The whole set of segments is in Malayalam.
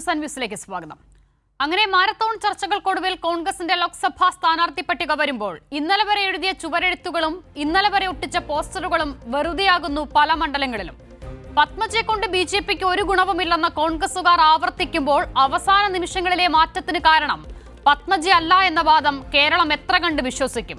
ന്യൂസ് ആൻഡ് വ്യൂസിലേക്ക് സ്വാഗതം. അങ്ങനെ മാരത്തോൺ ചർച്ചകൾക്കൊടുവിൽ കോൺഗ്രസിന്റെ ലോക്സഭാ സ്ഥാനാർത്ഥി പട്ടിക വരുമ്പോൾ ഇന്നലെ വരെ എഴുതിയ ചുവരെഴുത്തുകളും ഇന്നലെ വരെ ഒട്ടിച്ച പോസ്റ്ററുകളും വെറുതെയാകുന്നു പല മണ്ഡലങ്ങളിലും. പത്മജയെ കൊണ്ട് ബിജെപിക്ക് ഒരു ഗുണവുമില്ലെന്ന കോൺഗ്രസുകാർ ആവർത്തിക്കുമ്പോൾ അവസാന നിമിഷങ്ങളിലെ മാറ്റത്തിന് കാരണം പത്മജി അല്ല എന്ന വാദം കേരളം എത്ര കണ്ട് വിശ്വസിക്കും?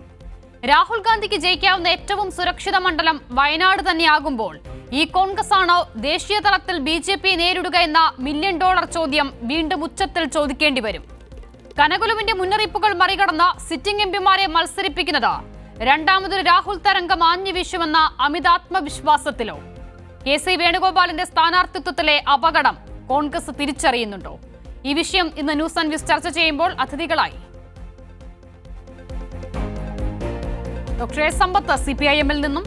രാഹുൽ ഗാന്ധിക്ക് ജയിക്കാവുന്ന ഏറ്റവും സുരക്ഷിത മണ്ഡലം വയനാട് തന്നെയാകുമ്പോൾ ഈ കോൺഗ്രസ് ആണോ ദേശീയ തലത്തിൽ ബിജെപിയെ നേരിടുക എന്ന $1 മില്യൺ ചോദ്യം വീണ്ടും ഉച്ചത്തിൽ ചോദിക്കേണ്ടി വരും. കനകുലുവിന്റെ മുന്നറിയിപ്പുകൾ മറികടന്ന സിറ്റിംഗ് എംപിമാരെ മത്സരിപ്പിക്കുന്നത് രണ്ടാമതൊരു രാഹുൽ തരംഗം ആഞ്ഞു വീശുമെന്ന അമിതാത്മവിശ്വാസത്തിലോ? കെ.സി. വേണുഗോപാലിന്റെ സ്ഥാനാർത്ഥിത്വത്തിലെ അപകടം കോൺഗ്രസ് തിരിച്ചറിയുന്നുണ്ടോ? ഈ വിഷയം ഇന്ന് ന്യൂസ് ആൻഡ് വ്യൂസ് ചർച്ച ചെയ്യുമ്പോൾ അതിഥികളായി ഡോക്ടർ എ സമ്പത്ത് CPIM-ൽ നിന്നും,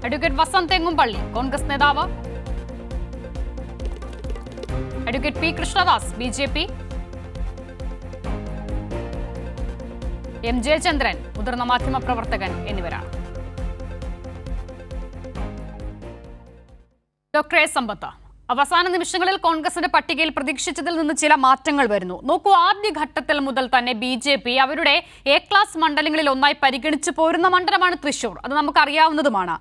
അഡ്വക്കേറ്റ് വസന്ത് തെങ്ങുംപള്ളി കോൺഗ്രസ് നേതാവ്, advocate P Krishnadas BJP, M Jayachandran മുതിർന്ന മാധ്യമപ്രവർത്തകൻ എന്നിവരാണ്. ഡോക്ടർ എ സമ്പത്ത്, അവസാന നിമിഷങ്ങളിൽ കോൺഗ്രസിന്റെ പട്ടികയിൽ പ്രതീക്ഷിച്ചതിൽ നിന്ന് ചില മാറ്റങ്ങൾ വരുന്നു. നോക്കൂ, ആദ്യഘട്ടത്തിൽ മുതൽ തന്നെ BJP അവരുടെ A ക്ലാസ് മണ്ഡലങ്ങളിൽ ഒന്നായി പരിഗണിച്ചു പോരുന്ന മണ്ഡലമാണ് തൃശൂർ. അത് നമുക്കറിയാവുന്നതുമാണ്.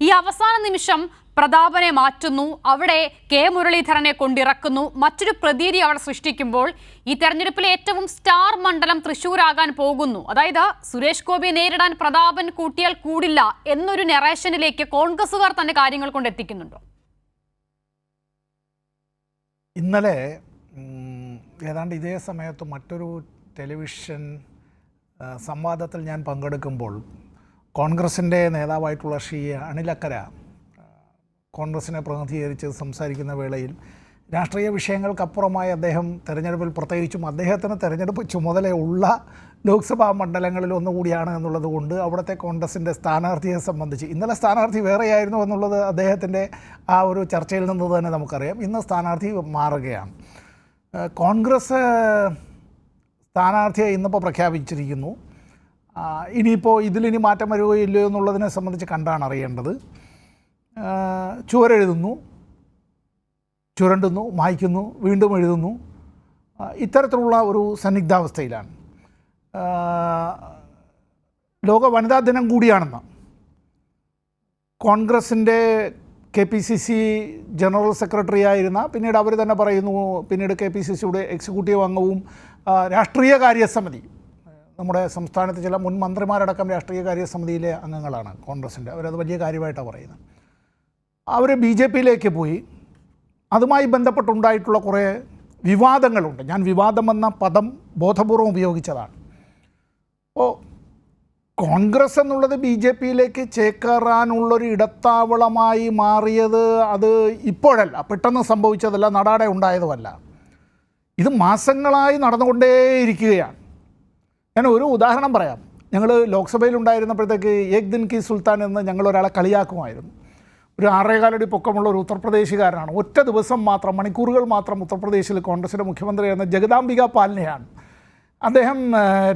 ഈ അവസാന നിമിഷം പ്രതാപനെ മാറ്റുന്നു, അവിടെ K മുരളീധരനെ കൊണ്ടിറക്കുന്നു, മറ്റൊരു പ്രതീതി അവിടെ സൃഷ്ടിക്കുമ്പോൾ ഈ തെരഞ്ഞെടുപ്പിലെ ഏറ്റവും സ്റ്റാർ മണ്ഡലം തൃശൂരാകാൻ പോകുന്നു. അതായത് സുരേഷ് ഗോപിയെ നേരിടാൻ പ്രതാപൻ കൂട്ടിയാൽ കൂടില്ല എന്നൊരു നെറേഷനിലേക്ക് കോൺഗ്രസുകാർ തന്നെ കാര്യങ്ങൾ കൊണ്ട് എത്തിക്കുന്നുണ്ടോ? ഇന്നലെ ഏതാണ്ട് ഇതേ സമയത്ത് മറ്റൊരു ടെലിവിഷൻ സംവാദത്തിൽ ഞാൻ പങ്കെടുക്കുമ്പോൾ കോൺഗ്രസിൻ്റെ നേതാവായിട്ടുള്ള ശ്രീ അനിലക്കര കോൺഗ്രസിനെ പ്രതിനിധീകരിച്ച് സംസാരിക്കുന്ന വേളയിൽ രാഷ്ട്രീയ വിഷയങ്ങൾക്കപ്പുറമായി അദ്ദേഹം തെരഞ്ഞെടുപ്പിൽ, പ്രത്യേകിച്ചും അദ്ദേഹത്തിന് തെരഞ്ഞെടുപ്പ് ചുമതലയുള്ള ലോക്സഭാ മണ്ഡലങ്ങളിൽ ഒന്നുകൂടിയാണ് എന്നുള്ളത് കൊണ്ട് അവിടുത്തെ കോൺഗ്രസിൻ്റെ സ്ഥാനാർത്ഥിയെ സംബന്ധിച്ച്, ഇന്നലെ സ്ഥാനാർത്ഥി വേറെയായിരുന്നു എന്നുള്ളത് അദ്ദേഹത്തിൻ്റെ ആ ഒരു ചർച്ചയിൽ നിന്ന് തന്നെ നമുക്കറിയാം. ഇന്ന് സ്ഥാനാർത്ഥി മാറുകയാണ്. കോൺഗ്രസ് സ്ഥാനാർത്ഥിയെ ഇന്നിപ്പോൾ പ്രഖ്യാപിച്ചിരിക്കുന്നു. ഇനിയിപ്പോൾ ഇതിലിനി മാറ്റം വരുകയോ ഇല്ലയോ എന്നുള്ളതിനെ സംബന്ധിച്ച് കണ്ടാണ് അറിയേണ്ടത്. ചുവരെഴുതുന്നു, ചുരണ്ടുന്നു, മായ്ക്കുന്നു, വീണ്ടും എഴുതുന്നു, ഇത്തരത്തിലുള്ള ഒരു സന്നിഗ്ധാവസ്ഥയിലാണ്. ലോക വനിതാ ദിനം കൂടിയാണെന്ന് കോൺഗ്രസിൻ്റെ KPCC ജനറൽ സെക്രട്ടറി ആയിരുന്ന, പിന്നീട് അവർ തന്നെ പറയുന്നു, പിന്നീട് KPCCയുടെ എക്സിക്യൂട്ടീവ് അംഗവും രാഷ്ട്രീയ കാര്യസമിതി, നമ്മുടെ സംസ്ഥാനത്ത് ചില മുൻ മന്ത്രിമാരടക്കം രാഷ്ട്രീയ കാര്യസമിതിയിലെ അംഗങ്ങളാണ് കോൺഗ്രസിൻ്റെ. അവരത് വലിയ കാര്യമായിട്ടാണ് പറയുന്നത്. അവർ BJPയിലേക്ക് പോയി. അതുമായി ബന്ധപ്പെട്ടുണ്ടായിട്ടുള്ള കുറേ വിവാദങ്ങളുണ്ട്. ഞാൻ വിവാദം എന്ന പദം ബോധപൂർവം ഉപയോഗിച്ചതാണ്. അപ്പോൾ കോൺഗ്രസ് എന്നുള്ളത് BJPയിലേക്ക് ചേക്കേറാനുള്ളൊരു ഇടത്താവളമായി മാറിയത് അത് ഇപ്പോഴല്ല, പെട്ടെന്ന് സംഭവിച്ചതല്ല, നടാടെ ഉണ്ടായതുമല്ല. ഇത് മാസങ്ങളായി നടന്നുകൊണ്ടേയിരിക്കുകയാണ്. ഞാൻ ഒരു ഉദാഹരണം പറയാം. ഞങ്ങൾ ലോക്സഭയിൽ ഉണ്ടായിരുന്നപ്പോഴത്തേക്ക് ഏക് ദിൻ കി സുൽത്താൻ എന്ന് ഞങ്ങളൊരാളെ കളിയാക്കുമായിരുന്നു. ഒരു 6.25 അടി പൊക്കമുള്ള ഒരു ഉത്തർപ്രദേശുകാരനാണ്. ഒറ്റ ദിവസം മാത്രം, മണിക്കൂറുകൾ മാത്രം ഉത്തർപ്രദേശിൽ കോൺഗ്രസിൻ്റെ മുഖ്യമന്ത്രിയായിരുന്ന ജഗദാംബിക പാലിനെയാണ്. അദ്ദേഹം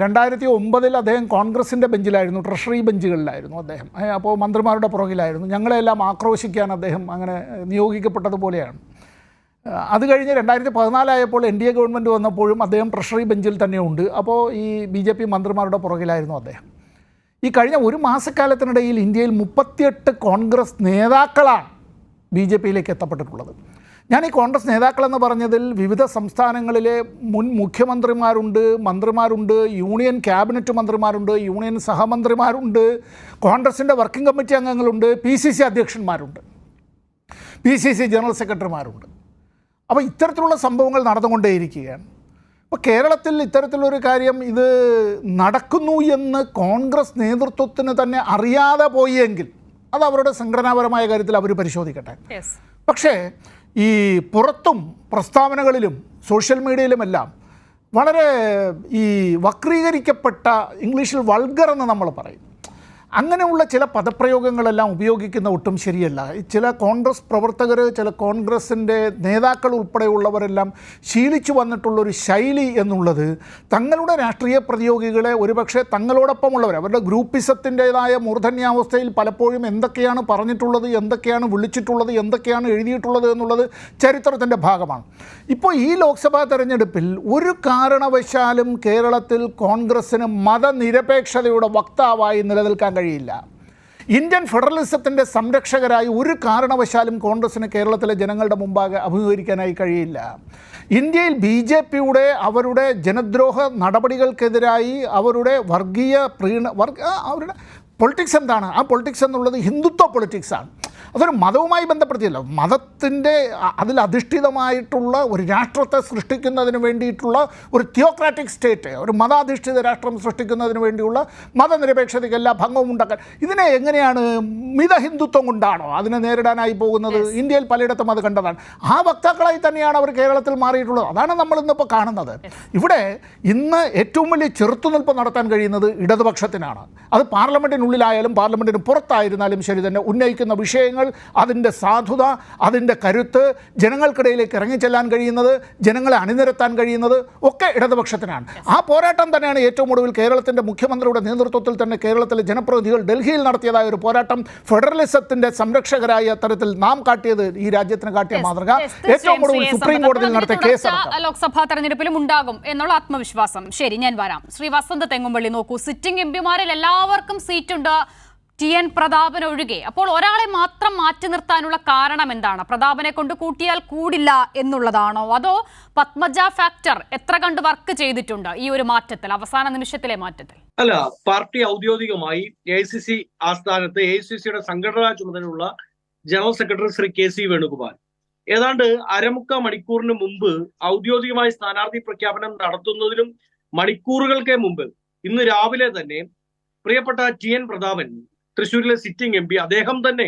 2009 അദ്ദേഹം കോൺഗ്രസിൻ്റെ ബെഞ്ചിലായിരുന്നു, ട്രഷറി ബെഞ്ചുകളിലായിരുന്നു അദ്ദേഹം. അപ്പോൾ മന്ത്രിമാരുടെ പുറകിലായിരുന്നു. ഞങ്ങളെല്ലാം ആക്രോശിക്കാൻ അദ്ദേഹം അങ്ങനെ നിയോഗിക്കപ്പെട്ടതുപോലെയാണ്. അത് കഴിഞ്ഞ് 2014 ആയപ്പോൾ NDA ഗവൺമെൻറ് വന്നപ്പോഴും അദ്ദേഹം ട്രഷറി ബെഞ്ചിൽ തന്നെയുണ്ട്. അപ്പോൾ ഈ BJP മന്ത്രിമാരുടെ പുറകിലായിരുന്നു അദ്ദേഹം. ഈ കഴിഞ്ഞ ഒരു മാസക്കാലത്തിനിടയിൽ ഇന്ത്യയിൽ 38 കോൺഗ്രസ് നേതാക്കളാണ് BJPയിലേക്ക് എത്തപ്പെട്ടിട്ടുള്ളത്. ഞാൻ ഈ കോൺഗ്രസ് നേതാക്കളെന്ന് പറഞ്ഞതിൽ വിവിധ സംസ്ഥാനങ്ങളിലെ മുൻ മുഖ്യമന്ത്രിമാരുണ്ട്, മന്ത്രിമാരുണ്ട്, യൂണിയൻ ക്യാബിനറ്റ് മന്ത്രിമാരുണ്ട്, യൂണിയൻ സഹമന്ത്രിമാരുണ്ട്, കോൺഗ്രസിൻ്റെ വർക്കിംഗ് കമ്മിറ്റി അംഗങ്ങളുണ്ട്, PCC അധ്യക്ഷന്മാരുണ്ട്, PCC ജനറൽ സെക്രട്ടറിമാരുണ്ട്. അപ്പോൾ ഇത്തരത്തിലുള്ള സംഭവങ്ങൾ നടന്നുകൊണ്ടേയിരിക്കുകയാണ്. അപ്പോൾ കേരളത്തിൽ ഇത്തരത്തിലൊരു കാര്യം ഇത് നടക്കുന്നു എന്ന് കോൺഗ്രസ് നേതൃത്വത്തിന് തന്നെ അറിയാതെ പോയെങ്കിൽ അത് അവരുടെ സംഘടനാപരമായ കാര്യത്തിൽ അവർ പരിശോധിക്കട്ടെ. പക്ഷേ ഈ പുറത്തും പ്രസ്താവനകളിലും സോഷ്യൽ മീഡിയയിലുമെല്ലാം വളരെ ഈ വക്രീകരിക്കപ്പെട്ട, ഇംഗ്ലീഷിൽ വൾഗർ എന്ന് നമ്മൾ പറയും, അങ്ങനെയുള്ള ചില പദപ്രയോഗങ്ങളെല്ലാം ഉപയോഗിക്കുന്ന ഒട്ടും ശരിയല്ല. ചില കോൺഗ്രസ് പ്രവർത്തകർ, ചില കോൺഗ്രസിൻ്റെ നേതാക്കൾ ഉൾപ്പെടെയുള്ളവരെല്ലാം ശീലിച്ചു വന്നിട്ടുള്ളൊരു ശൈലി എന്നുള്ളത് തങ്ങളുടെ രാഷ്ട്രീയ പ്രതിയോഗികളെ ഒരുപക്ഷെ തങ്ങളോടൊപ്പമുള്ളവർ അവരുടെ ഗ്രൂപ്പിസത്തിൻ്റേതായ മൂർധന്യാവസ്ഥയിൽ പലപ്പോഴും എന്തൊക്കെയാണ് പറഞ്ഞിട്ടുള്ളത്, എന്തൊക്കെയാണ് വിളിച്ചിട്ടുള്ളത്, എന്തൊക്കെയാണ് എഴുതിയിട്ടുള്ളത് എന്നുള്ളത് ചരിത്രത്തിൻ്റെ ഭാഗമാണ്. ഇപ്പോൾ ഈ ലോക്സഭാ തെരഞ്ഞെടുപ്പിൽ ഒരു കാരണവശാലും കേരളത്തിൽ കോൺഗ്രസ്സിന് മതനിരപേക്ഷതയുടെ വക്താവായി നിലനിൽക്കാൻ കഴിയില്ല. ഇന്ത്യൻ ഫെഡറലിസത്തിൻ്റെ സംരക്ഷകരായി ഒരു കാരണവശാലും കോൺഗ്രസ്സിന് കേരളത്തിലെ ജനങ്ങളുടെ മുമ്പാകെ അഭിമുഖീകരിക്കാനായി കഴിയില്ല. ഇന്ത്യയിൽ BJPയുടെ അവരുടെ ജനദ്രോഹ നടപടികൾക്കെതിരായി അവരുടെ അവരുടെ പൊളിറ്റിക്സ് എന്താണ്? ആ പൊളിറ്റിക്സ് എന്നുള്ളത് ഹിന്ദുത്വ പൊളിറ്റിക്സാണ്. അതൊരു മതവുമായി ബന്ധപ്പെടുത്തിയല്ല, മതത്തിൻ്റെ അതിലധിഷ്ഠിതമായിട്ടുള്ള ഒരു രാഷ്ട്രത്തെ സൃഷ്ടിക്കുന്നതിന് വേണ്ടിയിട്ടുള്ള ഒരു തിയോക്രാറ്റിക് സ്റ്റേറ്റ്, ഒരു മതാധിഷ്ഠിത രാഷ്ട്രം സൃഷ്ടിക്കുന്നതിന് വേണ്ടിയുള്ള മതനിരപേക്ഷതയ്ക്ക് എല്ലാ ഭംഗവും ഉണ്ടാക്കാൻ ഇതിനെ എങ്ങനെയാണ് മിതഹിന്ദുത്വം കൊണ്ടാണോ അതിനെ നേരിടാനായി പോകുന്നത്? ഇന്ത്യയിൽ പലയിടത്തും അത് കണ്ടതാണ്. ആ വക്താക്കളായി തന്നെയാണ് അവർ കേരളത്തിൽ മാറിയിട്ടുള്ളത്. അതാണ് നമ്മൾ ഇന്നിപ്പോൾ കാണുന്നത്. ഇവിടെ ഇന്ന് ഏറ്റവും വലിയ ചെറുത്തുനിൽപ്പ് നടത്താൻ കഴിയുന്നത് ഇടതുപക്ഷത്തിനാണ്. അത് പാർലമെൻറ്റിനുള്ളിലായാലും പാർലമെൻറ്റിന് പുറത്തായിരുന്നാലും ശരി തന്നെ ഉന്നയിക്കുന്ന വിഷയങ്ങൾ, അതിൻ്റെ സാധുത, അതിൻ്റെ കരുത്ത്, ജനങ്ങൾക്കിടയിലേക്ക് ഇറങ്ങിച്ചെല്ലാൻ കഴിയുന്നത്, ജനങ്ങളെ അണിനിരത്താൻ കഴിയുന്നത് ഒക്കെ ഇടതുപക്ഷത്തിനാണ്. ആ പോരാട്ടം തന്നെയാണ് ഏറ്റവും ഒടുവിൽ കേരളത്തിൻ്റെ മുഖ്യമന്ത്രിയുടെ നേതൃത്വത്തിൽ തന്നെ കേരളത്തിലെ ജനപ്രതിനിധികൾ ഡൽഹിയിൽ നടത്തിയതായ ഒരു പോരാട്ടം. ഫെഡറലിസത്തിൻ്റെ സംരക്ഷകരായ തരത്തിൽ നാം കാട്ടിയത്, ഈ രാജ്യത്തിന് കാട്ടിയ മാതൃക ഏറ്റവും ഒടുവിൽ സുപ്രീം കോടതിയിൽ നടത്തിയ കേസ് ലോക്സഭാ തെരഞ്ഞെടുപ്പിലും ഉണ്ടാകും എന്നുള്ള ആത്മവിശ്വാസം. ശരി, ഞാൻ വരാം. ശ്രീ വസന്ത് തെങ്ങുംപള്ളി, നോക്കൂ, സിറ്റിംഗ് എംപിമാരിൽ എല്ലാവർക്കും സീറ്റുണ്ട്, TN പ്രതാപൻ ഒഴികെ. അപ്പോൾ ഒരാളെ മാത്രം മാറ്റി നിർത്താനുള്ള കാരണം എന്താണ്? പ്രതാപനെ കൊണ്ട് കൂട്ടിയാൽ കൂടില്ല എന്നുള്ളതാണോ, അതോ പത്മജ ഫാക്ടർ എത്ര കണ്ട് വർക്ക് ചെയ്തിട്ടുണ്ട് ഈ ഒരു മാറ്റത്തിൽ, അവസാന നിമിഷത്തിലെ മാറ്റത്തിൽ? അല്ല, പാർട്ടി ഔദ്യോഗികമായി AICC ആസ്ഥാനത്ത് AICCയുടെ സംഘടനാ ചുമതലയുള്ള general secretary Shri KC Venugopal ഏതാണ്ട് അരമുക്കാൽ മണിക്കൂറിന് മുമ്പ് ഔദ്യോഗികമായി സ്ഥാനാർത്ഥി പ്രഖ്യാപനം നടത്തുന്നതിനും മണിക്കൂറുകൾക്ക് മുമ്പ് ഇന്ന് രാവിലെ തന്നെ പ്രിയപ്പെട്ട TN പ്രതാപൻ, തൃശ്ശൂരിലെ സിറ്റിംഗ് MP, അദ്ദേഹം തന്നെ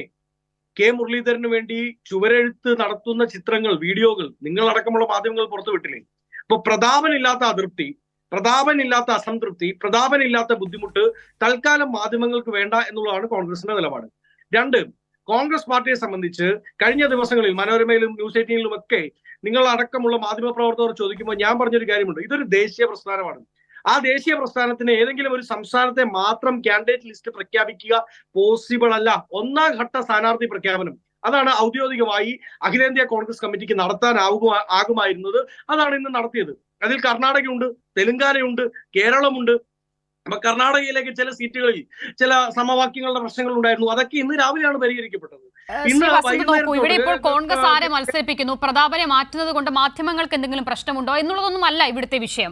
K മുരളീധരന് വേണ്ടി ചുവരെഴുത്ത് നടത്തുന്ന ചിത്രങ്ങൾ, വീഡിയോകൾ നിങ്ങളടക്കമുള്ള മാധ്യമങ്ങൾ പുറത്തുവിട്ടില്ലേ? അപ്പൊ പ്രതാപനില്ലാത്ത അതൃപ്തി, പ്രതാപനില്ലാത്ത അസംതൃപ്തി, പ്രതാപനില്ലാത്ത ബുദ്ധിമുട്ട് തൽക്കാലം മാധ്യമങ്ങൾക്ക് വേണ്ട എന്നുള്ളതാണ് കോൺഗ്രസിന്റെ നിലപാട്. രണ്ട്, കോൺഗ്രസ് പാർട്ടിയെ സംബന്ധിച്ച് കഴിഞ്ഞ ദിവസങ്ങളിൽ മനോരമയിലും ന്യൂസ് 18ലും ഒക്കെ നിങ്ങൾ അടക്കമുള്ള മാധ്യമപ്രവർത്തകർ ചോദിക്കുമ്പോൾ ഞാൻ പറഞ്ഞൊരു കാര്യമുണ്ട്. ഇതൊരു ദേശീയ പ്രസ്ഥാനമാണ്. ആ ദേശീയ പ്രസ്ഥാനത്തിന് ഏതെങ്കിലും ഒരു സംസ്ഥാനത്തെ മാത്രം കാൻഡിഡേറ്റ് ലിസ്റ്റ് പ്രഖ്യാപിക്കുക പോസിബിൾ അല്ല. ഒന്നാം ഘട്ട സ്ഥാനാർത്ഥി പ്രഖ്യാപനം അതാണ് ഔദ്യോഗികമായി അഖിലേന്ത്യാ കോൺഗ്രസ് കമ്മിറ്റിക്ക് നടത്താൻ ആകുമായിരുന്നത്. അതാണ് ഇന്ന് നടത്തിയത്. അതിൽ കർണാടകയുണ്ട്, തെലങ്കാനയുണ്ട്, കേരളമുണ്ട്. അപ്പൊ കർണാടകയിലേക്ക് ചില സീറ്റുകളിൽ ചില സമവാക്യങ്ങളുടെ പ്രശ്നങ്ങൾ ഉണ്ടായിരുന്നു. അതൊക്കെ ഇന്ന് രാവിലെയാണ് പരിഹരിക്കപ്പെട്ടത്. ഇവിടെ ഇപ്പോൾ കോൺഗ്രസ് ആരെ മത്സരിപ്പിക്കുന്നു, പ്രതാപനെ മാറ്റുന്നത് കൊണ്ട് മാധ്യമങ്ങൾക്ക് എന്തെങ്കിലും പ്രശ്നമുണ്ടോ എന്നുള്ളതൊന്നും അല്ല ഇവിടുത്തെ വിഷയം.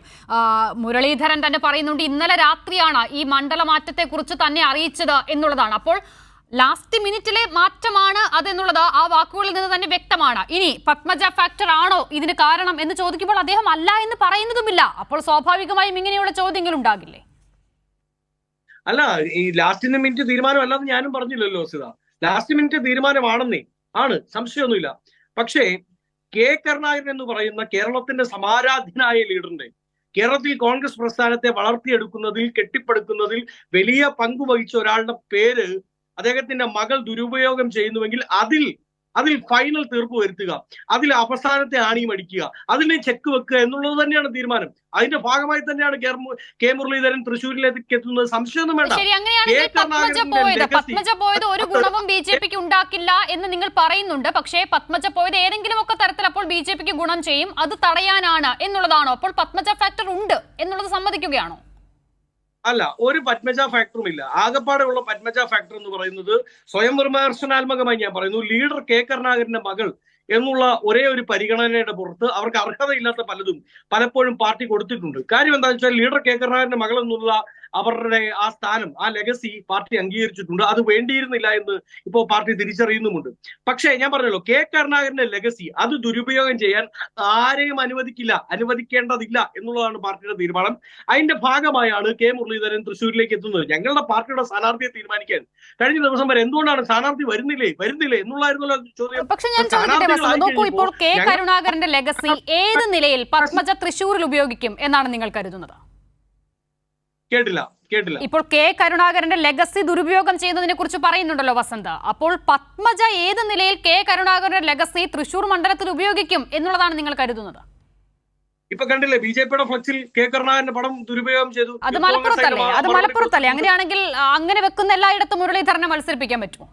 മുരളീധരൻ തന്നെ പറയുന്നുണ്ട് ഇന്നലെ രാത്രിയാണ് ഈ മണ്ഡല മാറ്റത്തെ കുറിച്ച് തന്നെ അറിയിച്ചത് എന്നുള്ളതാണ്. അപ്പോൾ ലാസ്റ്റ് മിനിറ്റിലെ മാറ്റമാണ് അതെന്നുള്ളത് ആ വാക്കുകളിൽ നിന്ന് തന്നെ വ്യക്തമാണ്. ഇനി പത്മജ ഫാക്ടർ ആണോ ഇതിന് കാരണം എന്ന് ചോദിക്കുമ്പോൾ അദ്ദേഹം അല്ല എന്ന് പറയുന്നതുമില്ല. അപ്പോൾ സ്വാഭാവികമായും ഇങ്ങനെയുള്ള ചോദ്യങ്ങൾ ഉണ്ടാകില്ലേ? അല്ല, ഈ ലാസ്റ്റ് മിനിറ്റ് തീരുമാനം അല്ലാതെ ഞാനും പറഞ്ഞില്ലല്ലോ സിത. ലാസ്റ്റ് മിനിറ്റ് തീരുമാനമാണെന്നേ ആണ്, സംശയമൊന്നുമില്ല. പക്ഷേ K കരുണാകരൻ എന്ന് പറയുന്ന കേരളത്തിന്റെ സമാരാധ്യനായ ലീഡറിന്റെ, കേരളത്തിൽ കോൺഗ്രസ് പ്രസ്ഥാനത്തെ വളർത്തിയെടുക്കുന്നതിൽ, കെട്ടിപ്പടുക്കുന്നതിൽ വലിയ പങ്ക് വഹിച്ച ഒരാളുടെ പേര് അദ്ദേഹത്തിന്റെ മകൾ ദുരുപയോഗം ചെയ്യുന്നുവെങ്കിൽ അതിൽ ഫൈനൽ തീർപ്പ് വരുത്തുക, അതിൽ അവസാനത്തെ ആണിയും അടിക്കുക, അതിനെ ചെക്ക് വെക്കുക എന്നുള്ളത് തന്നെയാണ് തീരുമാനം. അതിന്റെ ഭാഗമായി തന്നെയാണ് K മുരളീധരൻ തൃശ്ശൂരിലേക്ക് എത്തുന്നത്. സംശയമൊന്നും വേണ്ട. പത്മജ പോയത് ഒരു ഗുണവും BJPക്ക് ഉണ്ടാക്കില്ല എന്ന് നിങ്ങൾ പറയുന്നുണ്ട്. പക്ഷേ പത്മജ പോയത് ഏതെങ്കിലും ഒക്കെ തരത്തിൽ അപ്പോൾ BJPക്ക് ഗുണം ചെയ്യും, അത് തടയാനാണ് എന്നുള്ളതാണോ? അപ്പോൾ പത്മജ ഫാക്ടർ ഉണ്ട് എന്നുള്ളത് സമ്മതിക്കുകയാണോ? അല്ല, ഒരു പത്മജ ഫാക്ടറും ഇല്ല. ആകപ്പാടെ ഉള്ള പത്മജ ഫാക്ടർ എന്ന് പറയുന്നത് സ്വയം വിമർശനാത്മകമായി ഞാൻ പറയുന്നു, ലീഡർ K കരുണാകരന്റെ മകൾ എന്നുള്ള ഒരേ ഒരു പരിഗണനയുടെ പുറത്ത് അവർക്ക് അർഹതയില്ലാത്ത പലതും പലപ്പോഴും പാർട്ടി കൊടുത്തിട്ടുണ്ട്. കാര്യം എന്താണെന്ന് വെച്ചാൽ ലീഡർ K കരുണാകരന്റെ മകൾ എന്നുള്ള അവരുടെ ആ സ്ഥാനം, ആ ലെഗസി പാർട്ടി അംഗീകരിച്ചിട്ടുണ്ട്. അത് വേണ്ടിയിരുന്നില്ല എന്ന് ഇപ്പോൾ പാർട്ടി തിരിച്ചറിയുന്നുമുണ്ട്. പക്ഷേ ഞാൻ പറഞ്ഞല്ലോ, K കരുണാകരന്റെ ലെഗസി അത് ദുരുപയോഗം ചെയ്യാൻ ആരെയും അനുവദിക്കേണ്ടതില്ല എന്നുള്ളതാണ് പാർട്ടിയുടെ തീരുമാനം. അതിന്റെ ഭാഗമായാണ് K മുരളീധരൻ തൃശ്ശൂരിലേക്ക് എത്തുന്നത്. ഞങ്ങളുടെ പാർട്ടിയുടെ സ്ഥാനാർത്ഥിയെ തീരുമാനിക്കാൻ കഴിഞ്ഞ ദിവസം വരെ എന്തുകൊണ്ടാണ് സ്ഥാനാർത്ഥി വരുന്നില്ലേ എന്നുള്ളായിരുന്നല്ലോ ചോദ്യം. പക്ഷെ ഞാൻ ചോദിക്കട്ടെ, നോക്കൂ, ഇപ്പോൾ K കരുണാകരന്റെ ലെഗസി ഏത് നിലയിൽ പത്മജ തൃശ്ശൂരിൽ ഉപയോഗിക്കും എന്നാണ് നിങ്ങൾ കരുതുന്നത്? കേട്ടില്ല. കേട്ടില്ല. ഇപ്പോൾ കെ കരുണാകരന്റെ ലെഗസി ദുരുപയോഗം ചെയ്യുന്നതിനെ കുറിച്ച് പറയുന്നുണ്ടല്ലോ വസന്ത്. അപ്പോൾ പത്മജ ഏത് നിലയിൽ കെ കരുണാകരന്റെ ലെഗസി തൃശൂർ മണ്ഡലത്തിൽ ഉപയോഗിക്കും എന്നുള്ളതാണ് നിങ്ങൾ കരുതുന്നത്? ഇപ്പൊ കണ്ടില്ലേ, ബി.ജെ.പിയുടെ ഫ്ലക്സിൽ കെ കരുണാകരന്റെ പടം ദുരുപയോഗം ചെയ്തു. അത് മലപ്പുറത്തല്ലേ? അങ്ങനെയാണെങ്കിൽ അങ്ങനെ വെക്കുന്ന എല്ലായിടത്തും മുരളീധരനെ മത്സരിപ്പിക്കാൻ പറ്റുമോ?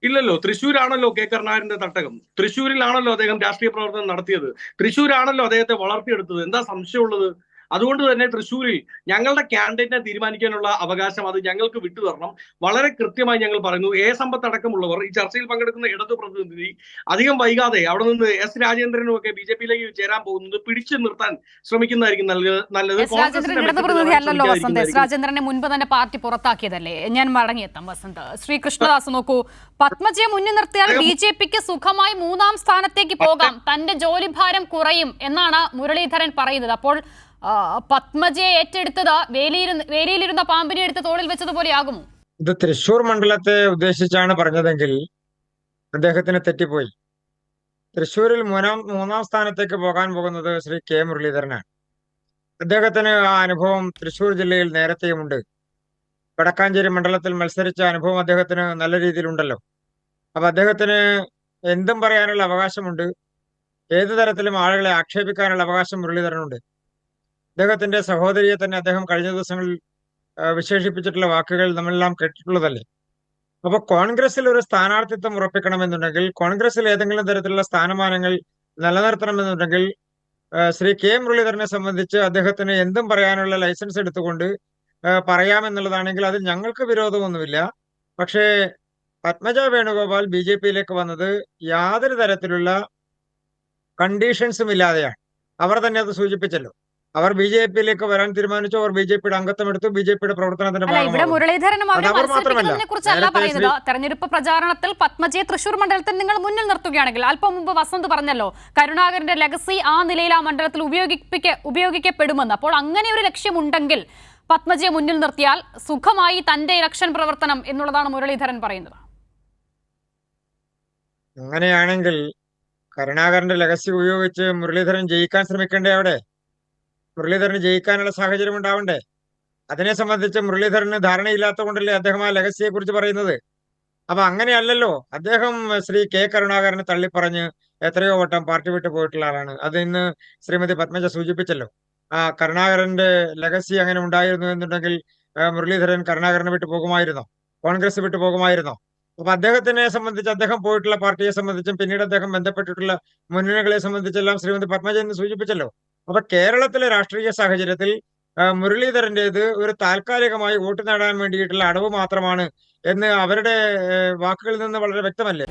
ഇല്ലല്ലോ. തൃശ്ശൂരാണല്ലോ കെ കരുണാകരന്റെ തട്ടകം. തൃശ്ശൂരിലാണല്ലോ അദ്ദേഹം രാഷ്ട്രീയ പ്രവർത്തനം നടത്തിയത്. തൃശ്ശൂരാണല്ലോ അദ്ദേഹത്തെ വളർത്തിയെടുത്തത്. എന്താ സംശയമുള്ളത്? അതുകൊണ്ട് തന്നെ തൃശ്ശൂരിൽ ഞങ്ങളുടെ കാൻഡിഡേറ്റിനെ തീരുമാനിക്കാനുള്ള അവകാശം അത് ഞങ്ങൾക്ക് വിട്ടുതരണം. വളരെ കൃത്യമായി ഞങ്ങൾ പറയുന്നു. സമ്പത്ത് അടക്കമുള്ളവർ ഈ ചർച്ചയിൽ പങ്കെടുക്കുന്ന ഇടതു പ്രതിനിധി അധികം വൈകാതെ അവിടെ നിന്ന് എസ് രാജേന്ദ്രനും ഒക്കെ ബി.ജെ.പിയിലേക്ക് ചേരാൻ പോകുന്നത് പിടിച്ചു നിർത്താൻ ശ്രമിക്കുന്നതായിരിക്കും നല്ലത്. രാജേന്ദ്രനെ മുൻപ് തന്നെ പാർട്ടി പുറത്താക്കിയതല്ലേ? ഞാൻ മടങ്ങിയെത്താം വസന്ത്. ശ്രീ കൃഷ്ണദാസ് നോക്കൂ, പത്മജയെ മുന്നിൽ നിർത്തിയാൽ ബി.ജെ.പിക്ക് സുഖമായി 3ാം സ്ഥാനത്തേക്ക് പോകാം, തന്റെ ജോലിഭാരം കുറയും എന്നാണ് മുരളീധരൻ പറയുന്നത്. അപ്പോൾ പത്മജയെ ഏറ്റെടുത്തത് വേലിയിലിരുന്ന പാമ്പിനെ എടുത്ത് തോളിൽ വെച്ചതുപോലെയാകുമോ? ഇത് തൃശൂർ മണ്ഡലത്തെ ഉദ്ദേശിച്ചാണ് പറഞ്ഞതെങ്കിൽ അദ്ദേഹത്തിന് തെറ്റിപ്പോയി. തൃശ്ശൂരിൽ 3ാം സ്ഥാനത്തേക്ക് പോകാൻ പോകുന്നത് ശ്രീ കെ മുരളീധരനാണ്. അദ്ദേഹത്തിന് ആ അനുഭവം തൃശ്ശൂർ ജില്ലയിൽ നേരത്തെയുമുണ്ട്. വടക്കാഞ്ചേരി മണ്ഡലത്തിൽ മത്സരിച്ച അനുഭവം അദ്ദേഹത്തിന് നല്ല രീതിയിലുണ്ടല്ലോ. അപ്പൊ അദ്ദേഹത്തിന് എന്തും പറയാനുള്ള അവകാശമുണ്ട്. ഏതു തരത്തിലും ആളുകളെ ആക്ഷേപിക്കാനുള്ള അവകാശം മുരളീധരനുണ്ട്. അദ്ദേഹത്തിന്റെ സഹോദരിയെ തന്നെ അദ്ദേഹം കഴിഞ്ഞ ദിവസങ്ങളിൽ വിശേഷിപ്പിച്ചിട്ടുള്ള വാക്കുകൾ നമ്മളെല്ലാം കേട്ടിട്ടുള്ളതല്ലേ. അപ്പൊ കോൺഗ്രസിൽ ഒരു സ്ഥാനാർത്ഥിത്വം ഉറപ്പിക്കണമെന്നുണ്ടെങ്കിൽ, കോൺഗ്രസിൽ ഏതെങ്കിലും തരത്തിലുള്ള സ്ഥാനമാനങ്ങൾ നിലനിർത്തണമെന്നുണ്ടെങ്കിൽ ശ്രീ കെ മുരളീധരനെ സംബന്ധിച്ച് അദ്ദേഹത്തിന് എന്തും പറയാനുള്ള ലൈസൻസ് എടുത്തുകൊണ്ട് പറയാമെന്നുള്ളതാണെങ്കിൽ അതിൽ ഞങ്ങൾക്ക് വിരോധമൊന്നുമില്ല. പക്ഷേ പത്മജ വേണുഗോപാൽ ബി.ജെ.പിയിലേക്ക് വന്നത് യാതൊരു തരത്തിലുള്ള കണ്ടീഷൻസും ഇല്ലാതെയാണ്. അവർ തന്നെ അത് സൂചിപ്പിച്ചല്ലോ. അവർ ബി.ജെ.പിയിലേക്ക് വരാൻ തീരുമാനിച്ചു. അവർ ബി.ജെ.പിയുടെ അംഗത്വം എടുത്തു. ബി.ജെ.പിയുടെ പ്രവർത്തനത്തിന്റെ കുറിച്ചല്ല പറയുന്നത്. തെരഞ്ഞെടുപ്പ് പ്രചാരണത്തിൽ പത്മജയെ തൃശൂർ മണ്ഡലത്തിൽ നിങ്ങൾ മുന്നിൽ നിർത്തുകയാണെങ്കിൽ, അല്പം മുമ്പ് വസന്ത് പറഞ്ഞല്ലോ കരുണാകരന്റെ ലെഗസി ആ നിലയിൽ ആ മണ്ഡലത്തിൽ ഉപയോഗിക്കപ്പെടുമെന്ന്. അപ്പോൾ അങ്ങനെ ഒരു ലക്ഷ്യമുണ്ടെങ്കിൽ പത്മജയെ മുന്നിൽ നിർത്തിയാൽ സുഖമായി തന്റെ ഇലക്ഷൻ പ്രവർത്തനം എന്നുള്ളതാണ് മുരളീധരൻ പറയുന്നത്. അങ്ങനെയാണെങ്കിൽ കരുണാകരന്റെ ലെഗസി ഉപയോഗിച്ച് മുരളീധരൻ ജയിക്കാൻ ശ്രമിക്കണ്ടേ? അവിടെ മുരളീധരന് ജയിക്കാനുള്ള സാഹചര്യം ഉണ്ടാവണ്ടേ? അതിനെ സംബന്ധിച്ച് മുരളീധരന് ധാരണയില്ലാത്ത കൊണ്ടല്ലേ അദ്ദേഹം ആ ലെഗസിയെ കുറിച്ച് പറയുന്നത്. അപ്പൊ അങ്ങനെയല്ലല്ലോ. അദ്ദേഹം ശ്രീ കെ കരുണാകരനെ തള്ളിപ്പറഞ്ഞ് എത്രയോ വട്ടം പാർട്ടി വിട്ടു പോയിട്ടുള്ള ആളാണ്. അത് ഇന്ന് ശ്രീമതി പത്മജ സൂചിപ്പിച്ചല്ലോ. ആ കരുണാകരന്റെ ലെഗസി അങ്ങനെ ഉണ്ടായിരുന്നു എന്നുണ്ടെങ്കിൽ മുരളീധരൻ കരുണാകരനെ വിട്ടു പോകുമായിരുന്നോ? കോൺഗ്രസ് വിട്ടു പോകുമായിരുന്നോ? അപ്പൊ അദ്ദേഹത്തിനെ സംബന്ധിച്ച്, അദ്ദേഹം പോയിട്ടുള്ള പാർട്ടിയെ സംബന്ധിച്ചും പിന്നീട് അദ്ദേഹം ബന്ധപ്പെട്ടിട്ടുള്ള മുന്നണികളെ സംബന്ധിച്ചെല്ലാം ശ്രീമതി പത്മജ എന്ന് സൂചിപ്പിച്ചല്ലോ. അപ്പൊ കേരളത്തിലെ രാഷ്ട്രീയ സാഹചര്യത്തിൽ മുരളീധരന്റേത് ഒരു താൽക്കാലികമായി വോട്ട് നേടാൻ വേണ്ടിയിട്ടുള്ള അടവ് മാത്രമാണ് എന്ന് അവരുടെ വാക്കുകളിൽ നിന്ന് വളരെ വ്യക്തമല്ലേ?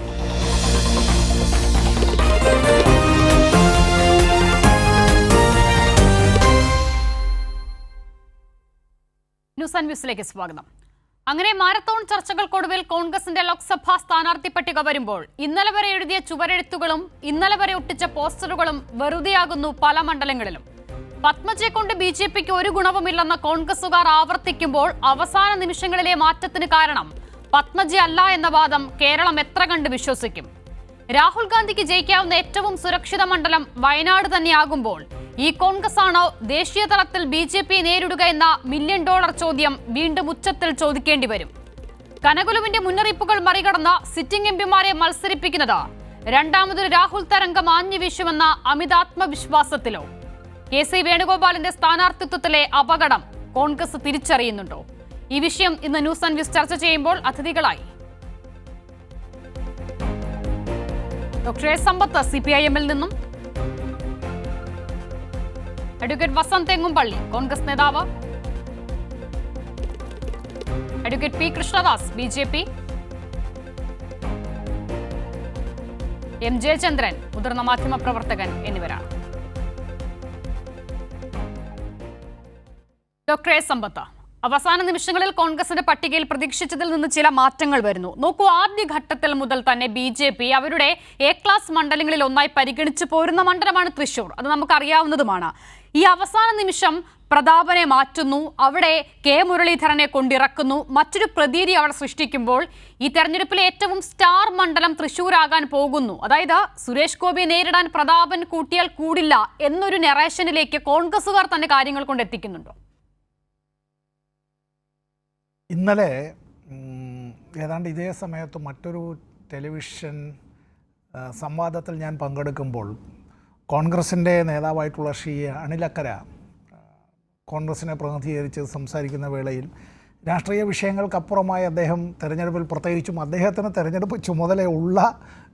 ന്യൂസ് ആൻഡ് വ്യൂസിലേക്ക് സ്വാഗതം. അങ്ങനെ മാരത്തോൺ ചർച്ചകൾക്കൊടുവിൽ കോൺഗ്രസിന്റെ ലോക്സഭാ സ്ഥാനാർത്ഥി പട്ടിക വരുമ്പോൾ ഇന്നലെ വരെ എഴുതിയ ചുവരെഴുത്തുകളും ഇന്നലെ വരെ ഒട്ടിച്ച പോസ്റ്ററുകളും വെറുതെയാകുന്നു പല മണ്ഡലങ്ങളിലും. പത്മജയെ കൊണ്ട് ബി.ജെ.പിക്ക് ഒരു ഗുണവുമില്ലെന്ന് കോൺഗ്രസുകാർ ആവർത്തിക്കുമ്പോൾ അവസാന നിമിഷങ്ങളിലെ മാറ്റത്തിന് കാരണം പത്മജ അല്ല എന്ന വാദം കേരളം എത്ര കണ്ട് വിശ്വസിക്കും? രാഹുൽ ഗാന്ധിക്ക് ജയിക്കാവുന്ന ഏറ്റവും സുരക്ഷിത മണ്ഡലം വയനാട് തന്നെയാകുമ്പോൾ ഈ കോൺഗ്രസ് ആണോ ദേശീയ തലത്തിൽ ബി.ജെ.പിയെ നേരിടുക എന്ന $1 മില്യൺ ചോദ്യം വീണ്ടും ഉച്ചത്തിൽ ചോദിക്കേണ്ടി വരും. കനകുലുവിന്റെ മുന്നറിയിപ്പുകൾ മറികടന്ന സിറ്റിംഗ് എംപിമാരെ മത്സരിപ്പിക്കുന്നത് രണ്ടാമതൊരു രാഹുൽ തരംഗം ആഞ്ഞു വീശുമെന്ന അമിതാത്മവിശ്വാസത്തിലോ? കെ.സി. വേണുഗോപാലിന്റെ സ്ഥാനാർത്ഥിത്വത്തിലെ അപകടം കോൺഗ്രസ് തിരിച്ചറിയുന്നുണ്ടോ? ഈ വിഷയം ഇന്ന് ന്യൂസ് ആൻഡ് വ്യൂസ് ചർച്ച ചെയ്യുമ്പോൾ അതിഥികളായി ഡോക്ടർ എ സമ്പത്ത് CPIM-ൽ നിന്നും, അഡ്വക്കേറ്റ് വസന്ത് തെങ്ങുംപള്ളി കോൺഗ്രസ് നേതാവ്, advocate P Krishnadas BJP, M.J. ചന്ദ്രൻ മുതിർന്ന മാധ്യമ പ്രവർത്തകൻ എന്നിവരാണ്. ഡോക്ടർ എ സമ്പത്ത്, അവസാന നിമിഷങ്ങളിൽ കോൺഗ്രസിന്റെ പട്ടികയിൽ പ്രതീക്ഷിച്ചതിൽ നിന്ന് ചില മാറ്റങ്ങൾ വരുന്നു. നോക്കൂ, ആദ്യഘട്ടത്തിൽ മുതൽ തന്നെ BJP അവരുടെ A ക്ലാസ് മണ്ഡലങ്ങളിൽ ഒന്നായി പരിഗണിച്ചു പോരുന്ന മണ്ഡലമാണ് തൃശൂർ. അത് നമുക്കറിയാവുന്നതുമാണ്. ഈ അവസാന നിമിഷം പ്രതാപനെ മാറ്റുന്നു, അവിടെ കെ മുരളീധരനെ കൊണ്ടിറക്കുന്നു, മറ്റൊരു പ്രതീതി അവിടെ സൃഷ്ടിക്കുമ്പോൾ ഈ തെരഞ്ഞെടുപ്പിലെ ഏറ്റവും സ്റ്റാർ മണ്ഡലം തൃശൂരാകാൻ പോകുന്നു. അതായത് സുരേഷ് ഗോപിയെ നേരിടാൻ പ്രതാപൻ കൂട്ടിയാൽ കൂടില്ല എന്നൊരു നെറേഷനിലേക്ക് കോൺഗ്രസുകാർ തന്നെ കാര്യങ്ങൾ കൊണ്ടെത്തിക്കുന്നുണ്ടോ? ഇന്നലെ ഏതാണ്ട് ഇതേ സമയത്ത് മറ്റൊരു ടെലിവിഷൻ സംവാദത്തിൽ ഞാൻ പങ്കെടുക്കുമ്പോൾ കോൺഗ്രസിൻ്റെ നേതാവായിട്ടുള്ള ശ്രീ അനിലക്കര കോൺഗ്രസിനെ പ്രതിനിധീകരിച്ച് സംസാരിക്കുന്ന വേളയിൽ രാഷ്ട്രീയ വിഷയങ്ങൾക്കപ്പുറമായി അദ്ദേഹം തെരഞ്ഞെടുപ്പിൽ, പ്രത്യേകിച്ചും അദ്ദേഹത്തിന് തെരഞ്ഞെടുപ്പ് ചുമതലയുള്ള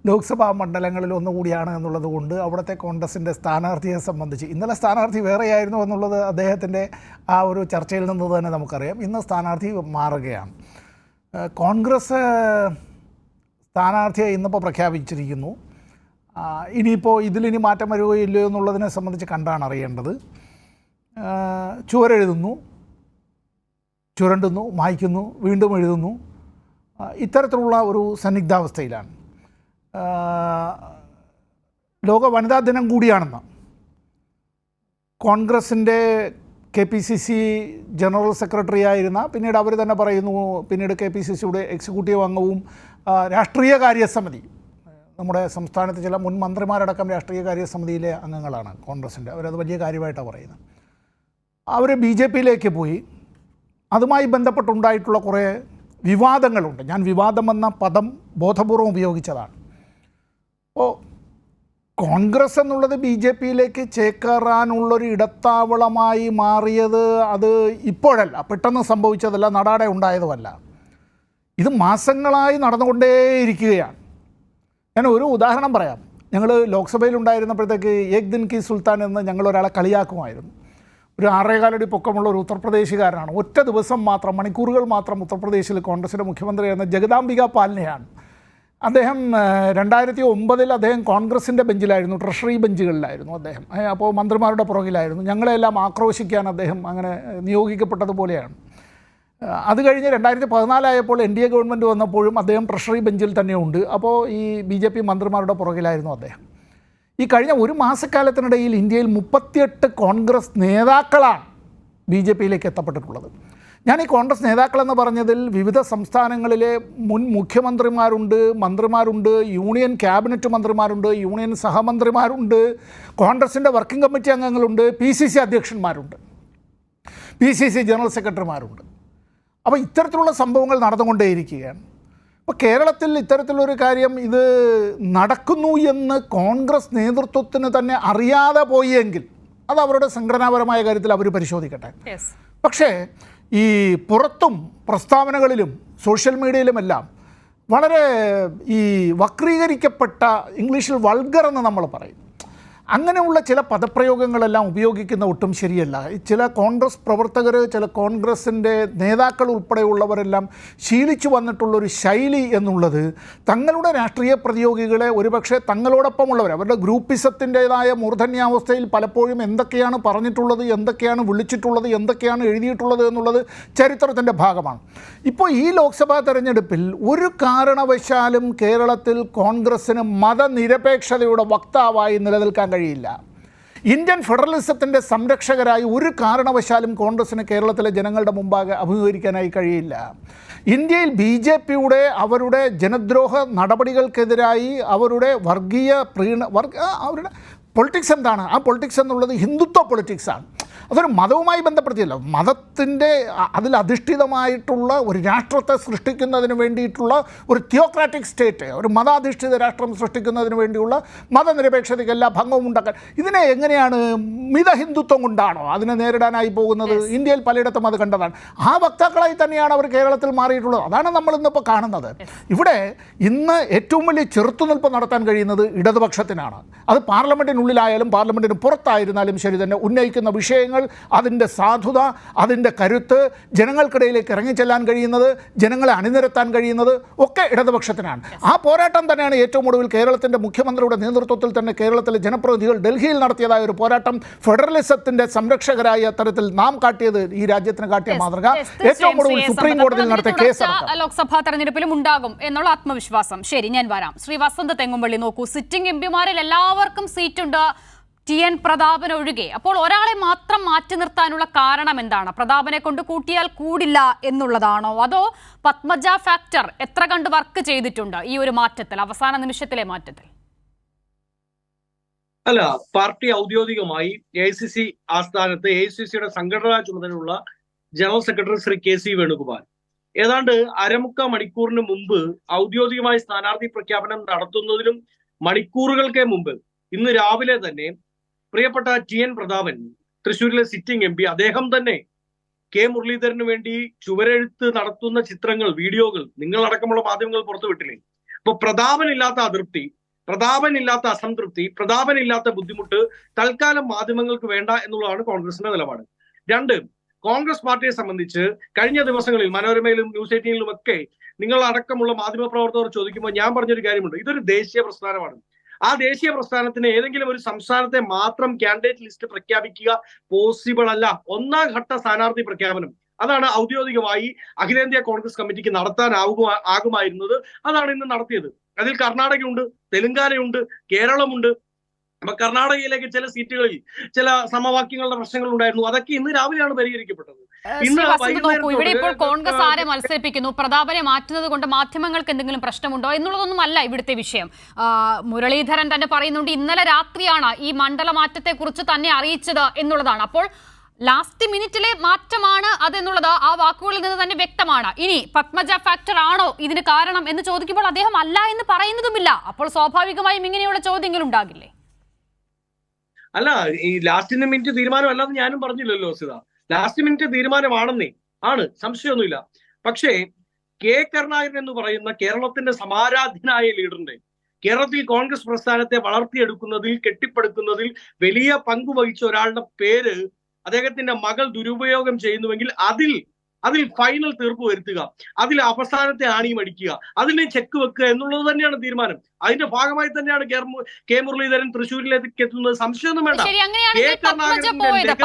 ലോക്സഭാ മണ്ഡലങ്ങളിൽ ഒന്നുകൂടിയാണ് എന്നുള്ളത് കൊണ്ട് അവിടുത്തെ കോൺഗ്രസിൻ്റെ സ്ഥാനാർത്ഥിയെ സംബന്ധിച്ച്, ഇന്നലെ സ്ഥാനാർത്ഥി വേറെയായിരുന്നു എന്നുള്ളത് അദ്ദേഹത്തിൻ്റെ ആ ഒരു ചർച്ചയിൽ നിന്ന് തന്നെ നമുക്കറിയാം. ഇന്ന് സ്ഥാനാർത്ഥി മാറുകയാണ്. കോൺഗ്രസ് സ്ഥാനാർത്ഥിയെ ഇന്നിപ്പോൾ പ്രഖ്യാപിച്ചിരിക്കുന്നു. ഇനിയിപ്പോൾ ഇതിലിനി മാറ്റം വരുകയോ ഇല്ലയോ എന്നുള്ളതിനെ സംബന്ധിച്ച് കണ്ടാണ് അറിയേണ്ടത്. ചുവരെഴുതുന്നു, ചുരണ്ടുന്നു, മായ്ക്കുന്നു, വീണ്ടും എഴുതുന്നു. ഇത്തരത്തിലുള്ള ഒരു സന്നിഗ്ധാവസ്ഥയിലാണ്. ലോക വനിതാ ദിനം കൂടിയാണെന്ന് കോൺഗ്രസിൻ്റെ KPCC ജനറൽ സെക്രട്ടറി ആയിരുന്ന, പിന്നീട് അവർ തന്നെ പറയുന്നു, പിന്നീട് KPCCയുടെ എക്സിക്യൂട്ടീവ് അംഗവും രാഷ്ട്രീയ കാര്യസമിതി, നമ്മുടെ സംസ്ഥാനത്ത് ചില മുൻ മന്ത്രിമാരടക്കം രാഷ്ട്രീയ കാര്യസമിതിയിലെ അംഗങ്ങളാണ് കോൺഗ്രസിൻ്റെ. അവരത് വലിയ കാര്യമായിട്ടാണ് പറയുന്നത്. അവർ BJPയിലേക്ക് പോയി. അതുമായി ബന്ധപ്പെട്ടുണ്ടായിട്ടുള്ള കുറേ വിവാദങ്ങളുണ്ട്. ഞാൻ വിവാദം എന്ന പദം ബോധപൂർവം ഉപയോഗിച്ചതാണ്. അപ്പോൾ കോൺഗ്രസ് എന്നുള്ളത് BJPയിലേക്ക് ചേക്കേറാനുള്ളൊരു ഇടത്താവളമായി മാറിയത് അത് ഇപ്പോഴല്ല, പെട്ടെന്ന് സംഭവിച്ചതല്ല, നടാടെ ഉണ്ടായതുമല്ല. ഇത് മാസങ്ങളായി നടന്നുകൊണ്ടേയിരിക്കുകയാണ്. ഞാൻ ഒരു ഉദാഹരണം പറയാം. ഞങ്ങൾ ലോക്സഭയിൽ ഉണ്ടായിരുന്നപ്പോഴത്തേക്ക് ഏക് ദിൻ കി സുൽത്താൻ എന്ന് ഞങ്ങളൊരാളെ കളിയാക്കുമായിരുന്നു. ഒരു 6.25 അടി പൊക്കമുള്ള ഒരു ഉത്തർപ്രദേശുകാരനാണ്. ഒറ്റ ദിവസം മാത്രം, മണിക്കൂറുകൾ മാത്രം ഉത്തർപ്രദേശിൽ കോൺഗ്രസിൻ്റെ മുഖ്യമന്ത്രിയായിരുന്ന ജഗദാംബിക പാലിനെയാണ്. അദ്ദേഹം 2009 അദ്ദേഹം കോൺഗ്രസിൻ്റെ ബെഞ്ചിലായിരുന്നു, ട്രഷറി ബെഞ്ചുകളിലായിരുന്നു അദ്ദേഹം. അപ്പോൾ മന്ത്രിമാരുടെ പുറകിലായിരുന്നു. ഞങ്ങളെല്ലാം ആക്രോശിക്കാൻ അദ്ദേഹം അങ്ങനെ നിയോഗിക്കപ്പെട്ടതുപോലെയാണ്. അത് കഴിഞ്ഞ് 2014 ആയപ്പോൾ NDA ഗവൺമെൻറ് വന്നപ്പോഴും അദ്ദേഹം ട്രഷറി ബെഞ്ചിൽ തന്നെയുണ്ട്. അപ്പോൾ ഈ BJP മന്ത്രിമാരുടെ പുറകിലായിരുന്നു അദ്ദേഹം. ഈ കഴിഞ്ഞ ഒരു മാസക്കാലത്തിനിടയിൽ ഇന്ത്യയിൽ 38 കോൺഗ്രസ് നേതാക്കളാണ് BJPയിലേക്ക് എത്തപ്പെട്ടിട്ടുള്ളത്. ഞാൻ ഈ കോൺഗ്രസ് നേതാക്കളെന്ന് പറഞ്ഞതിൽ വിവിധ സംസ്ഥാനങ്ങളിലെ മുൻ മുഖ്യമന്ത്രിമാരുണ്ട്, മന്ത്രിമാരുണ്ട്, യൂണിയൻ ക്യാബിനറ്റ് മന്ത്രിമാരുണ്ട്, യൂണിയൻ സഹമന്ത്രിമാരുണ്ട്, കോൺഗ്രസിൻ്റെ വർക്കിംഗ് കമ്മിറ്റി അംഗങ്ങളുണ്ട്, PCC അധ്യക്ഷന്മാരുണ്ട്, PCC ജനറൽ സെക്രട്ടറിമാരുണ്ട്. അപ്പോൾ ഇത്തരത്തിലുള്ള സംഭവങ്ങൾ നടന്നുകൊണ്ടേയിരിക്കുകയാണ്. അപ്പോൾ കേരളത്തിൽ ഇത്തരത്തിലൊരു കാര്യം ഇത് നടക്കുന്നു എന്ന് കോൺഗ്രസ് നേതൃത്വത്തിന് തന്നെ അറിയാതെ പോയെങ്കിൽ അത് അവരുടെ സംഘടനാപരമായ കാര്യത്തിൽ അവർ പരിശോധിക്കട്ടെ. പക്ഷേ ഈ പുറത്തും പ്രസ്താവനകളിലും സോഷ്യൽ മീഡിയയിലുമെല്ലാം വളരെ ഈ വക്രീകരിക്കപ്പെട്ട, ഇംഗ്ലീഷിൽ വൾഗർ എന്ന് നമ്മൾ പറയും, അങ്ങനെയുള്ള ചില പദപ്രയോഗങ്ങളെല്ലാം ഉപയോഗിക്കുന്ന ഒട്ടും ശരിയല്ല. ചില കോൺഗ്രസ് പ്രവർത്തകർ, ചില കോൺഗ്രസിൻ്റെ നേതാക്കൾ ഉൾപ്പെടെയുള്ളവരെല്ലാം ശീലിച്ചു വന്നിട്ടുള്ളൊരു ശൈലി എന്നുള്ളത് തങ്ങളുടെ രാഷ്ട്രീയ പ്രതിയോഗികളെ ഒരുപക്ഷെ തങ്ങളോടൊപ്പമുള്ളവർ അവരുടെ ഗ്രൂപ്പിസത്തിൻ്റേതായ മൂർധന്യാവസ്ഥയിൽ പലപ്പോഴും എന്തൊക്കെയാണ് പറഞ്ഞിട്ടുള്ളത്, എന്തൊക്കെയാണ് വിളിച്ചിട്ടുള്ളത്, എന്തൊക്കെയാണ് എഴുതിയിട്ടുള്ളത് എന്നുള്ളത് ചരിത്രത്തിൻ്റെ ഭാഗമാണ്. ഇപ്പോൾ ഈ ലോക്സഭാ തെരഞ്ഞെടുപ്പിൽ ഒരു കാരണവശാലും കേരളത്തിൽ കോൺഗ്രസ്സിന് മതനിരപേക്ഷതയുടെ വക്താവായി നിലനിൽക്കാൻ കഴിയില്ല. ഇന്ത്യൻ ഫെഡറലിസത്തിൻ്റെ സംരക്ഷകരായി ഒരു കാരണവശാലും കോൺഗ്രസ്സിന് കേരളത്തിലെ ജനങ്ങളുടെ മുമ്പാകെ അഭിമുഖീകരിക്കാനായി കഴിയില്ല. ഇന്ത്യയിൽ BJPയുടെ അവരുടെ ജനദ്രോഹ നടപടികൾക്കെതിരായി അവരുടെ അവരുടെ പൊളിറ്റിക്സ് എന്താണ്? ആ പൊളിറ്റിക്സ് എന്നുള്ളത് ഹിന്ദുത്വ പൊളിറ്റിക്സാണ്. അതൊരു മതവുമായി ബന്ധപ്പെടുത്തിയല്ല, മതത്തിൻ്റെ അതിലധിഷ്ഠിതമായിട്ടുള്ള ഒരു രാഷ്ട്രത്തെ സൃഷ്ടിക്കുന്നതിന് വേണ്ടിയിട്ടുള്ള ഒരു തിയോക്രാറ്റിക് സ്റ്റേറ്റ്, ഒരു മതാധിഷ്ഠിത രാഷ്ട്രം സൃഷ്ടിക്കുന്നതിന് വേണ്ടിയുള്ള മതനിരപേക്ഷതയ്ക്ക് എല്ലാ ഭംഗവും ഉണ്ടാക്കാൻ, ഇതിനെ എങ്ങനെയാണ് മിതഹിന്ദുത്വം കൊണ്ടാണോ അതിനെ നേരിടാനായി പോകുന്നത്? ഇന്ത്യയിൽ പലയിടത്തും അത് കണ്ടതാണ്. ആ വക്താക്കളായി തന്നെയാണ് അവർ കേരളത്തിൽ മാറിയിട്ടുള്ളത്. അതാണ് നമ്മൾ ഇന്നിപ്പോൾ കാണുന്നത്. ഇവിടെ ഇന്ന് ഏറ്റവും വലിയ ചെറുത്തുനിൽപ്പ് നടത്താൻ കഴിയുന്നത് ഇടതുപക്ഷത്തിനാണ്. അത് പാർലമെൻറ്റിനുള്ളിലായാലും പാർലമെൻറ്റിന് പുറത്തായിരുന്നാലും ശരി തന്നെ ഉന്നയിക്കുന്ന വിഷയങ്ങൾ, അതിൻ്റെ സാധുത, അതിൻ്റെ കരുത്ത്, ജനങ്ങൾക്കിടയിലേക്ക് ഇറങ്ങിച്ചെല്ലാൻ കഴിയുന്നത്, ജനങ്ങളെ അണിനിരത്താൻ കഴിയുന്നത് ഒക്കെ ഇടതുപക്ഷത്തിനാണ്. ആ പോരാട്ടം തന്നെയാണ് ഏറ്റവും ഒടുവിൽ കേരളത്തിൻ്റെ മുഖ്യമന്ത്രിയുടെ നേതൃത്വത്തിൽ തന്നെ കേരളത്തിലെ ജനപ്രതിനിധികൾ ഡൽഹിയിൽ നടത്തിയതായ ഒരു പോരാട്ടം. ഫെഡറലിസത്തിൻ്റെ സംരക്ഷകരായ തരത്തിൽ നാം കാട്ടിയത്, ഈ രാജ്യത്തിന് കാട്ടിയ മാതൃക ഏറ്റവും ഒടുവിൽ സുപ്രീം കോടതിയിൽ നടത്തിയ കേസ് ലോക്സഭാ തെരഞ്ഞെടുപ്പിലും ഉണ്ടാകും എന്നുള്ള ആത്മവിശ്വാസം. ശരി, ഞാൻ വരാം. ശ്രീ വസന്ത് തെങ്ങുംപള്ളി, നോക്കൂ, സിറ്റിംഗ് MPമാരിൽ എല്ലാവർക്കും സീറ്റുണ്ട്, TN പ്രതാപൻ ഒഴികെ. അപ്പോൾ ഒരാളെ മാത്രം മാറ്റി നിർത്താനുള്ള കാരണം എന്താണ്? പ്രതാപനെ കൊണ്ട് കൂട്ടിയാൽ കൂടില്ല എന്നുള്ളതാണോ, അതോ പത്മജ ഫാക്ടർ എത്ര കണ്ട് വർക്ക് ചെയ്തിട്ടുണ്ട് ഈ ഒരു മാറ്റത്തിൽ, അവസാന നിമിഷത്തിലെ മാറ്റത്തിൽ? അല്ല, പാർട്ടി ഔദ്യോഗികമായി AICC ആസ്ഥാനത്ത് AICCയുടെ സംഘടനാ ചുമതലയുള്ള general secretary Shri KC Venugopal ഏതാണ്ട് അരമുക്കാൽ മണിക്കൂറിന് മുമ്പ് ഔദ്യോഗികമായി സ്ഥാനാർത്ഥി പ്രഖ്യാപനം നടത്തുന്നതിനും മണിക്കൂറുകൾക്ക് മുമ്പ് ഇന്ന് രാവിലെ തന്നെ പ്രിയപ്പെട്ട TN പ്രതാപൻ, തൃശ്ശൂരിലെ സിറ്റിംഗ് MP, അദ്ദേഹം തന്നെ K മുരളീധരന് വേണ്ടി ചുവരെഴുത്ത് നടത്തുന്ന ചിത്രങ്ങൾ, വീഡിയോകൾ നിങ്ങളടക്കമുള്ള മാധ്യമങ്ങൾ പുറത്തുവിട്ടില്ലേ? അപ്പൊ പ്രതാപനില്ലാത്ത അതൃപ്തി, പ്രതാപനില്ലാത്ത അസംതൃപ്തി, പ്രതാപനില്ലാത്ത ബുദ്ധിമുട്ട് തൽക്കാലം മാധ്യമങ്ങൾക്ക് വേണ്ട എന്നുള്ളതാണ് കോൺഗ്രസിന്റെ നിലപാട്. രണ്ട്, കോൺഗ്രസ് പാർട്ടിയെ സംബന്ധിച്ച് കഴിഞ്ഞ ദിവസങ്ങളിൽ മനോരമയിലും ന്യൂസ് 18ലും ഒക്കെ നിങ്ങൾ അടക്കമുള്ള മാധ്യമപ്രവർത്തകർ ചോദിക്കുമ്പോൾ ഞാൻ പറഞ്ഞൊരു കാര്യമുണ്ട്. ഇതൊരു ദേശീയ പ്രസ്ഥാനമാണ്. ആ ദേശീയ പ്രസ്ഥാനത്തിന് ഏതെങ്കിലും ഒരു സംസ്ഥാനത്തെ മാത്രം കാൻഡിഡേറ്റ് ലിസ്റ്റ് പ്രഖ്യാപിക്കുക പോസിബിൾ അല്ല. ഒന്നാം ഘട്ട സ്ഥാനാർത്ഥി പ്രഖ്യാപനം അതാണ് ഔദ്യോഗികമായി അഖിലേന്ത്യാ കോൺഗ്രസ് കമ്മിറ്റിക്ക് നടത്താൻ ആകുമായിരുന്നത്. അതാണ് ഇന്ന് നടത്തിയത്. അതിൽ കർണാടകയുണ്ട്, തെലങ്കാനയുണ്ട്, കേരളമുണ്ട്. അപ്പൊ കർണാടകയിലേക്ക് ചില സീറ്റുകളിൽ ചില സമവാക്യങ്ങളുടെ പ്രശ്നങ്ങൾ ഉണ്ടായിരുന്നു. അതൊക്കെ ഇന്ന് രാവിലെയാണ് പരിഹരിക്കപ്പെട്ടത്. ഇവിടെ ഇപ്പോൾ കോൺഗ്രസ് ആരെ മത്സരിപ്പിക്കുന്നു, പ്രതാപനെ മാറ്റുന്നത് കൊണ്ട് മാധ്യമങ്ങൾക്ക് എന്തെങ്കിലും പ്രശ്നമുണ്ടോ എന്നുള്ളതൊന്നും അല്ല ഇവിടുത്തെ വിഷയം. മുരളീധരൻ തന്നെ പറയുന്നുണ്ട് ഇന്നലെ രാത്രിയാണ് ഈ മണ്ഡല മാറ്റത്തെ കുറിച്ച് തന്നെ അറിയിച്ചത് എന്നുള്ളതാണ്. അപ്പോൾ ലാസ്റ്റ് മിനിറ്റിലെ മാറ്റമാണ് അതെന്നുള്ളത് ആ വാക്കുകളിൽ നിന്ന് തന്നെ വ്യക്തമാണ്. ഇനി പത്മജ ഫാക്ടർ ആണോ ഇതിന് കാരണം എന്ന് ചോദിക്കുമ്പോൾ അദ്ദേഹം അല്ല എന്ന് പറയുന്നതുമില്ല. അപ്പോൾ സ്വാഭാവികമായും ഇങ്ങനെയുള്ള ചോദ്യങ്ങൾ ഉണ്ടാകില്ലേ? അല്ല, ഈ ലാസ്റ്റ് മിനിറ്റ് തീരുമാനം അല്ലാതെ ഞാനും പറഞ്ഞില്ലല്ലോ സിത. ലാസ്റ്റ് മിനിറ്റ് തീരുമാനമാണെന്നേ ആണ്, സംശയമൊന്നുമില്ല. പക്ഷേ K കരുണാകരൻ എന്ന് പറയുന്ന കേരളത്തിന്റെ സമാരാധ്യനായ ലീഡറിന്റെ, കേരളത്തിൽ കോൺഗ്രസ് പ്രസ്ഥാനത്തെ വളർത്തിയെടുക്കുന്നതിൽ, കെട്ടിപ്പടുക്കുന്നതിൽ വലിയ പങ്ക് വഹിച്ച ഒരാളുടെ പേര് അദ്ദേഹത്തിന്റെ മകൾ ദുരുപയോഗം ചെയ്യുന്നുവെങ്കിൽ അതിൽ ഫൈനൽ തീർപ്പ് വരുത്തുക, അതിൽ അവസാനത്തെ ആണിയും അടിക്കുക, അതിനെ ചെക്ക് വെക്കുക എന്നുള്ളത് തന്നെയാണ് തീരുമാനം. അതിന്റെ ഭാഗമായി തന്നെയാണ് K മുരളീധരൻ തൃശ്ശൂരിലേക്ക് എത്തുന്നത്. സംശയമൊന്നും വേണ്ട.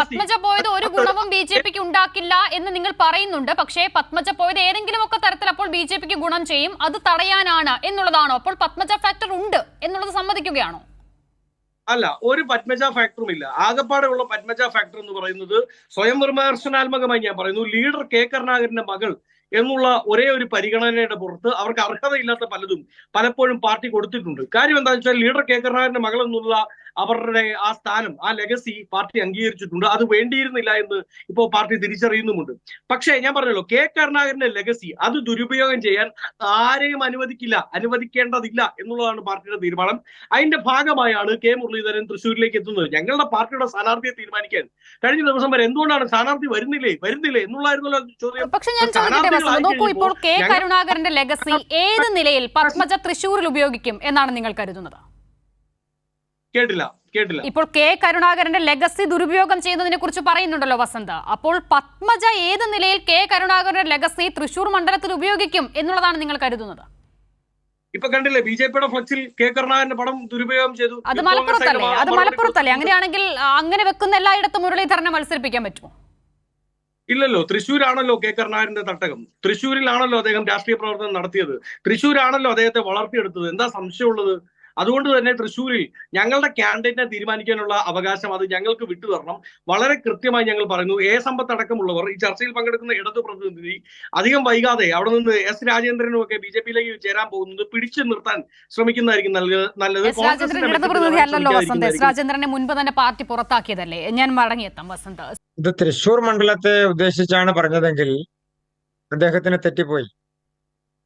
പത്മജ പോയത് ഒരു ഗുണവും BJPക്ക് ഉണ്ടാക്കില്ല എന്ന് നിങ്ങൾ പറയുന്നുണ്ട്. പക്ഷേ പത്മജ പോയത് ഏതെങ്കിലും ഒക്കെ തരത്തിൽ അപ്പോൾ BJPക്ക് ഗുണം ചെയ്യും, അത് തടയാനാണ് എന്നുള്ളതാണോ? അപ്പോൾ പത്മജ ഫാക്ടർ ഉണ്ട് എന്നുള്ളത് സമ്മതിക്കുകയാണോ? അല്ല, ഒരു പത്മജ ഫാക്ടറും ഇല്ല. ആകപ്പാടെയുള്ള പത്മജ ഫാക്ടർ എന്ന് പറയുന്നത് സ്വയം വിമർശനാത്മകമായി ഞാൻ പറയുന്നു, ലീഡർ K കരുണാകരന്റെ മകൾ എന്നുള്ള ഒരേ ഒരു പരിഗണനയുടെ പുറത്ത് അവർക്ക് അർഹതയില്ലാത്ത പലതും പലപ്പോഴും പാർട്ടി കൊടുത്തിട്ടുണ്ട്. കാര്യം എന്താണെന്ന് വെച്ചാൽ ലീഡർ K കരുണാകരന്റെ മകൾ എന്നുള്ള അവരുടെ ആ സ്ഥാനം, ആ ലെഗസി പാർട്ടി അംഗീകരിച്ചിട്ടുണ്ട്. അത് വേണ്ടിയിരുന്നില്ല എന്ന് ഇപ്പോൾ പാർട്ടി തിരിച്ചറിയുന്നുമുണ്ട്. പക്ഷേ ഞാൻ പറഞ്ഞല്ലോ, K കരുണാകരന്റെ ലെഗസി അത് ദുരുപയോഗം ചെയ്യാൻ ആരെയും അനുവദിക്കേണ്ടതില്ല എന്നുള്ളതാണ് പാർട്ടിയുടെ തീരുമാനം. അതിന്റെ ഭാഗമായാണ് K മുരളീധരൻ തൃശ്ശൂരിലേക്ക് എത്തുന്നത്. ഞങ്ങളുടെ പാർട്ടിയുടെ സ്ഥാനാർത്ഥിയെ തീരുമാനിക്കാൻ കഴിഞ്ഞ ദിവസം വരെ എന്തുകൊണ്ടാണ് സ്ഥാനാർത്ഥി വരുന്നില്ലേ എന്നുള്ളായിരുന്നല്ലോ ചോദ്യം. പക്ഷെ ഞാൻ ചോദിക്കട്ടെ, നോക്കൂ, ഇപ്പോൾ K കരുണാകരന്റെ ലെഗസി ഏത് നിലയിൽ പത്മജ തൃശ്ശൂരിൽ ഉപയോഗിക്കും എന്നാണ് നിങ്ങൾ കരുതുന്നത്? കേട്ടില്ല. ഇപ്പോൾ K കരുണാകരന്റെ ലെഗസി ദുരുപയോഗം ചെയ്യുന്നതിനെ കുറിച്ച് പറയുന്നുണ്ടല്ലോ വസന്ത്. അപ്പോൾ പത്മജ ഏത് നിലയിൽ K കരുണാകരന്റെ ലെഗസി തൃശ്ശൂർ മണ്ഡലത്തിൽ ഉപയോഗിക്കും എന്നുള്ളതാണ് നിങ്ങൾ കരുതുന്നത്? ഇപ്പൊ കണ്ടില്ലേ, BJPയുടെ ഫ്ലക്സിൽ K കരുണാകരന്റെ പടം ദുരുപയോഗം ചെയ്തു. അത് മലപ്പുറത്തല്ലേ? അങ്ങനെയാണെങ്കിൽ അങ്ങനെ വെക്കുന്ന എല്ലായിടത്തും മുരളീധരനെ മത്സരിപ്പിക്കാൻ പറ്റുമോ? ഇല്ലല്ലോ. തൃശ്ശൂരാണല്ലോ K കരുണാകരന്റെ തട്ടകം. തൃശ്ശൂരിലാണല്ലോ അദ്ദേഹം രാഷ്ട്രീയ പ്രവർത്തനം നടത്തിയത്. തൃശ്ശൂരാണല്ലോ അദ്ദേഹത്തെ വളർത്തിയെടുത്തത്. എന്താ സംശയമുള്ളത്? അതുകൊണ്ട് തന്നെ തൃശ്ശൂരിൽ ഞങ്ങളുടെ കാൻഡിഡേറ്റിനെ തീരുമാനിക്കാനുള്ള അവകാശം അത് ഞങ്ങൾക്ക് വിട്ടുതരണം. വളരെ കൃത്യമായി ഞങ്ങൾ പറയുന്നു. സമ്പത്ത് അടക്കമുള്ളവർ, ഈ ചർച്ചയിൽ പങ്കെടുക്കുന്ന ഇടതു പ്രതിനിധി അധികം വൈകാതെ അവിടെ നിന്ന് S രാജേന്ദ്രനും ഒക്കെ BJPയിലേക്ക് ചേരാൻ പോകുന്നത് പിടിച്ചു നിർത്താൻ ശ്രമിക്കുന്നതായിരിക്കും നല്ലത്. രാജേന്ദ്രനെ മുൻപ് തന്നെ പാർട്ടി പുറത്താക്കിയതല്ലേ? ഞാൻ മടങ്ങിയെത്താം വസന്ത്. ഇത് തൃശ്ശൂർ മണ്ഡലത്തെ ഉദ്ദേശിച്ചാണ് പറഞ്ഞതെങ്കിൽ അദ്ദേഹത്തിന് തെറ്റിപ്പോയി.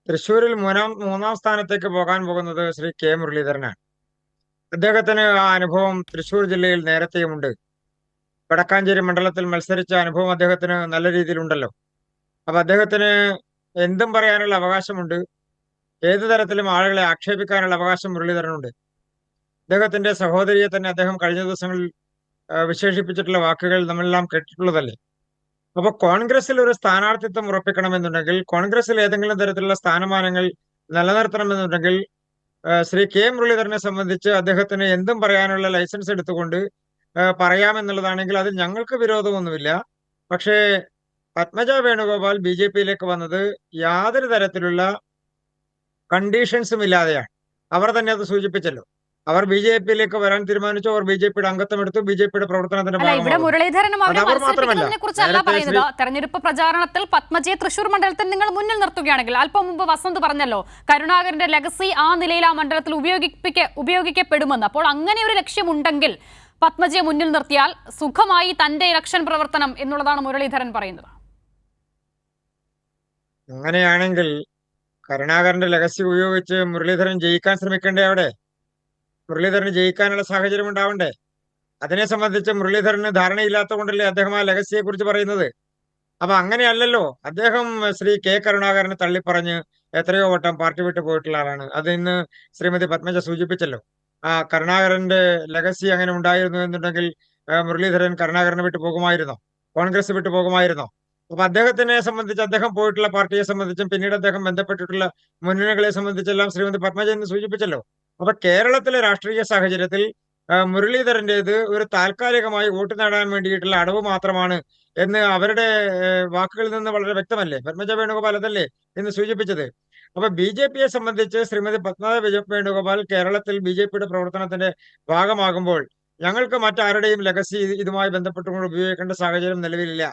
തൃശ്ശൂരിൽ മൂന്നാം സ്ഥാനത്തേക്ക് പോകാൻ പോകുന്നത് ശ്രീ K മുരളീധരനാണ്. അദ്ദേഹത്തിന് ആ അനുഭവം തൃശ്ശൂർ ജില്ലയിൽ നേരത്തെയുമുണ്ട്. വടക്കാഞ്ചേരി മണ്ഡലത്തിൽ മത്സരിച്ച അനുഭവം അദ്ദേഹത്തിന് നല്ല രീതിയിലുണ്ടല്ലോ. അപ്പൊ അദ്ദേഹത്തിന് എന്തും പറയാനുള്ള അവകാശമുണ്ട്. ഏതു തരത്തിലും ആളുകളെ ആക്ഷേപിക്കാനുള്ള അവകാശം മുരളീധരനുണ്ട്. അദ്ദേഹത്തിന്റെ സഹോദരിയെ തന്നെ അദ്ദേഹം കഴിഞ്ഞ ദിവസങ്ങളിൽ വിശേഷിപ്പിച്ചിട്ടുള്ള വാക്കുകൾ നമ്മളെല്ലാം കേട്ടിട്ടുള്ളതല്ലേ. അപ്പൊ കോൺഗ്രസിൽ ഒരു സ്ഥാനാർത്ഥിത്വം ഉറപ്പിക്കണമെന്നുണ്ടെങ്കിൽ, കോൺഗ്രസിൽ ഏതെങ്കിലും തരത്തിലുള്ള സ്ഥാനമാനങ്ങൾ നിലനിർത്തണമെന്നുണ്ടെങ്കിൽ ശ്രീ K മുരളീധരനെ സംബന്ധിച്ച് അദ്ദേഹത്തിന് എന്തും പറയാനുള്ള ലൈസൻസ് എടുത്തുകൊണ്ട് പറയാമെന്നുള്ളതാണെങ്കിൽ അതിൽ ഞങ്ങൾക്ക് വിരോധമൊന്നുമില്ല. പക്ഷേ പത്മജ വേണുഗോപാൽ BJPയിലേക്ക് വന്നത് യാതൊരു തരത്തിലുള്ള കണ്ടീഷൻസും ഇല്ലാതെയാണ്. അവർ തന്നെ അത് സൂചിപ്പിച്ചല്ലോ. അവർ BJPയിലേക്ക് വരാൻ തീരുമാനിച്ചു. അവർ BJPയുടെ അംഗത്വം എടുത്തു. BJPയുടെ പ്രവർത്തനത്തിന്റെ കുറിച്ചല്ല പറയുന്നത്. തെരഞ്ഞെടുപ്പ് പ്രചാരണത്തിൽ പത്മജയെ തൃശ്ശൂർ മണ്ഡലത്തിൽ നിങ്ങൾ മുന്നിൽ നിർത്തുകയാണെങ്കിൽ, അല്പം മുമ്പ് വസന്ത് പറഞ്ഞല്ലോ കരുണാകരന്റെ ലെഗസി ആ നിലയിൽ ആ മണ്ഡലത്തിൽ ഉപയോഗിക്കപ്പെടുമെന്ന്. അപ്പോൾ അങ്ങനെ ഒരു ലക്ഷ്യമുണ്ടെങ്കിൽ പത്മജയെ മുന്നിൽ നിർത്തിയാൽ സുഖമായി തന്റെ ഇലക്ഷൻ പ്രവർത്തനം എന്നുള്ളതാണ് മുരളീധരൻ പറയുന്നത്. അങ്ങനെയാണെങ്കിൽ കരുണാകരന്റെ ലെഗസി ഉപയോഗിച്ച് മുരളീധരൻ ജയിക്കാൻ ശ്രമിക്കണ്ടേ? അവിടെ മുരളീധരന് ജയിക്കാനുള്ള സാഹചര്യം ഉണ്ടാവണ്ടേ? അതിനെ സംബന്ധിച്ച് മുരളീധരന് ധാരണയില്ലാത്ത കൊണ്ടല്ലേ അദ്ദേഹം ആ ലെഗസിയെ കുറിച്ച് പറയുന്നത്. അപ്പൊ അങ്ങനെയല്ലല്ലോ. അദ്ദേഹം ശ്രീ കെ കരുണാകരനെ തള്ളിപ്പറഞ്ഞ് എത്രയോ വട്ടം പാർട്ടി വിട്ടു പോയിട്ടുള്ള ആളാണ്. അത് ഇന്ന് ശ്രീമതി പത്മജ സൂചിപ്പിച്ചല്ലോ. ആ കരുണാകരന്റെ ലെഗസി അങ്ങനെ ഉണ്ടായിരുന്നു എന്നുണ്ടെങ്കിൽ മുരളീധരൻ കരുണാകരനെ വിട്ടു പോകുമായിരുന്നോ? കോൺഗ്രസ് വിട്ടു പോകുമായിരുന്നോ? അപ്പൊ അദ്ദേഹത്തിനെ സംബന്ധിച്ച്, അദ്ദേഹം പോയിട്ടുള്ള പാർട്ടിയെ സംബന്ധിച്ചും പിന്നീട് അദ്ദേഹം ബന്ധപ്പെട്ടിട്ടുള്ള മുന്നണികളെ സംബന്ധിച്ചെല്ലാം ശ്രീമതി പത്മജ എന്ന് സൂചിപ്പിച്ചല്ലോ. അപ്പൊ കേരളത്തിലെ രാഷ്ട്രീയ സാഹചര്യത്തിൽ മുരളീധരന്റേത് ഒരു താൽക്കാലികമായി വോട്ട് നേടാൻ വേണ്ടിയിട്ടുള്ള അടവ് മാത്രമാണ് എന്ന് അവരുടെ വാക്കുകളിൽ നിന്ന് വളരെ വ്യക്തമല്ലേ? പത്മജ വേണുഗോപാൽ അതല്ലേ എന്ന് സൂചിപ്പിച്ചത്. അപ്പൊ ബി ജെ പിയെ സംബന്ധിച്ച് ശ്രീമതി പത്മജ വേണുഗോപാൽ കേരളത്തിൽ ബി ജെ പിയുടെ പ്രവർത്തനത്തിന്റെ ഭാഗമാകുമ്പോൾ ഞങ്ങൾക്ക് മറ്റാരുടെയും ലെഗസി ഇതുമായി ബന്ധപ്പെട്ടുകൊണ്ട് ഉപയോഗിക്കേണ്ട സാഹചര്യം നിലവിലില്ല.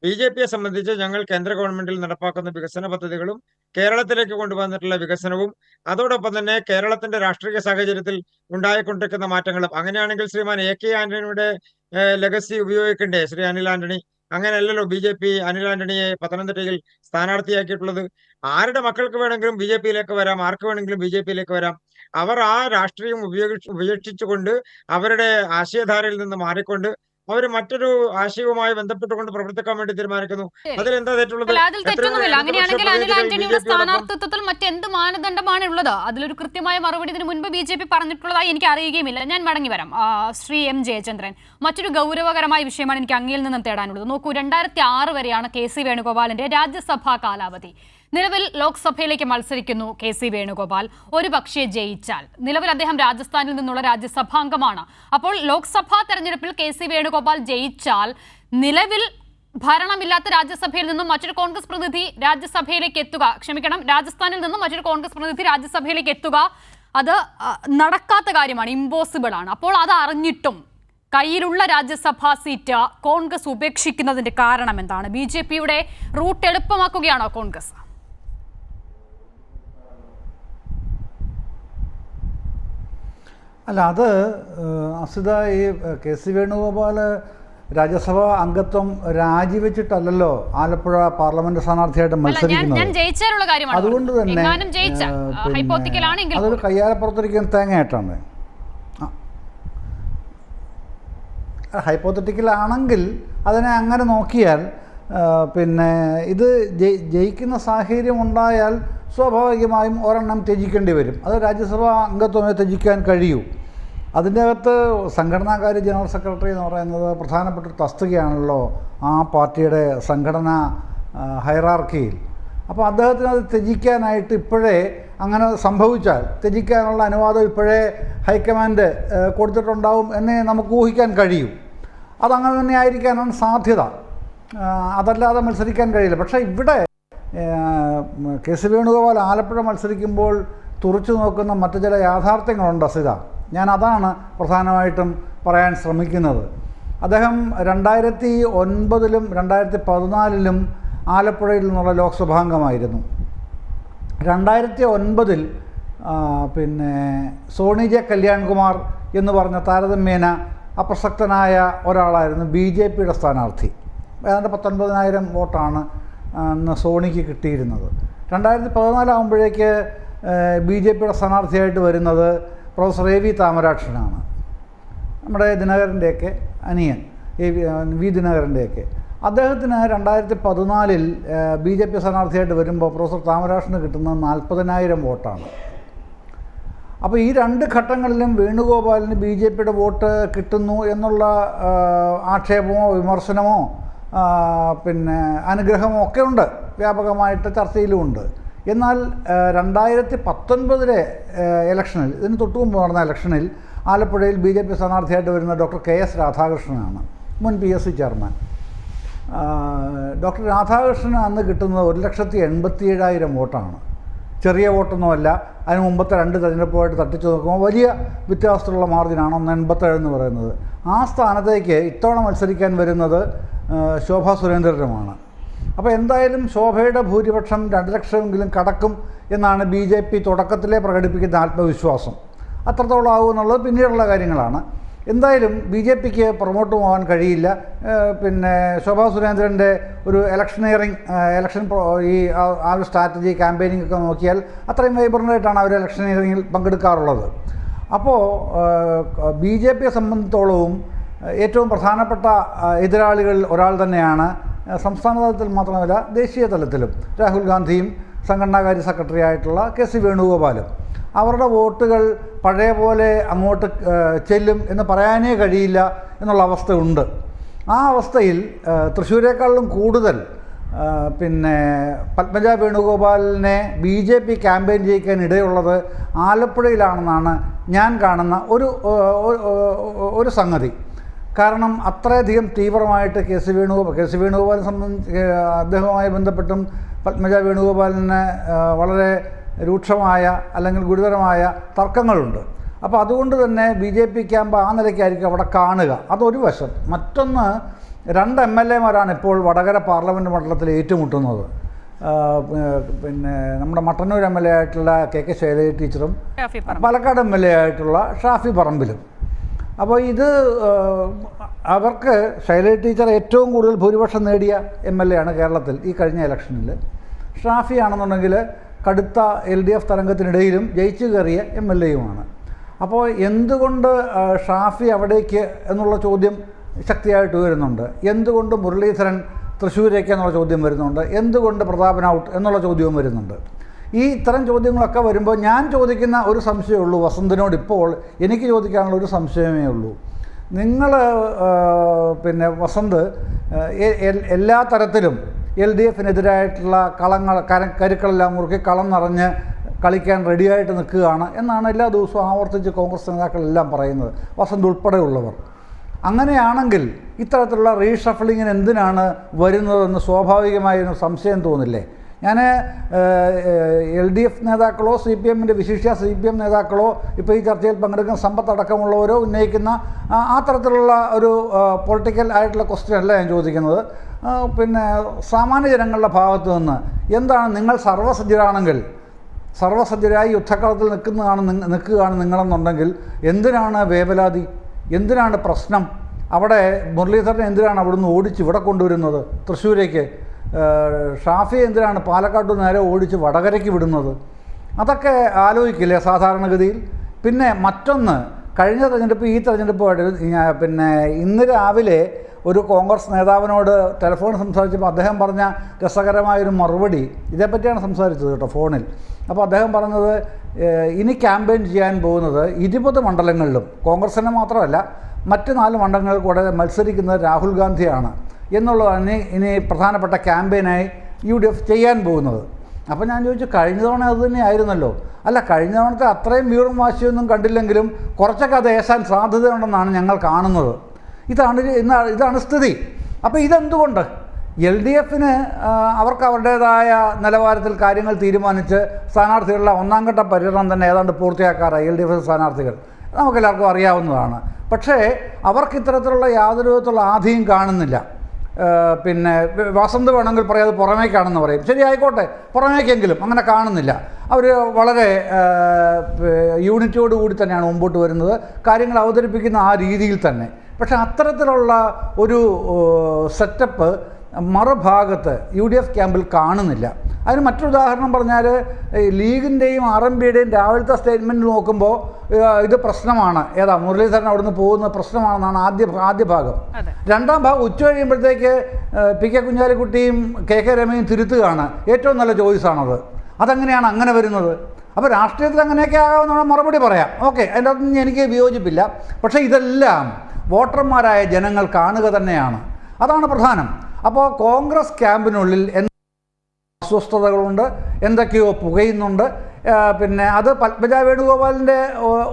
ബി ജെ പിയെ സംബന്ധിച്ച് ഞങ്ങൾ കേന്ദ്ര ഗവൺമെന്റിൽ നടപ്പാക്കുന്ന വികസന പദ്ധതികളും കേരളത്തിലേക്ക് കൊണ്ടുവന്നിട്ടുള്ള വികസനവും അതോടൊപ്പം തന്നെ കേരളത്തിന്റെ രാഷ്ട്രീയ സാഹചര്യത്തിൽ ഉണ്ടായിക്കൊണ്ടിരിക്കുന്ന മാറ്റങ്ങളും. അങ്ങനെയാണെങ്കിൽ ശ്രീമാൻ എ കെ ആന്റണിയുടെ ലെഗസി ഉപയോഗിക്കണ്ടേ ശ്രീ അനിൽ ആന്റണി? അങ്ങനെയല്ലല്ലോ ബി ജെ പി അനിൽ ആന്റണിയെ പത്തനംതിട്ടയിൽ സ്ഥാനാർത്ഥിയാക്കിയിട്ടുള്ളത്. ആരുടെ മക്കൾക്ക് വേണമെങ്കിലും ബി ജെ പിയിലേക്ക് വരാം, ആർക്ക് വേണമെങ്കിലും ബി ജെ പിയിലേക്ക് വരാം. അവർ ആ രാഷ്ട്രീയം ഉപേക്ഷിച്ചുകൊണ്ട് അവരുടെ ആശയധാരയിൽ നിന്ന് മാറിക്കൊണ്ട് അവർ മറ്റൊരു ആശയവുമായി ബന്ധപ്പെട്ടുകൊണ്ട് പ്രവർത്തിക്കാൻ വേണ്ടി തീരുമാനിക്കുന്നു. അതിലെന്താ തെറ്റുള്ളത്? അതിൽ തെറ്റൊന്നുമില്ല. അങ്ങനെയാണെങ്കിൽ അനിൽ ആന്റണിയുടെ സ്ഥാനാർത്ഥിത്വത്തിൽ മറ്റെന്ത് മാനദണ്ഡമാണ് ഉള്ളത്? അതിലൊരു കൃത്യമായ മറുപടി ഇതിനു മുൻപ് ബി ജെ പി പറഞ്ഞിട്ടുള്ളതായി എനിക്ക് അറിയുകയുമില്ല. ഞാൻ മടങ്ങി വരാം. ശ്രീ എം ജയചന്ദ്രൻ, മറ്റൊരു ഗൗരവകരമായ വിഷയമാണ് എനിക്ക് അങ്ങയിൽ നിന്നും തേടാനുള്ളത്. നോക്കൂ, 2006 വരെയാണ് കെ സി വേണുഗോപാലിന്റെ രാജ്യസഭാ കാലാവധി. നിലവിൽ ലോക്സഭയിലേക്ക് മത്സരിക്കുന്നു കെ സി വേണുഗോപാൽ. ഒരു പക്ഷേ ജയിച്ചാൽ, നിലവിൽ അദ്ദേഹം രാജസ്ഥാനിൽ നിന്നുള്ള രാജ്യസഭാംഗമാണ്. അപ്പോൾ ലോക്സഭാ തെരഞ്ഞെടുപ്പിൽ കെ സി വേണുഗോപാൽ ജയിച്ചാൽ നിലവിൽ ഭരണമില്ലാത്ത രാജ്യസഭയിൽ നിന്നും മറ്റൊരു കോൺഗ്രസ് പ്രതിനിധി രാജ്യസഭയിലേക്ക് എത്തുക, രാജസ്ഥാനിൽ നിന്നും മറ്റൊരു കോൺഗ്രസ് പ്രതിനിധി രാജ്യസഭയിലേക്ക് എത്തുക, അത് നടക്കാത്ത കാര്യമാണ്, ഇമ്പോസിബിൾ ആണ്. അപ്പോൾ അത് അറിഞ്ഞിട്ടും കയ്യിലുള്ള രാജ്യസഭാ സീറ്റ് കോൺഗ്രസ് ഉപേക്ഷിക്കുന്നതിന്റെ കാരണം എന്താണ്? ബി ജെ പിയുടെ റൂട്ട് എളുപ്പമാക്കുകയാണോ കോൺഗ്രസ്? അല്ല, അത് അസിത, ഈ കെ സി വേണുഗോപാൽ രാജ്യസഭാ അംഗത്വം രാജിവെച്ചിട്ടല്ലല്ലോ ആലപ്പുഴ പാർലമെന്റ് സ്ഥാനാർത്ഥിയായിട്ട് മത്സരിക്കുന്നത്. അതുകൊണ്ട് തന്നെ അതൊരു കയ്യാലപ്പുറത്തിരിക്കുന്ന തേങ്ങയായിട്ടാണ്. ഹൈപ്പോത്തറ്റിക്കൽ ആണെങ്കിൽ അതിനെ അങ്ങനെ നോക്കിയാൽ പിന്നെ ഇത് ജയിക്കുന്ന സാഹചര്യം ഉണ്ടായാൽ സ്വാഭാവികമായും ഒരെണ്ണം ത്യജിക്കേണ്ടി വരും. അത് രാജ്യസഭാ അംഗത്വമേ ത്യജിക്കാൻ കഴിയൂ. അതിൻ്റെ അകത്ത് സംഘടനാകാര്യ ജനറൽ സെക്രട്ടറി എന്ന് പറയുന്നത് പ്രധാനപ്പെട്ട ഒരു തസ്തികയാണല്ലോ ആ പാർട്ടിയുടെ സംഘടനാ ഹൈറാർക്കിയിൽ. അപ്പോൾ അദ്ദേഹത്തിന് അത് ത്യജിക്കാനായിട്ട് ഇപ്പോഴേ, അങ്ങനെ സംഭവിച്ചാൽ ത്യജിക്കാനുള്ള അനുവാദം ഇപ്പോഴേ ഹൈക്കമാൻഡ് കൊടുത്തിട്ടുണ്ടാവും എന്നേ നമുക്ക് ഊഹിക്കാൻ കഴിയൂ. അതങ്ങനെ തന്നെ ആയിരിക്കാനാണ് സാധ്യത. അതല്ലാതെ മത്സരിക്കാൻ കഴിയില്ല. പക്ഷേ ഇവിടെ കെ സി വേണുഗോപാൽ ആലപ്പുഴ മത്സരിക്കുമ്പോൾ തുറച്ചു നോക്കുന്ന മറ്റു ചില യാഥാർത്ഥ്യങ്ങളുണ്ട് അസിത. ഞാൻ അതാണ് പ്രധാനമായിട്ടും പറയാൻ ശ്രമിക്കുന്നത്. അദ്ദേഹം 2009-ലും 2014-ലും ആലപ്പുഴയിൽ നിന്നുള്ള ലോക്സഭാംഗമായിരുന്നു. 2009-ൽ പിന്നെ സോണി ജെ കല്യാൺകുമാർ എന്ന് പറഞ്ഞ താരതമ്യേന അപ്രസക്തനായ ഒരാളായിരുന്നു ബി ജെ പിയുടെ സ്ഥാനാർത്ഥി. ഏതാണ്ട് 19,000 വോട്ടാണ് സോണിക്ക് കിട്ടിയിരുന്നത്. 2014 ആകുമ്പോഴേക്ക് ബി ജെ പിയുടെ സ്ഥാനാർത്ഥിയായിട്ട് വരുന്നത് പ്രൊഫസർ എ വി താമരാക്ഷനാണ്, നമ്മുടെ ദിനകരൻ്റെയൊക്കെ അനിയൻ, വി ദിനകരൻ്റെയൊക്കെ. അദ്ദേഹത്തിന് 2014-ൽ ബി ജെ പി സ്ഥാനാർത്ഥിയായിട്ട് വരുമ്പോൾ പ്രൊഫസർ താമരാക്ഷന് കിട്ടുന്നത് 40,000 വോട്ടാണ്. അപ്പോൾ ഈ രണ്ട് ഘട്ടങ്ങളിലും വേണുഗോപാലിന് ബി ജെ പിയുടെ വോട്ട് കിട്ടുന്നു എന്നുള്ള ആക്ഷേപമോ വിമർശനമോ പിന്നെ അനുഗ്രഹമോ ഒക്കെ ഉണ്ട്, വ്യാപകമായിട്ട് ചർച്ചയിലുമുണ്ട്. എന്നാൽ 2019 ഇലക്ഷനിൽ, ഇതിന് തൊട്ടു മുമ്പ് നടന്ന ഇലക്ഷനിൽ ആലപ്പുഴയിൽ ബി ജെ പി സ്ഥാനാർത്ഥിയായിട്ട് വരുന്ന ഡോക്ടർ കെ എസ് രാധാകൃഷ്ണനാണ്, മുൻ PSC ചെയർമാൻ. ഡോക്ടർ രാധാകൃഷ്ണന് അന്ന് കിട്ടുന്നത് 1,87,000 വോട്ടാണ്. ചെറിയ വോട്ടൊന്നുമല്ല. അതിന് മുമ്പത്തെ 2 തെരഞ്ഞെടുപ്പുമായിട്ട് തട്ടിച്ചു നോക്കുമ്പോൾ വലിയ വ്യത്യാസത്തിലുള്ള മാർജിനാണ് 1,87 എന്ന് പറയുന്നത്. ആ സ്ഥാനത്തേക്ക് ഇത്തവണ മത്സരിക്കാൻ വരുന്നത് ശോഭാ സുരേന്ദ്രനുമാണ്. അപ്പോൾ എന്തായാലും ശോഭയുടെ ഭൂരിപക്ഷം 2 ലക്ഷമെങ്കിലും കടക്കും എന്നാണ് ബി ജെ പി തുടക്കത്തിലെ പ്രകടിപ്പിക്കുന്ന ആത്മവിശ്വാസം. അത്രത്തോളം ആകുമെന്നുള്ളത് പിന്നീടുള്ള കാര്യങ്ങളാണ്. എന്തായാലും ബി ജെ പിക്ക് പുറമോട്ട് പോകാൻ കഴിയില്ല. പിന്നെ ശോഭാ സുരേന്ദ്രൻ്റെ ഒരു ഇലക്ഷൻ ആ ഒരു സ്ട്രാറ്റജി ക്യാമ്പയിനിങ് ഒക്കെ നോക്കിയാൽ അത്രയും വൈബ്രൻ്റായിട്ടാണ് അവർ ഇലക്ഷനിയറിങ്ങിൽ പങ്കെടുക്കാറുള്ളത്. അപ്പോൾ ബി ജെ പിയെ സംബന്ധിച്ചിടത്തോളവും ഏറ്റവും പ്രധാനപ്പെട്ട എതിരാളികളിൽ ഒരാൾ തന്നെയാണ് സംസ്ഥാന തലത്തിൽ മാത്രമല്ല ദേശീയ തലത്തിലും രാഹുൽ ഗാന്ധിയും സംഘടനാകാര്യ സെക്രട്ടറി ആയിട്ടുള്ള കെ സി വേണുഗോപാലും. അവരുടെ വോട്ടുകൾ പഴയ പോലെ അങ്ങോട്ട് ചെല്ലും എന്ന് പറയാനേ കഴിയില്ല എന്നുള്ള അവസ്ഥയുണ്ട്. ആ അവസ്ഥയിൽ തൃശ്ശൂരേക്കാളും കൂടുതൽ പിന്നെ പത്മജ വേണുഗോപാലിനെ ബി ജെ പി ക്യാമ്പയിൻ ചെയ്യിക്കാൻ ഇടയുള്ളത് ആലപ്പുഴയിലാണെന്നാണ് ഞാൻ കാണുന്ന ഒരു സംഗതി. കാരണം അത്രയധികം തീവ്രമായിട്ട് കെ സി വേണുഗോപാലിനെ സംബന്ധിച്ച് അദ്ദേഹവുമായി ബന്ധപ്പെട്ടും പത്മജ വേണുഗോപാലിന് വളരെ രൂക്ഷമായ അല്ലെങ്കിൽ ഗുരുതരമായ തർക്കങ്ങളുണ്ട്. അപ്പോൾ അതുകൊണ്ട് തന്നെ ബി ജെ പി ക്യാമ്പ് ആ നിലയ്ക്കായിരിക്കും അവിടെ കാണുക. അതൊരു വശം. മറ്റൊന്ന്, 2 MLA-മാരാണ് ഇപ്പോൾ വടകര പാർലമെൻറ്റ് മണ്ഡലത്തിൽ ഏറ്റുമുട്ടുന്നത്. പിന്നെ നമ്മുടെ മട്ടന്നൂർ MLA ആയിട്ടുള്ള കെ ശൈലജ ടീച്ചറും പാലക്കാട് MLA ആയിട്ടുള്ള ഷാഫി പറമ്പിലും. അപ്പോൾ ഇത് അവർക്ക് ശൈലജ ടീച്ചർ ഏറ്റവും കൂടുതൽ ഭൂരിപക്ഷം നേടിയ MLA ആണ് കേരളത്തിൽ ഈ കഴിഞ്ഞ ഇലക്ഷനിൽ. ഷാഫി ആണെന്നുണ്ടെങ്കിൽ കടുത്ത LDF തരംഗത്തിനിടയിലും ജയിച്ചു കയറിയ MLA-യുമാണ്. അപ്പോൾ എന്തുകൊണ്ട് ഷാഫി അവിടേക്ക് എന്നുള്ള ചോദ്യം ശക്തിയായിട്ട് വരുന്നുണ്ട്. എന്തുകൊണ്ട് മുരളീധരൻ തൃശ്ശൂരേക്ക് എന്നുള്ള ചോദ്യം വരുന്നുണ്ട്. എന്തുകൊണ്ട് പ്രതാപൻ ഔട്ട് എന്നുള്ള ചോദ്യവും വരുന്നുണ്ട്. ഈ ഇത്തരം ചോദ്യങ്ങളൊക്കെ വരുമ്പോൾ ഞാൻ ചോദിക്കുന്ന ഒരു സംശയമേ ഉള്ളൂ. വസന്തിനോട് ഇപ്പോൾ എനിക്ക് ചോദിക്കാനുള്ള ഒരു സംശയമേ ഉള്ളൂ. നിങ്ങൾ പിന്നെ വസന്ത് എല്ലാ തരത്തിലും LDF-നെതിരായിട്ടുള്ള കരുക്കളെല്ലാം മുറുക്കി കളം നിറഞ്ഞ് കളിക്കാൻ റെഡിയായിട്ട് നിൽക്കുകയാണ് എന്നാണ് എല്ലാ ദിവസവും ആവർത്തിച്ച് കോൺഗ്രസ് നേതാക്കളെല്ലാം പറയുന്നത്, വസന്ത് ഉൾപ്പെടെയുള്ളവർ. അങ്ങനെയാണെങ്കിൽ ഇത്തരത്തിലുള്ള റീഷഫ്ലിങ്ങിന് എന്തിനാണ് വരുന്നതെന്ന് സ്വാഭാവികമായൊരു സംശയം തോന്നില്ലേ? ഞാൻ LDF നേതാക്കളോ CPM-ൻ്റെ വിശിഷ്യ CPM നേതാക്കളോ ഇപ്പോൾ ഈ ചർച്ചയിൽ പങ്കെടുക്കുന്ന സമ്പത്തടക്കമുള്ളവരോ ഉന്നയിക്കുന്ന ആ തരത്തിലുള്ള ഒരു പൊളിറ്റിക്കൽ ആയിട്ടുള്ള ക്വസ്റ്റ്യൻ അല്ല ഞാൻ ചോദിക്കുന്നത്. പിന്നെ സാമാന്യ ജനങ്ങളുടെ ഭാഗത്തു നിന്ന് എന്താണ്, നിങ്ങൾ സർവ്വസജ്ജരായി യുദ്ധക്കളത്തിൽ നിൽക്കുകയാണ് നിങ്ങളെന്നുണ്ടെങ്കിൽ എന്തിനാണ് വേവലാതി, എന്തിനാണ് പ്രശ്നം? അവിടെ മുരളീധരനെ എന്തിനാണ് അവിടുന്ന് ഓടിച്ച് ഇവിടെ കൊണ്ടുവരുന്നത് തൃശ്ശൂരേക്ക്? ഷാഫി എന്തിനാണ് പാലക്കാട് നേരെ ഓടിച്ച് വടകരയ്ക്ക് വിടുന്നത്? അതൊക്കെ ആലോചിക്കില്ലേ സാധാരണഗതിയിൽ? പിന്നെ മറ്റൊന്ന്, കഴിഞ്ഞ തെരഞ്ഞെടുപ്പ് ഈ തെരഞ്ഞെടുപ്പുമായിട്ട് പിന്നെ ഇന്ന് രാവിലെ ഒരു കോൺഗ്രസ് നേതാവിനോട് ടെലിഫോൺ സംസാരിച്ചപ്പോൾ അദ്ദേഹം പറഞ്ഞ രസകരമായൊരു മറുപടി, ഇതേപ്പറ്റിയാണ് സംസാരിച്ചത് കേട്ടോ ഫോണിൽ. അപ്പോൾ അദ്ദേഹം പറഞ്ഞത് ഇനി ക്യാമ്പയിൻ ചെയ്യാൻ പോകുന്നത് 20 മണ്ഡലങ്ങളിലും കോൺഗ്രസിനെ മാത്രമല്ല മറ്റ് 4 മണ്ഡലങ്ങളിൽ കൂടെ മത്സരിക്കുന്നത് രാഹുൽ ഗാന്ധിയാണ് എന്നുള്ളതാണ് ഇനി പ്രധാനപ്പെട്ട ക്യാമ്പയിനായി UDF ചെയ്യാൻ പോകുന്നത്. അപ്പോൾ ഞാൻ ചോദിച്ചു, കഴിഞ്ഞ തവണ അത് തന്നെയായിരുന്നല്ലോ. അല്ല, കഴിഞ്ഞ തവണത്തെ അത്രയും വീറും വാശിയൊന്നും കണ്ടില്ലെങ്കിലും കുറച്ചൊക്കെ അത് ഏശാൻ സാധ്യതയുണ്ടെന്നാണ് ഞങ്ങൾ കാണുന്നത്. ഇതാണ് സ്ഥിതി. അപ്പോൾ ഇതെന്തുകൊണ്ട് LDF-ന് അവർക്ക് അവരുടേതായ നിലവാരത്തിൽ കാര്യങ്ങൾ തീരുമാനിച്ച് സ്ഥാനാർത്ഥികളുടെ 1ാം ഘട്ട പര്യടനം തന്നെ ഏതാണ്ട് പൂർത്തിയാക്കാറായി LDF സ്ഥാനാർത്ഥികൾ, നമുക്കെല്ലാവർക്കും അറിയാവുന്നതാണ്. പക്ഷേ അവർക്ക് ഇത്തരത്തിലുള്ള യാതൊരു വിധത്തിലുള്ള ആധിയും കാണുന്നില്ല. പിന്നെ വസന്ത് വേണമെങ്കിൽ പറയാതെ പുറമേക്കാണെന്ന് പറയും. ശരി, ആയിക്കോട്ടെ, പുറമേക്കെങ്കിലും അങ്ങനെ കാണുന്നില്ല. അവർ വളരെ യൂണിറ്റിയോടുകൂടി തന്നെയാണ് മുമ്പോട്ട് വരുന്നത്, കാര്യങ്ങൾ അവതരിപ്പിക്കുന്ന ആ രീതിയിൽ തന്നെ. പക്ഷേ അത്തരത്തിലുള്ള ഒരു സെറ്റപ്പ് മറുഭാഗത്ത് UDF ക്യാമ്പിൽ കാണുന്നില്ല. അതിന് മറ്റൊരു ഉദാഹരണം പറഞ്ഞാൽ, ലീഗിൻ്റെയും RMPയുടെയും രാവിലത്തെ സ്റ്റേറ്റ്മെൻറ്റ് നോക്കുമ്പോൾ ഇത് പ്രശ്നമാണ്, മുരളീധരൻ അവിടുന്ന് പോകുന്ന പ്രശ്നമാണെന്നാണ് ആദ്യ ഭാഗം. 2ാം ഭാഗം ഉച്ച കഴിയുമ്പോഴത്തേക്ക് PK കുഞ്ഞാലിക്കുട്ടിയും KK രമയും തിരുത്തുകയാണ്, ഏറ്റവും നല്ല ചോയ്സാണത്. അതെങ്ങനെയാണ് അങ്ങനെ വരുന്നത്? അപ്പോൾ രാഷ്ട്രീയത്തിൽ അങ്ങനെയൊക്കെ ആകാമെന്നുള്ള മറുപടി പറയാം, ഓക്കെ, അതിൻ്റെ അകത്തൊന്നും എനിക്ക് വിയോജിപ്പില്ല. പക്ഷേ ഇതെല്ലാം വോട്ടർമാരായ ജനങ്ങൾ കാണുക തന്നെയാണ്, അതാണ് പ്രധാനം. അപ്പോൾ കോൺഗ്രസ് ക്യാമ്പിനുള്ളിൽ അസ്വസ്ഥതകളുണ്ട്, എന്തൊക്കെയോ പുകയുന്നുണ്ട്. പിന്നെ അത് പത്മജ വേണുഗോപാലിൻ്റെ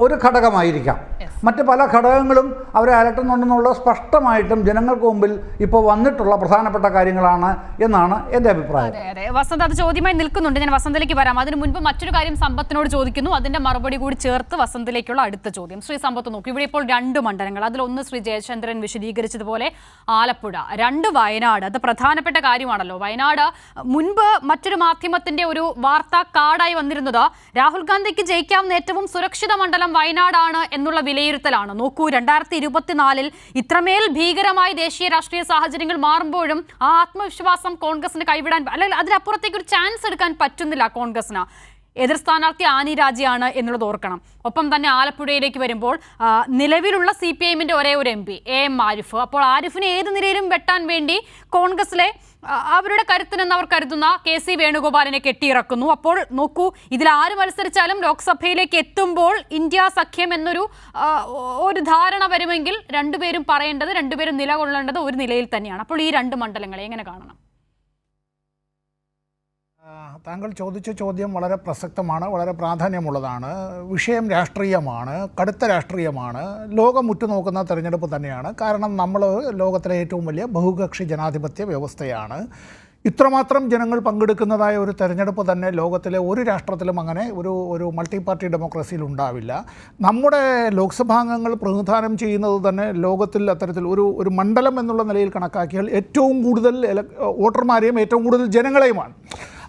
ഒരു ഘടകമായിരിക്കാം. മറ്റ് പല ഘടകങ്ങളും അവരെ അലട്ടുന്നുണ്ടെന്നുള്ളത് സ്പഷ്ടമായിട്ടും ജനങ്ങൾക്ക് മുമ്പിൽ ഇപ്പോൾ വന്നിട്ടുള്ള പ്രധാനപ്പെട്ട കാര്യങ്ങളാണ് എന്നാണ് എൻ്റെ അഭിപ്രായം. വസന്ത് അത് ചോദ്യമായി നിൽക്കുന്നുണ്ട്, ഞാൻ വസന്തിലേക്ക് വരാം. അതിന് മുൻപ് മറ്റൊരു കാര്യം സമ്പത്തിനോട് ചോദിക്കുന്നു, അതിന്റെ മറുപടി കൂടി ചേർത്ത് വസന്തിലേക്കുള്ള അടുത്ത ചോദ്യം. ശ്രീ സമ്പത്ത് നോക്കൂ, ഇവിടെ ഇപ്പോൾ 2 മണ്ഡലങ്ങൾ, അതിലൊന്ന് ശ്രീ ജയചന്ദ്രൻ വിശദീകരിച്ചതുപോലെ ആലപ്പുഴ, 2 വയനാട്. അത് പ്രധാനപ്പെട്ട കാര്യമാണല്ലോ. വയനാട് മുൻപ് മറ്റൊരു മാധ്യമത്തിന്റെ ഒരു വാർത്താ കാർഡായി വന്നിരുന്നത് രാഹുൽ ഗാന്ധിക്ക് ജയിക്കാവുന്ന ഏറ്റവും സുരക്ഷിത മണ്ഡലം വയനാടാണ് എന്നുള്ള വിലയിരുത്തലാണ്. നോക്കൂ, 2024 ഇത്രമേൽ ഭീകരമായി ദേശീയ രാഷ്ട്രീയ സാഹചര്യങ്ങൾ മാറുമ്പോഴും ആ ആത്മവിശ്വാസം കോൺഗ്രസിന് കൈവിടാൻ, അല്ലെങ്കിൽ അതിനപ്പുറത്തേക്ക് ഒരു ചാൻസ് എടുക്കാൻ പറ്റുന്നില്ല കോൺഗ്രസിന്. എതിർ സ്ഥാനാർത്ഥി ആനി രാജയാണ് എന്നുള്ളത് ഓർക്കണം. ഒപ്പം തന്നെ ആലപ്പുഴയിലേക്ക് വരുമ്പോൾ നിലവിലുള്ള CPIഎമ്മിന്റെ ഒരേ ഒരു MP AM ആരിഫ്. അപ്പോൾ ആരിഫിനെ ഏത് നിലയിലും വെട്ടാൻ വേണ്ടി കോൺഗ്രസിലെ അവരുടെ കരുത്തിനെന്ന് അവർ കരുതുന്ന KC വേണുഗോപാലിനെ കെട്ടിയിറക്കുന്നു. അപ്പോൾ നോക്കൂ, ഇതിൽ ആര് മത്സരിച്ചാലും ലോക്സഭയിലേക്ക് എത്തുമ്പോൾ ഇന്ത്യ സഖ്യം എന്നൊരു ഒരു ധാരണ വരുമെങ്കിൽ രണ്ടുപേരും പറയേണ്ടത്, രണ്ടുപേരും നിലകൊള്ളേണ്ടത് ഒരു നിലയിൽ തന്നെയാണ്. അപ്പോൾ ഈ രണ്ട് മണ്ഡലങ്ങളെ എങ്ങനെ കാണണം? താങ്കൾ ചോദിച്ച ചോദ്യം വളരെ പ്രസക്തമാണ്, വളരെ പ്രാധാന്യമുള്ളതാണ്. വിഷയം രാഷ്ട്രീയമാണ്, കടുത്ത രാഷ്ട്രീയമാണ്. ലോകം ഉറ്റുനോക്കുന്ന തെരഞ്ഞെടുപ്പ് തന്നെയാണ്. കാരണം നമ്മൾ ലോകത്തിലെ ഏറ്റവും വലിയ ബഹുകക്ഷി ജനാധിപത്യ വ്യവസ്ഥയാണ്. ഇത്രമാത്രം ജനങ്ങൾ പങ്കെടുക്കുന്നതായ ഒരു തെരഞ്ഞെടുപ്പ് തന്നെ ലോകത്തിലെ ഒരു രാഷ്ട്രത്തിലും അങ്ങനെ ഒരു മൾട്ടി പാർട്ടി ഡെമോക്രസിയിൽ ഉണ്ടാവില്ല. നമ്മുടെ ലോക്സഭാംഗങ്ങൾ പ്രതിനിധാനം ചെയ്യുന്നത് തന്നെ ലോകത്തിൽ അത്തരത്തിൽ ഒരു മണ്ഡലം എന്നുള്ള നിലയിൽ കണക്കാക്കിയാൽ ഏറ്റവും കൂടുതൽ വോട്ടർമാരെയും ഏറ്റവും കൂടുതൽ ജനങ്ങളെയുമാണ്.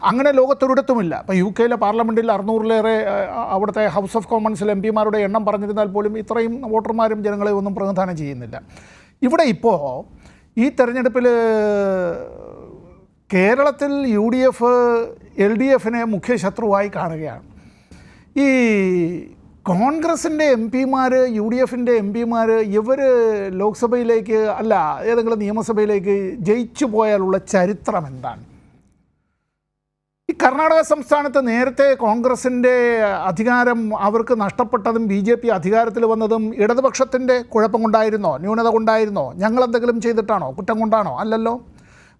അങ്ങനെ ലോകത്തൊരിടത്തുമില്ല. ഇപ്പോൾ UK പാർലമെൻറ്റിൽ 600-ലേറെ അവിടുത്തെ ഹൗസ് ഓഫ് കോമൺസിൽ MP-മാരുടെ എണ്ണം പറഞ്ഞിരുന്നാൽ പോലും ഇത്രയും വോട്ടർമാരും ജനങ്ങളെയും ഒന്നും പ്രതിനിധാനം ചെയ്യുന്നില്ല. ഇവിടെ ഇപ്പോൾ ഈ തെരഞ്ഞെടുപ്പിൽ കേരളത്തിൽ UDF LDFിനെ മുഖ്യ ശത്രുവായി കാണുകയാണ്. ഈ കോൺഗ്രസിൻ്റെ MP-മാർ, UDFിൻ്റെ MP-മാർ ഇവർ ലോക്സഭയിലേക്ക് അല്ല ഏതെങ്കിലും നിയമസഭയിലേക്ക് ജയിച്ചു പോയാലുള്ള ചരിത്രം എന്താണ്? ഈ കർണാടക സംസ്ഥാനത്ത് നേരത്തെ കോൺഗ്രസിൻ്റെ അധികാരം അവർക്ക് നഷ്ടപ്പെട്ടതും BJP അധികാരത്തിൽ വന്നതും ഇടതുപക്ഷത്തിൻ്റെ കുഴപ്പം കൊണ്ടായിരുന്നോ, ന്യൂനത കൊണ്ടായിരുന്നോ, ഞങ്ങളെന്തെങ്കിലും ചെയ്തിട്ടാണോ, കുറ്റം കൊണ്ടാണോ? അല്ലല്ലോ.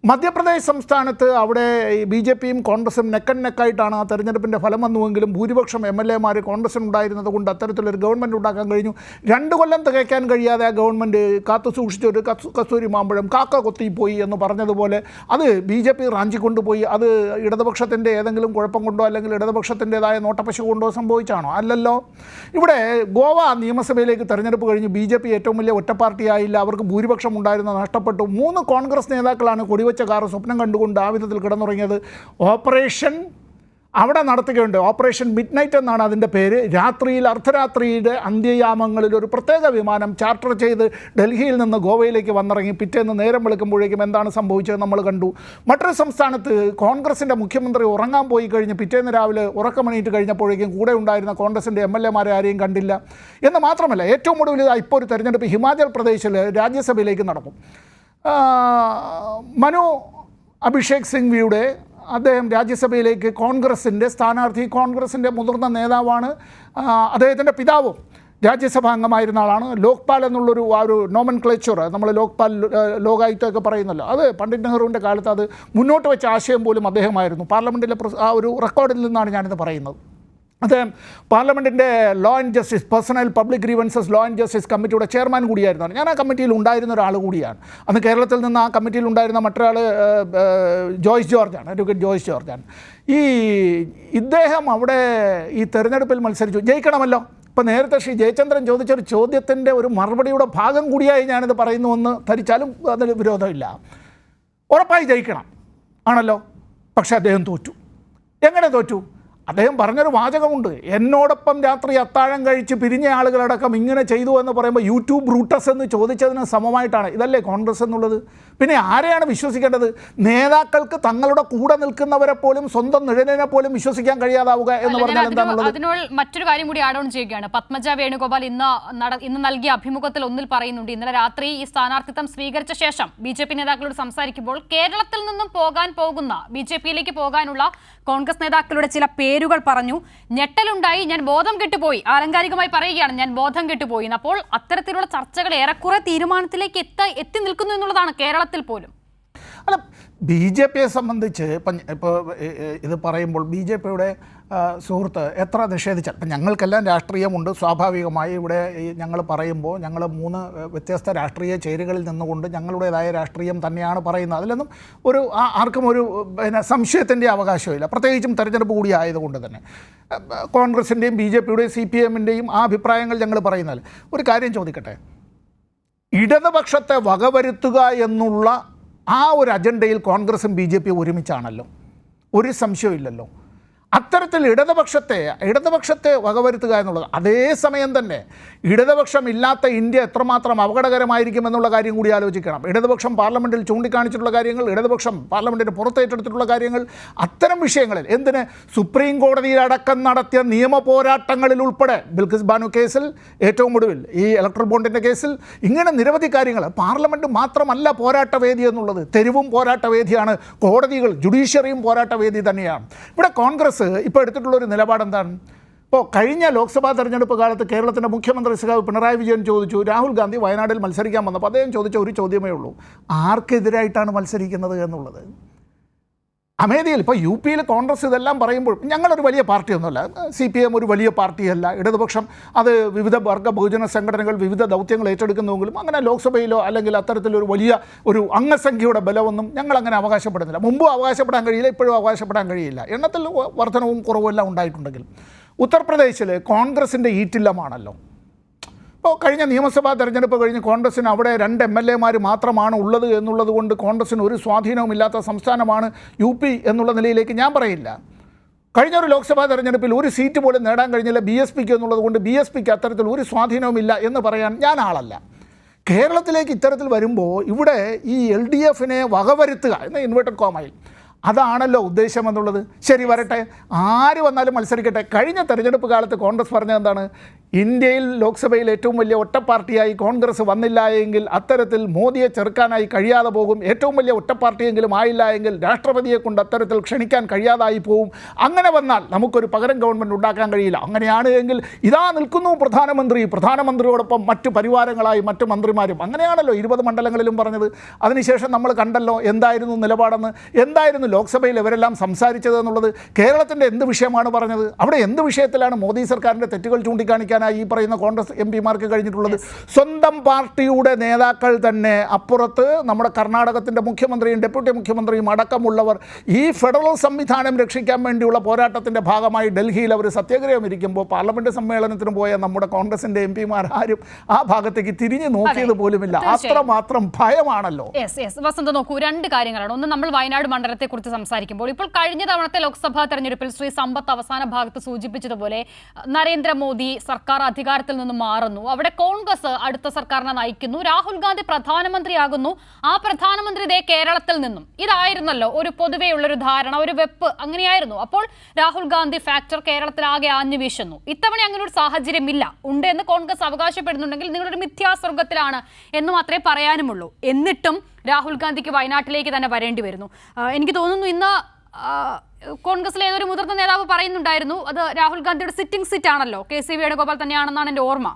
മധ്യപ്രദേശ് സംസ്ഥാനത്ത് അവിടെ BJPയും കോൺഗ്രസും നെക്കായിട്ടാണ് ആ തെരഞ്ഞെടുപ്പിൻ്റെ ഫലം വന്നുവെങ്കിലും ഭൂരിപക്ഷം MLA-മാർ കോൺഗ്രസിനുണ്ടായിരുന്നത് കൊണ്ട് അത്തരത്തിലൊരു ഗവൺമെൻറ് ഉണ്ടാക്കാൻ കഴിഞ്ഞു. 2 കൊല്ലം തികയ്ക്കാൻ കഴിയാതെ ആ ഗവൺമെൻറ് കാത്തു സൂക്ഷിച്ചൊരു കസ്തൂരി മാമ്പഴം കാക്ക കൊത്തിപ്പോയി എന്ന് പറഞ്ഞതുപോലെ അത് BJP റാഞ്ചിക്കൊണ്ടുപോയി. അത് ഇടതുപക്ഷത്തിൻ്റെ ഏതെങ്കിലും കുഴപ്പം കൊണ്ടോ അല്ലെങ്കിൽ ഇടതുപക്ഷത്തിൻ്റെതായ നോട്ടപ്പശ കൊണ്ടോ സംഭവിച്ചാണോ? അല്ലല്ലോ. ഇവിടെ ഗോവ നിയമസഭയിലേക്ക് തെരഞ്ഞെടുപ്പ് കഴിഞ്ഞ് BJP ഏറ്റവും വലിയ ഒറ്റ പാർട്ടിയായില്ല. അവർക്ക് ഭൂരിപക്ഷം ഉണ്ടായിരുന്ന നഷ്ടപ്പെട്ടു. 3 കോൺഗ്രസ് നേതാക്കളാണ് കൊടിവെച്ച കാറ് സ്വപ്നം കണ്ടുകൊണ്ട് ആ വിധത്തിൽ കിടന്നുറങ്ങിയത്. ഓപ്പറേഷൻ അവിടെ നടത്തുകയുണ്ട്. ഓപ്പറേഷൻ മിഡ് നൈറ്റ് എന്നാണ് അതിൻ്റെ പേര്. രാത്രിയിൽ അർദ്ധരാത്രിയുടെ അന്ത്യയാമങ്ങളിൽ ഒരു പ്രത്യേക വിമാനം ചാർട്ടർ ചെയ്ത് ഡൽഹിയിൽ നിന്ന് ഗോവയിലേക്ക് വന്നിറങ്ങി. പിറ്റേന്ന് നേരം വെളുക്കുമ്പോഴേക്കും എന്താണ് സംഭവിച്ചത് നമ്മൾ കണ്ടു. മറ്റൊരു സംസ്ഥാനത്ത് കോൺഗ്രസിൻ്റെ മുഖ്യമന്ത്രി ഉറങ്ങാൻ പോയി കഴിഞ്ഞ് പിറ്റേന്ന് രാവിലെ ഉറക്കമണിയിട്ട് കഴിഞ്ഞപ്പോഴേക്കും കൂടെ ഉണ്ടായിരുന്ന കോൺഗ്രസിൻ്റെ MLA-മാരെ ആരെയും കണ്ടില്ല. എന്ന് മാത്രമല്ല, ഏറ്റവും ഒടുവിൽ ഇപ്പോൾ ഒരു തെരഞ്ഞെടുപ്പ് ഹിമാചൽ പ്രദേശിൽ രാജ്യസഭയിലേക്ക് നടക്കും. മനു അഭിഷേക് സിംഗ്വിയുടെ അദ്ദേഹം രാജ്യസഭയിലേക്ക് കോൺഗ്രസിൻ്റെ സ്ഥാനാർത്ഥി, കോൺഗ്രസിൻ്റെ മുതിർന്ന നേതാവാണ്. അദ്ദേഹത്തിൻ്റെ പിതാവും രാജ്യസഭാ അംഗമായിരുന്ന ആളാണ്. ലോക്പാൽ എന്നുള്ളൊരു ഒരു നോമൻക്ലേച്ചർ, നമ്മൾ ലോക്പാൽ ലോകായുക്തമൊക്കെ പറയുന്നല്ലോ, അത് പണ്ഡിറ്റ് നെഹ്റുവിൻ്റെ കാലത്ത് അത് മുന്നോട്ട് വെച്ച ആശയം പോലും അദ്ദേഹമായിരുന്നു. പാർലമെൻറ്റിലെ ആ ഒരു റെക്കോർഡിൽ നിന്നാണ് ഞാനിത് പറയുന്നത്. അദ്ദേഹം പാർലമെൻറ്റിൻ്റെ law and justice, personnel public grievances law and justice കമ്മിറ്റിയുടെ ചെയർമാൻ കൂടിയായിരുന്നു. ഞാൻ ആ കമ്മിറ്റിയിൽ ഉണ്ടായിരുന്ന ഒരാൾ കൂടിയാണ്. അന്ന് കേരളത്തിൽ നിന്ന് ആ കമ്മിറ്റിയിൽ ഉണ്ടായിരുന്ന മറ്റൊരാൾ ജോയ്സ് ജോർജാണ്, അഡ്വക്കേറ്റ് ജോയ്സ് ജോർജാണ്. ഇദ്ദേഹം അവിടെ ഈ തെരഞ്ഞെടുപ്പിൽ മത്സരിച്ചു, ജയിക്കണമല്ലോ. ഇപ്പോൾ നേരത്തെ ശ്രീ ജയചന്ദ്രൻ ചോദിച്ചൊരു ചോദ്യത്തിൻ്റെ ഒരു മറുപടിയുടെ ഭാഗം കൂടിയായി ഞാനിത് പറയുന്നുവെന്ന് ധരിച്ചാലും അതിൽ വിരോധമില്ല. ഉറപ്പായി ജയിക്കണം ആണല്ലോ. പക്ഷേ അദ്ദേഹം തോറ്റു. എങ്ങനെ തോറ്റു? അദ്ദേഹം പറഞ്ഞൊരു വാചകമുണ്ട്, എന്നോടൊപ്പം രാത്രി അത്താഴം കഴിച്ച് പിരിഞ്ഞ ആളുകളടക്കം ഇങ്ങനെ ചെയ്തു എന്ന് പറയുമ്പോൾ യൂട്യൂബ് ബ്രൂട്ടസ് എന്ന് ചോദിച്ചതിന് സമമായിട്ടാണ്. ഇതല്ലേ കോൺഗ്രസ് എന്നുള്ളത്? പിന്നെ ആരെയാണ് വിശ്വസിക്കേണ്ടത്? നേതാക്കൾക്ക് തങ്ങളുടെ കൂടെ നിൽക്കുന്നവരെ പോലും, സ്വന്തം നിഴലിനെ പോലും വിശ്വസിക്കാൻ കഴിയാതാവുക എന്ന് പറഞ്ഞാൽ എന്താണുള്ളത്? അതിനോട് മറ്റൊരു കാര്യം കൂടി ആഡ് ഓൺ ചെയ്യുകയാണ്. പത്മജ വേണുഗോപാൽ ഇന്ന് നൽകിയ അഭിമുഖത്തിൽ ഒന്നിൽ പറയുന്നുണ്ട്, ഇന്നലെ രാത്രി ഈ സ്ഥാനാർത്ഥിത്വം സ്വീകരിച്ച ശേഷം BJP നേതാക്കളോട് സംസാരിക്കുമ്പോൾ കേരളത്തിൽ നിന്നും പോകാൻ പോകുന്ന, BJPയിലേക്ക് പോകാനുള്ള കോൺഗ്രസ് നേതാക്കളുടെ ചില പേരുകൾ പറഞ്ഞു. ഞെട്ടലുണ്ടായി, ഞാൻ ബോധം കെട്ടുപോയി. ആലങ്കാരികമായി പറയുകയാണ്, ഞാൻ ബോധം കെട്ടുപോയി. അപ്പോൾ അത്തരത്തിലുള്ള ചർച്ചകൾ ഏറെക്കുറെ തീരുമാനത്തിലേക്ക് എത്തി നിൽക്കുന്നു എന്നുള്ളതാണ് കേരളത്തിൽ പോലും. അല്ല, BJPയെ സംബന്ധിച്ച് ഇപ്പോൾ ഇത് പറയുമ്പോൾ BJPയുടെ സുഹൃത്ത് എത്ര നിഷേധിച്ചാൽ, ഇപ്പം ഞങ്ങൾക്കെല്ലാം രാഷ്ട്രീയമുണ്ട്. സ്വാഭാവികമായി ഇവിടെ ഞങ്ങൾ പറയുമ്പോൾ ഞങ്ങൾ 3 വ്യത്യസ്ത രാഷ്ട്രീയ ചേരികളിൽ നിന്നുകൊണ്ട് ഞങ്ങളുടേതായ രാഷ്ട്രീയം തന്നെയാണ് പറയുന്നത്. അതിലൊന്നും ആർക്കും ഒരു സംശയത്തിൻ്റെ അവകാശമില്ല. പ്രത്യേകിച്ചും തെരഞ്ഞെടുപ്പ് കൂടി ആയതുകൊണ്ട് തന്നെ കോൺഗ്രസിൻ്റെയും BJPയുടെയും CPIഎമ്മിൻ്റെയും ആ അഭിപ്രായങ്ങൾ ഞങ്ങൾ പറയുന്നാൽ ഒരു കാര്യം ചോദിക്കട്ടെ. ഇടതുപക്ഷത്തെ വകവരുത്തുക എന്നുള്ള ആ ഒരു അജണ്ടയിൽ കോൺഗ്രസും BJPയും ഒരുമിച്ചാണല്ലോ, ഒരു സംശയമില്ലല്ലോ. അത്തരത്തിൽ ഇടതുപക്ഷത്തെ വകവരുത്തുക എന്നുള്ളത്. അതേസമയം തന്നെ ഇടതുപക്ഷം ഇല്ലാത്ത ഇന്ത്യ എത്രമാത്രം അപകടകരമായിരിക്കുമെന്നുള്ള കാര്യം കൂടി ആലോചിക്കണം. ഇടതുപക്ഷം പാർലമെൻറ്റിൽ ചൂണ്ടിക്കാണിച്ചിട്ടുള്ള കാര്യങ്ങൾ, ഇടതുപക്ഷം പാർലമെൻറ്റിന് പുറത്തേറ്റെടുത്തിട്ടുള്ള കാര്യങ്ങൾ, അത്തരം വിഷയങ്ങളിൽ എന്തിന് സുപ്രീം കോടതിയിലടക്കം നടത്തിയ നിയമ പോരാട്ടങ്ങളിൽ ഉൾപ്പെടെ ബിൽക്കിസ് ബാനു കേസിൽ, ഏറ്റവും ഒടുവിൽ ഈ ഇലക്ട്രൽ ബോണ്ടിൻ്റെ കേസിൽ, ഇങ്ങനെ നിരവധി കാര്യങ്ങൾ. പാർലമെൻറ്റ് മാത്രമല്ല പോരാട്ടവേദി എന്നുള്ളത്, തെരുവും പോരാട്ടവേദിയാണ്, കോടതികൾ ജുഡീഷ്യറിയും പോരാട്ടവേദി തന്നെയാണ്. ഇവിടെ കോൺഗ്രസ് ഇപ്പോൾ എടുത്തിട്ടുള്ളൊരു നിലപാട് എന്താണ്? ഇപ്പോൾ കഴിഞ്ഞ ലോക്സഭാ തെരഞ്ഞെടുപ്പ് കാലത്ത് കേരളത്തിൻ്റെ മുഖ്യമന്ത്രി സഖാവ് പിണറായി വിജയൻ ചോദിച്ചു, രാഹുൽ ഗാന്ധി വയനാട്ടിൽ മത്സരിക്കാൻ വന്നപ്പോൾ അദ്ദേഹം ചോദിച്ച ഒരു ചോദ്യമേ ഉള്ളൂ, ആർക്കെതിരായിട്ടാണ് മത്സരിക്കുന്നത് എന്നുള്ളത്. അമേദിയിൽ ഇപ്പോൾ യു പിയിൽ കോൺഗ്രസ് ഇതെല്ലാം പറയുമ്പോൾ ഞങ്ങളൊരു വലിയ പാർട്ടിയൊന്നുമല്ല, CPM ഒരു വലിയ പാർട്ടിയല്ല, ഇടതുപക്ഷം അത് വിവിധ വർഗ ബഹുജന സംഘടനകൾ വിവിധ ദൗത്യങ്ങൾ ഏറ്റെടുക്കുന്നുവെങ്കിലും അങ്ങനെ ലോക്സഭയിലോ അല്ലെങ്കിൽ അത്തരത്തിലൊരു വലിയ ഒരു അംഗസംഖ്യയുടെ ബലമൊന്നും ഞങ്ങളങ്ങനെ അവകാശപ്പെടുന്നില്ല. മുമ്പും അവകാശപ്പെടാൻ കഴിയില്ല, ഇപ്പോഴും അവകാശപ്പെടാൻ കഴിയില്ല. എണ്ണത്തിൽ വർധനവും കുറവും എല്ലാം ഉണ്ടായിട്ടുണ്ടെങ്കിൽ ഉത്തർപ്രദേശിൽ കോൺഗ്രസിൻ്റെ ഈറ്റില്ലമാണല്ലോ. ഇപ്പോൾ കഴിഞ്ഞ നിയമസഭാ തെരഞ്ഞെടുപ്പ് കഴിഞ്ഞ് കോൺഗ്രസിന് അവിടെ 2 MLA മാത്രമാണ് ഉള്ളത് എന്നുള്ളത് കൊണ്ട് കോൺഗ്രസിന് ഒരു സ്വാധീനവുമില്ലാത്ത സംസ്ഥാനമാണ് UP എന്നുള്ള നിലയിലേക്ക് ഞാൻ പറയില്ല. കഴിഞ്ഞ ഒരു ലോക്സഭാ തെരഞ്ഞെടുപ്പിൽ ഒരു സീറ്റ് പോലും നേടാൻ കഴിഞ്ഞില്ല BSPക്ക് എന്നുള്ളത് കൊണ്ട് BSPക്ക് അത്തരത്തിൽ ഒരു സ്വാധീനവുമില്ല എന്ന് പറയാൻ ഞാൻ ആളല്ല. കേരളത്തിലേക്ക് ഇത്തരത്തിൽ വരുമ്പോൾ ഇവിടെ ഈ LDFനെ വകവരുത്തുക എന്ന ഇൻവേർട്ടഡ് കോമയിൽ അതാണല്ലോ ഉദ്ദേശം എന്നുള്ളത്. ശരി, വരട്ടെ, ആര് വന്നാലും മത്സരിക്കട്ടെ. കഴിഞ്ഞ തെരഞ്ഞെടുപ്പ് കാലത്ത് കോൺഗ്രസ് പറഞ്ഞത് എന്താണ്? ഇന്ത്യയിൽ ലോക്സഭയിൽ ഏറ്റവും വലിയ ഒറ്റപ്പാർട്ടിയായി കോൺഗ്രസ് വന്നില്ല എങ്കിൽ അത്തരത്തിൽ മോദിയെ ചെറുക്കാനായി കഴിയാതെ പോകും, ഏറ്റവും വലിയ ഒറ്റപ്പാർട്ടിയെങ്കിലും ആയില്ല എങ്കിൽ രാഷ്ട്രപതിയെ കൊണ്ട് അത്തരത്തിൽ ക്ഷണിക്കാൻ കഴിയാതായി പോകും, അങ്ങനെ വന്നാൽ നമുക്കൊരു പകരം ഗവൺമെൻറ് ഉണ്ടാക്കാൻ കഴിയില്ല. അങ്ങനെയാണ് എങ്കിൽ ഇതാ നിൽക്കുന്നു പ്രധാനമന്ത്രിയോടൊപ്പം മറ്റു പരിവാരങ്ങളായി മറ്റു മന്ത്രിമാരും. അങ്ങനെയാണല്ലോ 20 മണ്ഡലങ്ങളിലും പറഞ്ഞത്. അതിനുശേഷം നമ്മൾ കണ്ടല്ലോ എന്തായിരുന്നു നിലപാടെന്ന്, എന്തായിരുന്നു ലോക്സഭയിൽ ഇവരെല്ലാം സംസാരിച്ചത് എന്നുള്ളത്. കേരളത്തിൻ്റെ എന്ത് വിഷയമാണ് പറഞ്ഞത്? അവിടെ എന്ത് വിഷയത്തിലാണ് മോദി സർക്കാരിൻ്റെ തെറ്റുകൾ ചൂണ്ടിക്കാണിക്കാനായി ഈ പറയുന്ന കോൺഗ്രസ് MPമാർക്ക് കഴിഞ്ഞിട്ടുള്ളത്? സ്വന്തം പാർട്ടിയുടെ നേതാക്കൾ തന്നെ അപ്പുറത്ത് നമ്മുടെ കർണാടകത്തിൻ്റെ മുഖ്യമന്ത്രിയും ഡെപ്യൂട്ടി മുഖ്യമന്ത്രിയും അടക്കമുള്ളവർ ഈ ഫെഡറൽ സംവിധാനം രക്ഷിക്കാൻ വേണ്ടിയുള്ള പോരാട്ടത്തിൻ്റെ ഭാഗമായി ഡൽഹിയിൽ അവർ സത്യാഗ്രഹം ഇരിക്കുമ്പോൾ പാർലമെൻറ്റ് സമ്മേളനത്തിന് പോയ നമ്മുടെ കോൺഗ്രസിൻ്റെ MPമാർ ആരും ആ ഭാഗത്തേക്ക് തിരിഞ്ഞു നോക്കിയത് പോലുമില്ല. അത്രമാത്രം ഭയമാണല്ലോ. വസന്ത, നോക്കൂ, 2 കാര്യങ്ങളാണ്. ഒന്ന്, നമ്മൾ വയനാട് മണ്ഡലത്തെക്കുറിച്ച് സംസാരിക്കുമ്പോൾ ഇപ്പോൾ കഴിഞ്ഞ തവണത്തെ ലോക്സഭാ തെരഞ്ഞെടുപ്പിൽ ശ്രീ സമ്പത്ത് അവസാന ഭാഗത്ത് സൂചിപ്പിച്ചതുപോലെ നരേന്ദ്രമോദി സർക്കാർ അധികാരത്തിൽ നിന്ന് മാറുന്നു, അവിടെ കോൺഗ്രസ് അടുത്ത സർക്കാരിനെ നയിക്കുന്നു, രാഹുൽ ഗാന്ധി പ്രധാനമന്ത്രിയാകുന്നു, ആ പ്രധാനമന്ത്രി ദേ കേരളത്തിൽ നിന്നും. ഇതായിരുന്നല്ലോ ഒരു പൊതുവെയുള്ളൊരു ധാരണ, ഒരു വെപ്പ് അങ്ങനെയായിരുന്നു. അപ്പോൾ രാഹുൽ ഗാന്ധി ഫാക്ടർ കേരളത്തിലാകെ ആഞ്ഞു വീശുന്നു. ഇത്തവണ അങ്ങനെ ഒരു സാഹചര്യമില്ല. ഉണ്ട് എന്ന് കോൺഗ്രസ് അവകാശപ്പെടുന്നുണ്ടെങ്കിൽ നിങ്ങളൊരു മിഥ്യാസ്വർഗത്തിലാണ് എന്ന് മാത്രമേ പറയാനുമുള്ളൂ. എന്നിട്ടും രാഹുൽ ഗാന്ധിക്ക് വയനാട്ടിലേക്ക് തന്നെ വരേണ്ടി വരുന്നു. എനിക്ക് തോന്നുന്നു ഇന്ന് കോൺഗ്രസിലെ ഏതൊരു മുതിർന്ന നേതാവ് പറയുന്നുണ്ടായിരുന്നു, അത് രാഹുൽ ഗാന്ധിയുടെ സിറ്റിംഗ് സീറ്റ് ആണല്ലോ, KC വേണുഗോപാൽ തന്നെയാണെന്നാണ് എൻ്റെ ഓർമ്മ.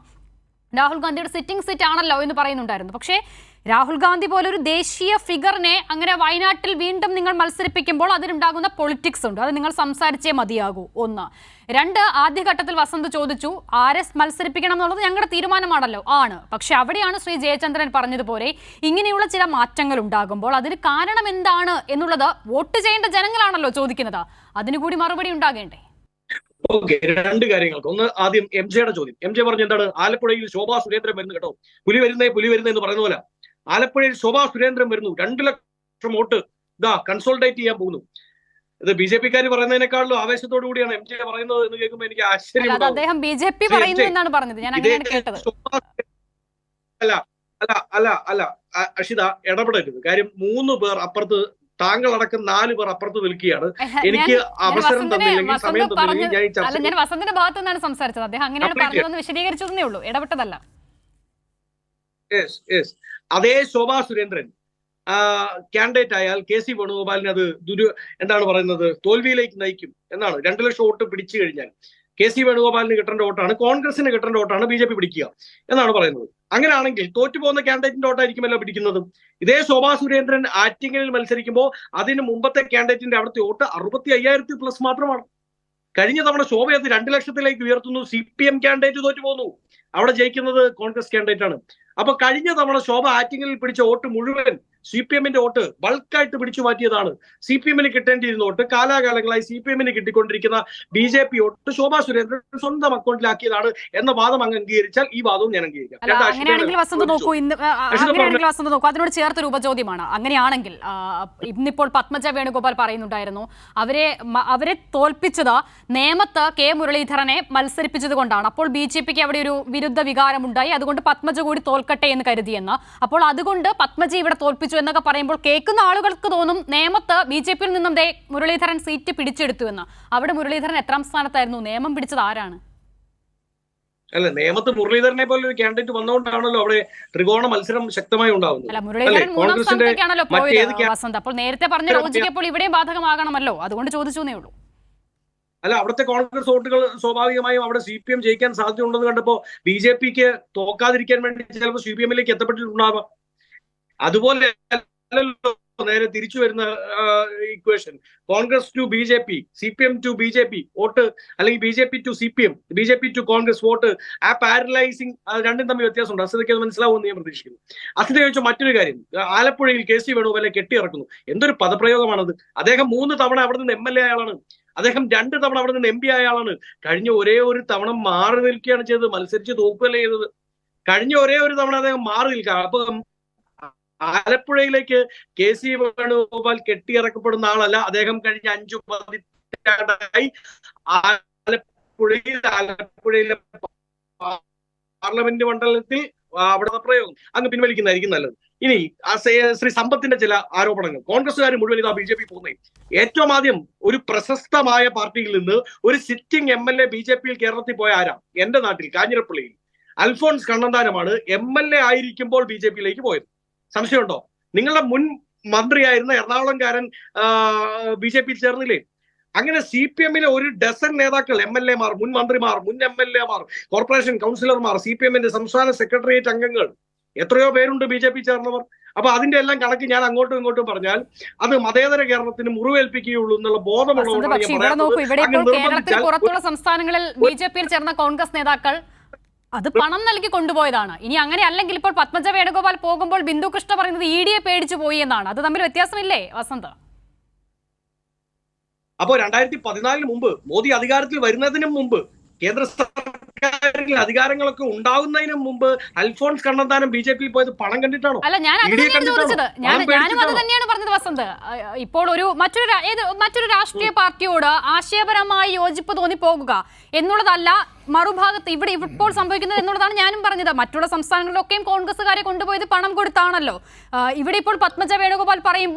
രാഹുൽ ഗാന്ധിയുടെ സിറ്റിംഗ് സീറ്റ് ആണല്ലോ എന്ന് പറയുന്നുണ്ടായിരുന്നു. പക്ഷേ രാഹുൽ ഗാന്ധി പോലൊരു ദേശീയ ഫിഗറിനെ അങ്ങനെ വയനാട്ടിൽ വീണ്ടും നിങ്ങൾ മത്സരിപ്പിക്കുമ്പോൾ അതിനുണ്ടാകുന്ന പൊളിറ്റിക്സ് ഉണ്ട്, അത് നിങ്ങൾ സംസാരിച്ചേ മതിയാകൂ. 1. 2, ആദ്യഘട്ടത്തിൽ വസന്ത് ചോദിച്ചു ആരെ മത്സരിപ്പിക്കണം എന്നുള്ളത് ഞങ്ങളുടെ തീരുമാനമാണല്ലോ. ആണ്. പക്ഷെ അവിടെയാണ് ശ്രീ ജയചന്ദ്രൻ പറഞ്ഞതുപോലെ ഇങ്ങനെയുള്ള ചില മാറ്റങ്ങൾ ഉണ്ടാകുമ്പോൾ അതിന് കാരണം എന്താണ് എന്നുള്ളത് വോട്ട് ചെയ്യേണ്ട ജനങ്ങളാണല്ലോ ചോദിക്കുന്നത്. അതിനുകൂടി മറുപടി ഉണ്ടാകേണ്ടേ? ഓക്കെ, 2 കാര്യങ്ങൾക്ക്. ഒന്ന്, ആദ്യം MJയുടെ ചോദ്യം. MJ പറഞ്ഞു എന്താണ്, ആലപ്പുഴയിൽ ശോഭാ സുരേന്ദ്രൻ വരുന്നു കേട്ടോ, പുലി വരുന്നേ എന്ന് പറയുന്ന പോലെ ആലപ്പുഴയിൽ ശോഭാ സുരേന്ദ്രൻ വരുന്നു, 2 ലക്ഷം വോട്ട് ഇതാ കൺസോൾട്ടേറ്റ് ചെയ്യാൻ പോകുന്നു. ഇത് BJP-ക്കാർ പറയുന്നതിനേക്കാളും ആവേശത്തോടു കൂടിയാണ് MJ പറയുന്നത് എന്ന് കേൾക്കുമ്പോൾ എനിക്ക് ആശ്ചര്യം. അദ്ദേഹം BJP പറയുന്നു എന്നാണ് പറഞ്ഞത്, ഞാൻ അങ്ങനെയാണ് കേട്ടത്. അല്ല അഷിത, ഇടപെടരുത്. കാര്യം 3 പേർ അപ്പുറത്ത്, താങ്കൾ അടക്കം 4 പേർ അപ്പുറത്ത് നിൽക്കുകയാണ്. എനിക്ക് അവസരം തന്നില്ലെങ്കിൽ, സമയം തന്നില്ലെങ്കിൽ ഞാൻ ഈ ചർച്ച. ഞാൻ വസന്തിന്റെ ഭാഗത്തു നിന്നാണ് സംസാരിച്ചത്. അദ്ദേഹം അങ്ങനെയാണ് പറഞ്ഞതെന്ന് വിശദീകരിച്ചതേ ഉള്ളൂ, ഇടപെട്ടതല്ല. അതേ ശോഭാ സുരേന്ദ്രൻ കാൻഡിഡേറ്റ് ആയാൽ KC വേണുഗോപാലിന് അത് എന്താണ് പറയുന്നത്, തോൽവിയിലേക്ക് നയിക്കും എന്നാണ്. 2 ലക്ഷം വോട്ട് പിടിച്ചു കഴിഞ്ഞാൽ KC വേണുഗോപാലിന് കിട്ടേണ്ട വോട്ടാണ്, കോൺഗ്രസിന് കിട്ടേണ്ട വോട്ടാണ് BJP പിടിക്കുക എന്നാണ് പറയുന്നത്. അങ്ങനെയാണെങ്കിൽ തോറ്റുപോകുന്ന കാൻഡിഡേറ്റിന്റെ വോട്ടായിരിക്കുമല്ലോ പിടിക്കുന്നത്. ഇതേ ശോഭാ സുരേന്ദ്രൻ ആറ്റിങ്ങലിൽ മത്സരിക്കുമ്പോൾ അതിന് മുമ്പത്തെ കാൻഡിഡേറ്റിന്റെ അവിടുത്തെ വോട്ട് 65,000+ മാത്രമാണ്. കഴിഞ്ഞ തവണ ശോഭ അത് 2 ലക്ഷത്തിലേക്ക് ഉയർത്തുന്നു. CPM കാൻഡിഡേറ്റ് തോറ്റു പോകുന്നു, അവിടെ ജയിക്കുന്നത് കോൺഗ്രസ് കാൻഡിഡേറ്റ് ആണ്. അപ്പൊ കഴിഞ്ഞ തവണ ശോഭ ആറ്റിങ്ങലിൽ പിടിച്ച വോട്ട് മുഴുവൻ CPM വോട്ട് ബൾക്കായിട്ട് പിടിച്ചു മാറ്റിയതാണ്. CPM കിട്ടേണ്ടിയിരുന്ന വോട്ട് കാലാകാലങ്ങളായി CPM കിട്ടിക്കൊണ്ടിരിക്കുന്ന BJP vote Shobha Surendran സ്വന്തം അക്കൗണ്ടിലാക്കിയതാണ് എന്ന വാദം അങ്ങ് അംഗീകരിച്ചാൽ ഈ വാദവും ഞാൻ അംഗീകരിക്കാം. അല്ല, അങ്ങനെയാണെങ്കിൽ വസന്ത് നോക്കൂ, അങ്ങനെയാണെങ്കിൽ വസന്ത് നോക്കൂ, അതിനോട് ചേർത്തൊരു ഉപചോദ്യമാണ്. അങ്ങനെയാണെങ്കിൽ ഇന്നിപ്പോൾ പത്മജ വേണുഗോപാൽ പറയുന്നുണ്ടായിരുന്നു അവരെ തോൽപ്പിച്ചത് നേമത്ത് K മുരളീധരനെ മത്സരിപ്പിച്ചത് കൊണ്ടാണ്. അപ്പോൾ BJPക്ക് അവിടെ ഒരു വിരുദ്ധ വികാരമുണ്ടായി, അതുകൊണ്ട് പത്മജ കൂടി തോൽക്കട്ടെ എന്ന് കരുതിയെന്ന്. അപ്പോൾ അതുകൊണ്ട് പത്മജ ഇവിടെ തോൽപ്പിച്ചു എന്നൊക്കെ പറയുമ്പോൾ കേൾക്കുന്ന ആളുകൾക്ക് തോന്നും നേമത്ത് BJPയിൽ നിന്നും മുരളീധരൻ സീറ്റ് പിടിച്ചെടുത്തു എന്ന്. അവിടെ മുരളീധരൻ എത്രാം സ്ഥാനത്തായിരുന്നു? നേമം പിടിച്ചത് ആരാണ്? അല്ല, നേമത്ത് മുരളീധരനെ പോലെ ഒരു കാൻഡിഡേറ്റ് വന്നുകൊണ്ടാണല്ലോ അവിടെ ത്രികോണ മത്സരം ശക്തമായി ഉണ്ടാവുന്നത്. അല്ല, മുരളീധരൻ മൂന്നാം സ്ഥാനത്തേക്കാണല്ലോ പോയത് വസന്ത്. അപ്പോൾ നേരത്തെ പറഞ്ഞ ലോജിക്ക് അപ്പോൾ ഇവിടെയും ബാധകമാകണമല്ലോ, അതുകൊണ്ട് ചോദിച്ചേ ഉള്ളൂ. അല്ല, അവിടുത്തെ കോൺഗ്രസ് വോട്ടുകൾ സ്വാഭാവികമായും അവിടെ CPM ജയിക്കാൻ സാധ്യതയുണ്ടെന്ന് കണ്ടപ്പോ BJPക്ക് തോക്കാതിരിക്കാൻ വേണ്ടി ചിലപ്പോൾ CPM എത്തപ്പെട്ടിട്ടുണ്ടാവാം. അതുപോലെ നേരെ തിരിച്ചു വരുന്ന equation Congress to BJP, CPM to BJP vote, അല്ലെങ്കിൽ BJP to CPM, BJP to Congress vote, ആ പാരലൈസിങ് രണ്ടും തമ്മിൽ വ്യത്യാസമുണ്ട്. അസിതയ്ക്ക് അത് മനസ്സിലാവുമെന്ന് ഞാൻ പ്രതീക്ഷിക്കുന്നു. അസിത ചോദിച്ച മറ്റൊരു കാര്യം, ആലപ്പുഴയിൽ KC വേണുഗോപാലെ കെട്ടിയിറക്കുന്നു. എന്തൊരു പദപ്രയോഗമാണത്! അദ്ദേഹം 3 തവണ അവിടെ നിന്ന് MLA ആളാണ്. അദ്ദേഹം 2 തവണ അവിടെ നിന്ന് MP ആയ ആളാണ്. കഴിഞ്ഞ ഒരേ ഒരു തവണ മാറി നിൽക്കുകയാണ് ചെയ്തത്, മത്സരിച്ച് തോക്കുകയല്ലേ ചെയ്തത്. കഴിഞ്ഞ ഒരേ ഒരു തവണ അദ്ദേഹം മാറി നിൽക്കുക. അപ്പൊ ആലപ്പുഴയിലേക്ക് KC വേണുഗോപാൽ കെട്ടിയിറക്കപ്പെടുന്ന ആളല്ല. അദ്ദേഹം കഴിഞ്ഞ 5 പതിറ്റാണ്ടായി ആലപ്പുഴയിലെ പാർലമെന്റ് മണ്ഡലത്തിൽ അവിടെ പ്രയോഗം അങ്ങ് പിൻവലിക്കുന്നതായിരിക്കും നല്ലത്. ഇനി ശ്രീ സമ്പത്തിന്റെ ചില ആരോപണങ്ങൾ കോൺഗ്രസ്സുകാർ മുഴുവൻ ഇതാ BJP പോകുന്നത്. ഏറ്റവും ആദ്യം ഒരു പ്രശസ്തമായ പാർട്ടിയിൽ നിന്ന് ഒരു സിറ്റിംഗ് MLA BJPയിൽ കേരളത്തിൽ പോയ ആരാ? എന്റെ നാട്ടിൽ കാഞ്ഞിരപ്പള്ളിയിൽ അൽഫോൺസ് കണ്ണന്താനമാണ് MLA ആയിരിക്കുമ്പോൾ BJPയിലേക്ക് പോയത്. സംശയമുണ്ടോ? നിങ്ങളുടെ മുൻ മന്ത്രിയായിരുന്ന എറണാകുളംകാരൻ BJPയിൽ ചേർന്നില്ലേ? അങ്ങനെ CPM ഒരു ഡസൻ നേതാക്കൾ, MLA മാർ, മുൻ മന്ത്രിമാർ, മുൻ MLA മാർ, കോർപ്പറേഷൻ കൗൺസിലർമാർ, CPM സംസ്ഥാന സെക്രട്ടേറിയറ്റ് അംഗങ്ങൾ, എത്രയോ പേരുണ്ട് BJP ചേർന്നവർ. അപ്പൊ അതിന്റെ എല്ലാം കണക്ക് ഞാൻ അങ്ങോട്ടും ഇങ്ങോട്ടും പറഞ്ഞാൽ അത് മതേതര കേരളത്തിന് മുറിവേൽപ്പിക്കുകയുള്ളൂ എന്നുള്ള ബോധമുള്ളവരാണ്. കേരളത്തിൽ പുറത്തുള്ള സംസ്ഥാനങ്ങളിൽ BJPയിൽ ചേർന്ന കോൺഗ്രസ് നേതാക്കൾ അത് പണം നൽകി കൊണ്ടുപോയതാണ്. ഇനി അങ്ങനെ അല്ലെങ്കിൽ ഇപ്പോൾ പത്മജ വേണുഗോപാൽ പോകുമ്പോൾ ബിന്ദു കൃഷ്ണ പറയുന്നത് ED പേടിച്ചു പോയി എന്നാണ്. അത് തമ്മിൽ വ്യത്യാസമില്ലേ വസന്ത്? അപ്പോ 2014 മുമ്പ് മോദി അധികാരത്തിൽ വരുന്നതിന് മുമ്പ്, കേന്ദ്ര സർക്കാരിൽ അധികാരങ്ങളൊക്കെ ഉണ്ടാവുന്നതിന് മുമ്പ് അൽഫോൺസ് കണ്ണന്താനം BJPയിൽ പോയത് പണം കണ്ടിട്ടാണോ? അല്ല, ഞാനും അത് തന്നെയാണ് പറഞ്ഞത് വസന്ത്. ഇപ്പോൾ മറ്റൊരു രാഷ്ട്രീയ പാർട്ടിയോട് ആശയപരമായി യോജിപ്പ് തോന്നി പോകുക എന്നുള്ളതല്ല മറുഭാഗത്ത് ഇവിടെ ഇപ്പോൾ സംഭവിക്കുന്നത് എന്നുള്ളതാണ് ഞാനും പറഞ്ഞത്. മറ്റുള്ള സംസ്ഥാനങ്ങളിലൊക്കെയും കോൺഗ്രസ്സുകാരെ കൊണ്ടുപോയത് പണം കൊടുത്താണല്ലോ. ഇവിടെ ഇപ്പോൾ പത്മജ വേണുഗോപാൽ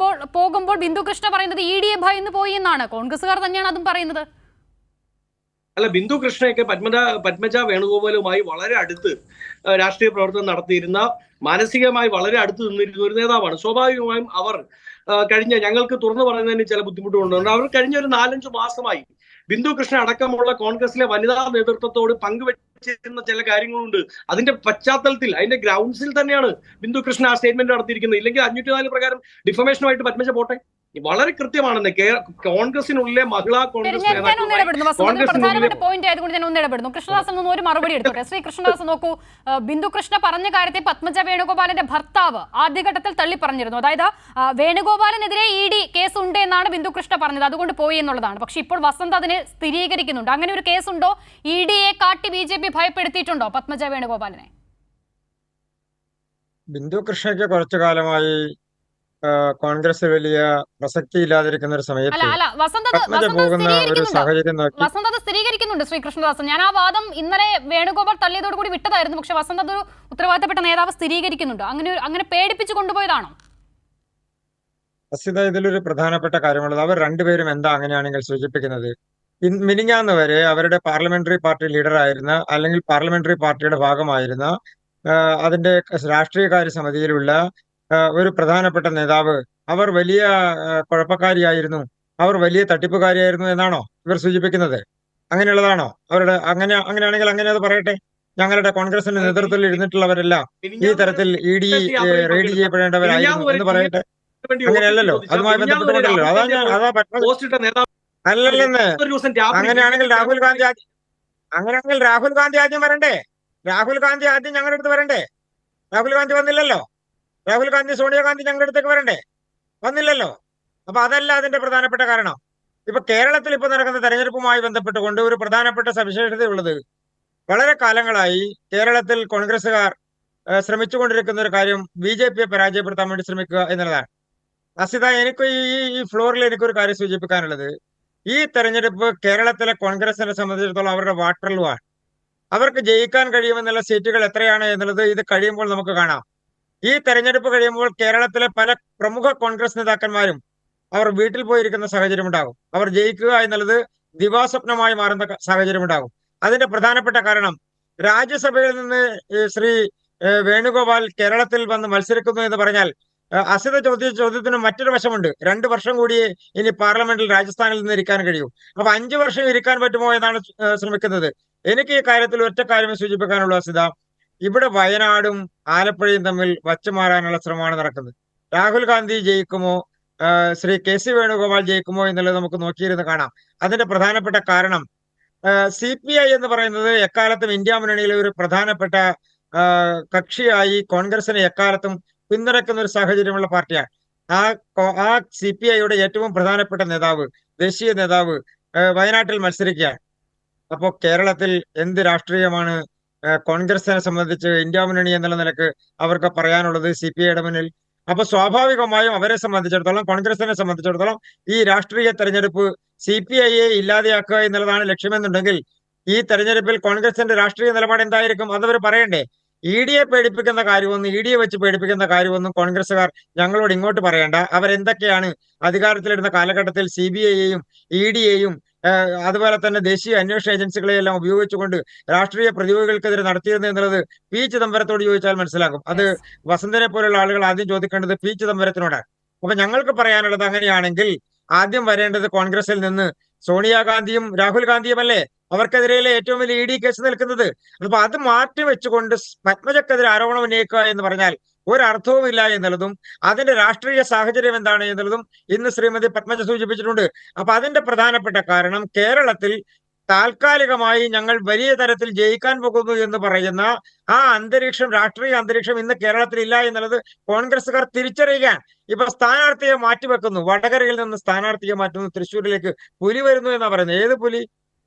പോകുമ്പോൾ ബിന്ദു കൃഷ്ണ പറയുന്നത് ED ഭയന്ന് പോയി എന്നാണ്. കോൺഗ്രസ്സുകാർ തന്നെയാണ് അതും പറയുന്നത്. അല്ല, ബിന്ദു കൃഷ്ണയൊക്കെ പത്മജ വേണുഗോപാലുമായി വളരെ അടുത്ത് രാഷ്ട്രീയ പ്രവർത്തനം നടത്തിയിരുന്ന, മാനസികമായി വളരെ അടുത്ത് നിന്നിരുന്ന ഒരു നേതാവാണ്. സ്വാഭാവികമായും അവർ ഞങ്ങൾക്ക് തുറന്നു പറയുന്നതിന് ചില ബുദ്ധിമുട്ടുകളുണ്ട്. അവർ കഴിഞ്ഞ ഒരു 4-5 മാസമായി ബിന്ദു കൃഷ്ണ അടക്കമുള്ള കോൺഗ്രസിലെ വനിതാ നേതൃത്വത്തോട് പങ്കുവച്ചിരുന്ന ചില കാര്യങ്ങളുണ്ട്. അതിന്റെ പശ്ചാത്തലത്തിൽ, അതിന്റെ ഗ്രൗണ്ട്സിൽ തന്നെയാണ് ബിന്ദു കൃഷ്ണ ആ സ്റ്റേറ്റ്മെന്റ് നടത്തിയിരിക്കുന്നത്. ഇല്ലെങ്കിൽ 504 പ്രകാരം ഡിഫമേഷനുമായിട്ട് പത്മജ പോട്ടെ. വളരെ കൃത്യമാണെന്ന് കോൺഗ്രസിനുള്ളിലെ മഹിളാ കോൺഗ്രസ് പോയിന്റ് ആയതുകൊണ്ട് ഞാൻ ഒന്നിടപെടുന്നു. കൃഷ്ണദാസൻ ഒരു മറുപടി എടുത്തോട്ടെ. ശ്രീ കൃഷ്ണദാസൻ നോക്കൂ, ബിന്ദു കൃഷ്ണ പറഞ്ഞ കാര്യത്തെ പത്മജ വേണുഗോപാലിന്റെ ഭർത്താവ് ആദ്യഘട്ടത്തിൽ തള്ളി പറഞ്ഞിരുന്നു. അതായത് വേണുഗോപാലിനെതിരെ ED കേസ് ഉണ്ട് എന്നാണ് ബിന്ദു കൃഷ്ണ പറഞ്ഞത്, അതുകൊണ്ട് പോയി എന്നുള്ളതാണ്. പക്ഷെ ഇപ്പോൾ വസന്ത് അതിനെ സ്ഥിരീകരിക്കുന്നുണ്ട്. അങ്ങനെ ഒരു കേസുണ്ടോ? EDയെ കാട്ടി BJP ഭയപ്പെടുത്തിയിട്ടുണ്ടോ പത്മജ വേണുഗോപാലിനെ? ബിന്ദു കൃഷ്ണയ്ക്ക് കുറച്ചു കാലമായി കോൺഗ്രസ് വലിയ പ്രസക്തി ഇല്ലാതിരിക്കുന്ന ഒരു സമയത്ത് പോകുന്ന ഒരു സാഹചര്യം നോക്കി വസന്ത് അത് സ്ഥിരീകരിക്കുന്നുണ്ട്. ശ്രീ കൃഷ്ണദാസൻ, ഞാൻ ആ വാദം ഇന്നലെ വേണുഗോപാൽ തള്ളിയതോട് കൂടി വിട്ടതായിരുന്നു. പക്ഷെ വസന്ത് അത് ഉത്തരവാദിത്തപ്പെട്ട നേതാവ് സ്ഥിരീകരിക്കുന്നുണ്ട്. അങ്ങനെ പേടിപ്പിച്ചു കൊണ്ടുപോയതാണോ? അസിത, ഇതിലൊരു പ്രധാനപ്പെട്ട കാര്യമുള്ളത്, അവർ രണ്ടുപേരും എന്താ അങ്ങനെയാണെങ്കിൽ സൂചിപ്പിക്കുന്നത്, മിനിഞ്ഞാന്ന് വരെ അവരുടെ പാർലമെന്ററി പാർട്ടി ലീഡറായിരുന്ന, അല്ലെങ്കിൽ പാർലമെന്ററി പാർട്ടിയുടെ ഭാഗമായിരുന്ന, അതിന്റെ രാഷ്ട്രീയകാര്യ സമിതിയിലുള്ള ഒരു പ്രധാനപ്പെട്ട നേതാവ് അവർ വലിയ കുഴപ്പക്കാരിയായിരുന്നു, അവർ വലിയ തട്ടിപ്പുകാരിയായിരുന്നു എന്നാണോ ഇവർ സൂചിപ്പിക്കുന്നത്? അങ്ങനെയുള്ളതാണോ അവരുടെ? അങ്ങനെയാണെങ്കിൽ അങ്ങനെ അത് പറയട്ടെ. ഞങ്ങളുടെ കോൺഗ്രസിന്റെ നേതൃത്വത്തിൽ ഇരുന്നിട്ടുള്ളവരെല്ലാം ഈ തരത്തിൽ ED റെയ്ഡ് ചെയ്യപ്പെടേണ്ടവരായിരുന്നു എന്ന് പറയട്ടെ. അങ്ങനെയല്ലല്ലോ, അതുമായി ബന്ധപ്പെട്ടുകൊണ്ടല്ലോ. അല്ലല്ലെന്ന്. അങ്ങനെയാണെങ്കിൽ രാഹുൽ ഗാന്ധി ആദ്യം വരണ്ടേ? രാഹുൽ ഗാന്ധി ആദ്യം ഞങ്ങളുടെ അടുത്ത് വരണ്ടേ? രാഹുൽ ഗാന്ധി വന്നില്ലല്ലോ. രാഹുൽ ഗാന്ധി സോണിയാഗാന്ധി ഞങ്ങളുടെ അടുത്തേക്ക് വരണ്ടേ? വന്നില്ലല്ലോ. അപ്പൊ അതല്ല അതിന്റെ പ്രധാനപ്പെട്ട കാരണം. ഇപ്പൊ കേരളത്തിൽ ഇപ്പൊ നടക്കുന്ന തെരഞ്ഞെടുപ്പുമായി ബന്ധപ്പെട്ടുകൊണ്ട് ഒരു പ്രധാനപ്പെട്ട സവിശേഷതയുള്ളത്, വളരെ കാലങ്ങളായി കേരളത്തിൽ കോൺഗ്രസ്സുകാർ ശ്രമിച്ചുകൊണ്ടിരിക്കുന്ന ഒരു കാര്യം BJPയെ പരാജയപ്പെടുത്താൻ വേണ്ടി ശ്രമിക്കുക എന്നുള്ളതാണ്. അസിത, എനിക്ക് ഈ ഫ്ലോറിൽ എനിക്കൊരു കാര്യം സൂചിപ്പിക്കാനുള്ളത്, ഈ തെരഞ്ഞെടുപ്പ് കേരളത്തിലെ കോൺഗ്രസിനെ സംബന്ധിച്ചിടത്തോളം അവരുടെ വാട്ടർലൂ ആണ്. അവർക്ക് ജയിക്കാൻ കഴിയുമെന്നുള്ള സീറ്റുകൾ എത്രയാണ് എന്നുള്ളത് ഇത് കഴിയുമ്പോൾ നമുക്ക് കാണാം. ഈ തെരഞ്ഞെടുപ്പ് കഴിയുമ്പോൾ കേരളത്തിലെ പല പ്രമുഖ കോൺഗ്രസ് നേതാക്കന്മാരും അവർ വീട്ടിൽ പോയിരിക്കുന്ന സാഹചര്യം ഉണ്ടാകും. അവർ ജയിക്കുക എന്നുള്ളത് ദിവാസ്വപ്നമായി മാറുന്ന സാഹചര്യം ഉണ്ടാകും. അതിന്റെ പ്രധാനപ്പെട്ട കാരണം, രാജ്യസഭയിൽ നിന്ന് ശ്രീ വേണുഗോപാൽ കേരളത്തിൽ വന്ന് മത്സരിക്കുന്നു എന്ന് പറഞ്ഞാൽ, അസിത ചോദ്യത്തിന് മറ്റൊരു വശമുണ്ട്. 2 വർഷം കൂടി ഇനി പാർലമെന്റിൽ രാജസ്ഥാനിൽ നിന്ന് ഇരിക്കാൻ കഴിയും. അപ്പൊ 5 വർഷം ഇരിക്കാൻ പറ്റുമോ എന്നാണ് ശ്രമിക്കുന്നത്. എനിക്ക് ഈ കാര്യത്തിൽ ഒറ്റ കാര്യമേ സൂചിപ്പിക്കാനുള്ളൂ അസിത. ഇവിടെ വയനാടും ആലപ്പുഴയും തമ്മിൽ വച്ചുമാറാനുള്ള ശ്രമമാണ് നടക്കുന്നത്. രാഹുൽ ഗാന്ധി ജയിക്കുമോ, ശ്രീ KC വേണുഗോപാൽ ജയിക്കുമോ എന്നുള്ളത് നമുക്ക് നോക്കിയിരുന്ന് കാണാം. അതിന്റെ പ്രധാനപ്പെട്ട കാരണം, CPI എന്ന് പറയുന്നത് എക്കാലത്തും ഇന്ത്യ മുന്നണിയിലെ ഒരു പ്രധാനപ്പെട്ട കക്ഷിയായി കോൺഗ്രസിനെ എക്കാലത്തും പിന്തുണയ്ക്കുന്ന ഒരു സാഹചര്യമുള്ള പാർട്ടിയാണ്. ആ CPIയുടെ ഏറ്റവും പ്രധാനപ്പെട്ട നേതാവ്, ദേശീയ നേതാവ് വയനാട്ടിൽ മത്സരിക്കുകയാണ്. അപ്പോ കേരളത്തിൽ എന്ത് രാഷ്ട്രീയമാണ് കോൺഗ്രസിനെ സംബന്ധിച്ച് ഇന്ത്യ മുന്നണി എന്നുള്ള നിലക്ക് അവർക്ക് പറയാനുള്ളത് CPIയുടെ മുന്നിൽ? അപ്പൊ സ്വാഭാവികമായും അവരെ സംബന്ധിച്ചിടത്തോളം, കോൺഗ്രസിനെ സംബന്ധിച്ചിടത്തോളം ഈ രാഷ്ട്രീയ തെരഞ്ഞെടുപ്പ് CPIയെ ഇല്ലാതെയാക്കുക എന്നുള്ളതാണ് ലക്ഷ്യമെന്നുണ്ടെങ്കിൽ, ഈ തെരഞ്ഞെടുപ്പിൽ കോൺഗ്രസിന്റെ രാഷ്ട്രീയ നിലപാട് എന്തായിരിക്കും അതവർ പറയണ്ടേ? ED പേടിപ്പിക്കുന്ന കാര്യമൊന്നും, ED വെച്ച് പേടിപ്പിക്കുന്ന കാര്യമൊന്നും കോൺഗ്രസ്സുകാർ ഞങ്ങളോട് ഇങ്ങോട്ട് പറയണ്ട. അവരെന്തൊക്കെയാണ് അധികാരത്തിലിരുന്ന കാലഘട്ടത്തിൽ CBIയെയും EDയെയും അതുപോലെ തന്നെ ദേശീയ അന്വേഷണ ഏജൻസികളെയെല്ലാം ഉപയോഗിച്ചുകൊണ്ട് രാഷ്ട്രീയ പ്രതിയോഗികൾക്കെതിരെ നടത്തിയിരുന്നത് എന്നുള്ളത് P. ചിദംബരത്തോട് ചോദിച്ചാൽ മനസ്സിലാകും. അത് വസന്തനെ പോലുള്ള ആളുകൾ ആദ്യം ചോദിക്കേണ്ടത് P. ചിദംബരത്തിനോടാണ്. അപ്പൊ ഞങ്ങൾക്ക് പറയാനുള്ളത്, അങ്ങനെയാണെങ്കിൽ ആദ്യം വരേണ്ടത് കോൺഗ്രസിൽ നിന്ന് സോണിയാഗാന്ധിയും രാഹുൽ ഗാന്ധിയുമല്ലേ അവർക്കെതിരെയല്ലേ ഏറ്റവും വലിയ ED കേസ് നിൽക്കുന്നത്. അപ്പൊ അത് മാറ്റി വെച്ചുകൊണ്ട് പത്മജക്കെതിരെ ആരോപണം ഉന്നയിക്കുക എന്ന് പറഞ്ഞാൽ ഒരർത്ഥവുമില്ല എന്നുള്ളതും അതിന്റെ രാഷ്ട്രീയ സാഹചര്യം എന്താണ് എന്നുള്ളതും ഇന്ന് ശ്രീമതി പത്മജ സൂചിപ്പിച്ചിട്ടുണ്ട്. അപ്പൊ അതിന്റെ പ്രധാനപ്പെട്ട കാരണം, കേരളത്തിൽ താൽക്കാലികമായി ഞങ്ങൾ വലിയ തരത്തിൽ ജയിക്കാൻ പോകുന്നു എന്ന് പറയുന്ന ആ അന്തരീക്ഷം, രാഷ്ട്രീയ അന്തരീക്ഷം ഇന്ന് കേരളത്തിൽ ഇല്ല എന്നുള്ളത് കോൺഗ്രസ്സുകാർ തിരിച്ചറിയുകയാണ്. ഇപ്പൊ സ്ഥാനാർത്ഥിയെ മാറ്റിവെക്കുന്നു, വടകരയിൽ നിന്ന് സ്ഥാനാർത്ഥിയെ മാറ്റുന്നു, തൃശ്ശൂരിലേക്ക് പുലി വരുന്നു എന്നാ പറയുന്നത്. ഏത് പുലി?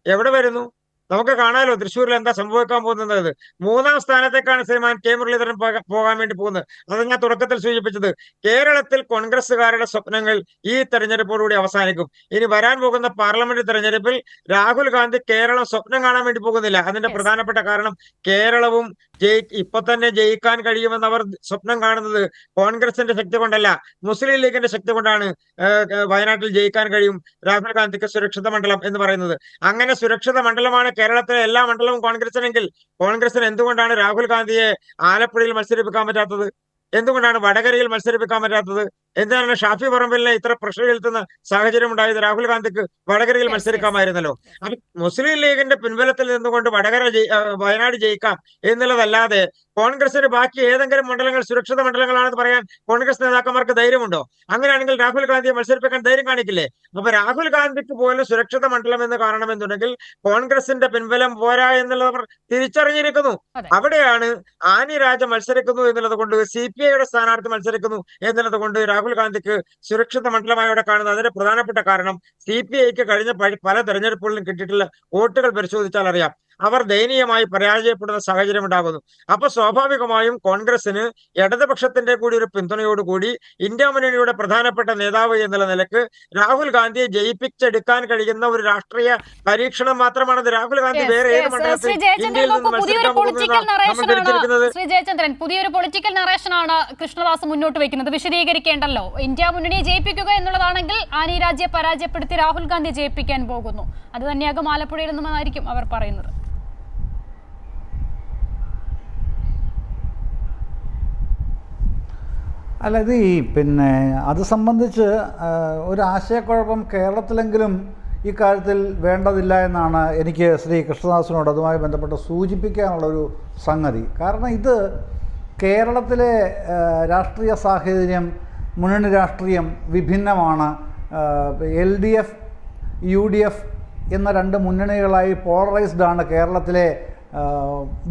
എവിടെ വരുന്നു? നമുക്ക് കാണാലോ തൃശ്ശൂരിൽ എന്താ സംഭവിക്കാൻ പോകുന്നത്. 3ാം സ്ഥാനത്തേക്കാണ് ശ്രീമാൻ K. മുരളീധരൻ പോകാൻ വേണ്ടി പോകുന്നത്. അത് ഞാൻ തുടക്കത്തിൽ സൂചിപ്പിച്ചത്. കേരളത്തിൽ കോൺഗ്രസ്സുകാരുടെ സ്വപ്നങ്ങൾ ഈ തെരഞ്ഞെടുപ്പോടുകൂടി അവസാനിക്കും. ഇനി വരാൻ പോകുന്ന പാർലമെന്റ് തെരഞ്ഞെടുപ്പിൽ രാഹുൽ ഗാന്ധി കേരളം സ്വപ്നം കാണാൻ വേണ്ടി പോകുന്നില്ല. അതിന്റെ പ്രധാനപ്പെട്ട കാരണം, കേരളവും ഇപ്പൊ തന്നെ ജയിക്കാൻ കഴിയുമെന്ന് അവർ സ്വപ്നം കാണുന്നത് കോൺഗ്രസിന്റെ ശക്തി കൊണ്ടല്ല, മുസ്ലിം ലീഗിന്റെ ശക്തി കൊണ്ടാണ്. വയനാട്ടിൽ ജയിക്കാൻ കഴിയും രാഹുൽ ഗാന്ധിക്ക് സുരക്ഷിത മണ്ഡലം എന്ന് പറയുന്നത്. അങ്ങനെ സുരക്ഷിത മണ്ഡലമാണ് കേരളത്തിലെ എല്ലാ മണ്ഡലവും കോൺഗ്രസിനെങ്കിൽ, കോൺഗ്രസിന് എന്തുകൊണ്ടാണ് രാഹുൽ ഗാന്ധിയെ ആലപ്പുഴയിൽ മത്സരിപ്പിക്കാൻ പറ്റാത്തത്? എന്തുകൊണ്ടാണ് വടകരയിൽ മത്സരിപ്പിക്കാൻ പറ്റാത്തത്? എന്താണ് ഷാഫി പറമ്പിലിനെ ഇത്ര പ്രഷർ ചെലുത്തുന്ന സാഹചര്യം ഉണ്ടായത്? രാഹുൽ ഗാന്ധിക്ക് വടകരയിൽ മത്സരിക്കാമായിരുന്നല്ലോ. അപ്പൊ മുസ്ലിം ലീഗിന്റെ പിൻബലത്തിൽ നിന്നുകൊണ്ട് വയനാട് ജയിക്കാം എന്നുള്ളതല്ലാതെ കോൺഗ്രസിന് ബാക്കി ഏതെങ്കിലും മണ്ഡലങ്ങൾ സുരക്ഷിത മണ്ഡലങ്ങളാണെന്ന് പറയാൻ കോൺഗ്രസ് നേതാക്കന്മാർക്ക് ധൈര്യമുണ്ടോ? അങ്ങനെയാണെങ്കിൽ രാഹുൽ ഗാന്ധിയെ മത്സരിപ്പിക്കാൻ ധൈര്യം കാണിക്കില്ലേ? അപ്പൊ രാഹുൽ ഗാന്ധിക്ക് പോലും സുരക്ഷിത മണ്ഡലം എന്ന് കാണണമെന്നുണ്ടെങ്കിൽ കോൺഗ്രസിന്റെ പിൻബലം പോരാ എന്നുള്ളത് അവർ തിരിച്ചറിഞ്ഞിരിക്കുന്നു. അവിടെയാണ് ആനി രാജ മത്സരിക്കുന്നു എന്നുള്ളത് കൊണ്ട്, CPIയുടെ സ്ഥാനാർത്ഥി മത്സരിക്കുന്നു എന്നുള്ളത് കൊണ്ട് രാഹുൽ ഗാന്ധിക്ക് സുരക്ഷിത മണ്ഡലമായി അവിടെ കാണുന്നത്. അതിന്റെ പ്രധാനപ്പെട്ട കാരണം, CPIക്ക് കഴിഞ്ഞ പല തെരഞ്ഞെടുപ്പുകളിലും കിട്ടിയിട്ടുള്ള വോട്ടുകൾ പരിശോധിച്ചാൽ അറിയാം, അവർ ദയനീയമായി പരാജയപ്പെടുന്ന സാഹചര്യം ഉണ്ടാകുന്നു. അപ്പൊ സ്വാഭാവികമായും കോൺഗ്രസിന് ഇടതുപക്ഷത്തിന്റെ കൂടി ഒരു പിന്തുണയോടുകൂടി ഇന്ത്യ മുന്നണിയുടെ പ്രധാനപ്പെട്ട നേതാവ് എന്നുള്ള നിലക്ക് രാഹുൽ ഗാന്ധിയെ ജയിപ്പിച്ചെടുക്കാൻ കഴിയുന്ന ഒരു രാഷ്ട്രീയ പരീക്ഷണം മാത്രമാണത്. രാഹുൽ ഗാന്ധി വേറെ ഏത് മണ്ഡലത്തിൽ ഇന്ത്യയിൽ നിന്ന് മത്സരിക്കാൻ പോകുന്നത്? ശ്രീ ജയചന്ദ്രൻ, പുതിയൊരു പൊളിറ്റിക്കൽ നറേഷനാണ് കൃഷ്ണദാസ് മുന്നോട്ട് വെക്കുന്നത്. വിശദീകരിക്കേണ്ടല്ലോ. ഇന്ത്യ മുന്നണിയെ ജയിപ്പിക്കുക എന്നുള്ളതാണെങ്കിൽ ആനി രാജയെ പരാജയപ്പെടുത്തി രാഹുൽ ഗാന്ധി ജയിപ്പിക്കാൻ പോകുന്നു. അത് തന്നെയാകും ആലപ്പുഴയിൽ നിന്നുമായിരിക്കും അവർ പറയുന്നത്. അല്ല, ഇത് അത് സംബന്ധിച്ച് ഒരു ആശയക്കുഴപ്പം കേരളത്തിലെങ്കിലും ഈ കാര്യത്തിൽ വേണ്ടതില്ല എന്നാണ് എനിക്ക് ശ്രീ കൃഷ്ണദാസിനോട് അതുമായി ബന്ധപ്പെട്ട് സൂചിപ്പിക്കാനുള്ളൊരു സംഗതി. കാരണം ഇത് കേരളത്തിലെ രാഷ്ട്രീയ സാഹചര്യം, മുന്നണി രാഷ്ട്രീയം വിഭിന്നമാണ്. LDF, UDF എന്ന 2 മുന്നണികളായി പോളറൈസ്ഡ് ആണ് കേരളത്തിലെ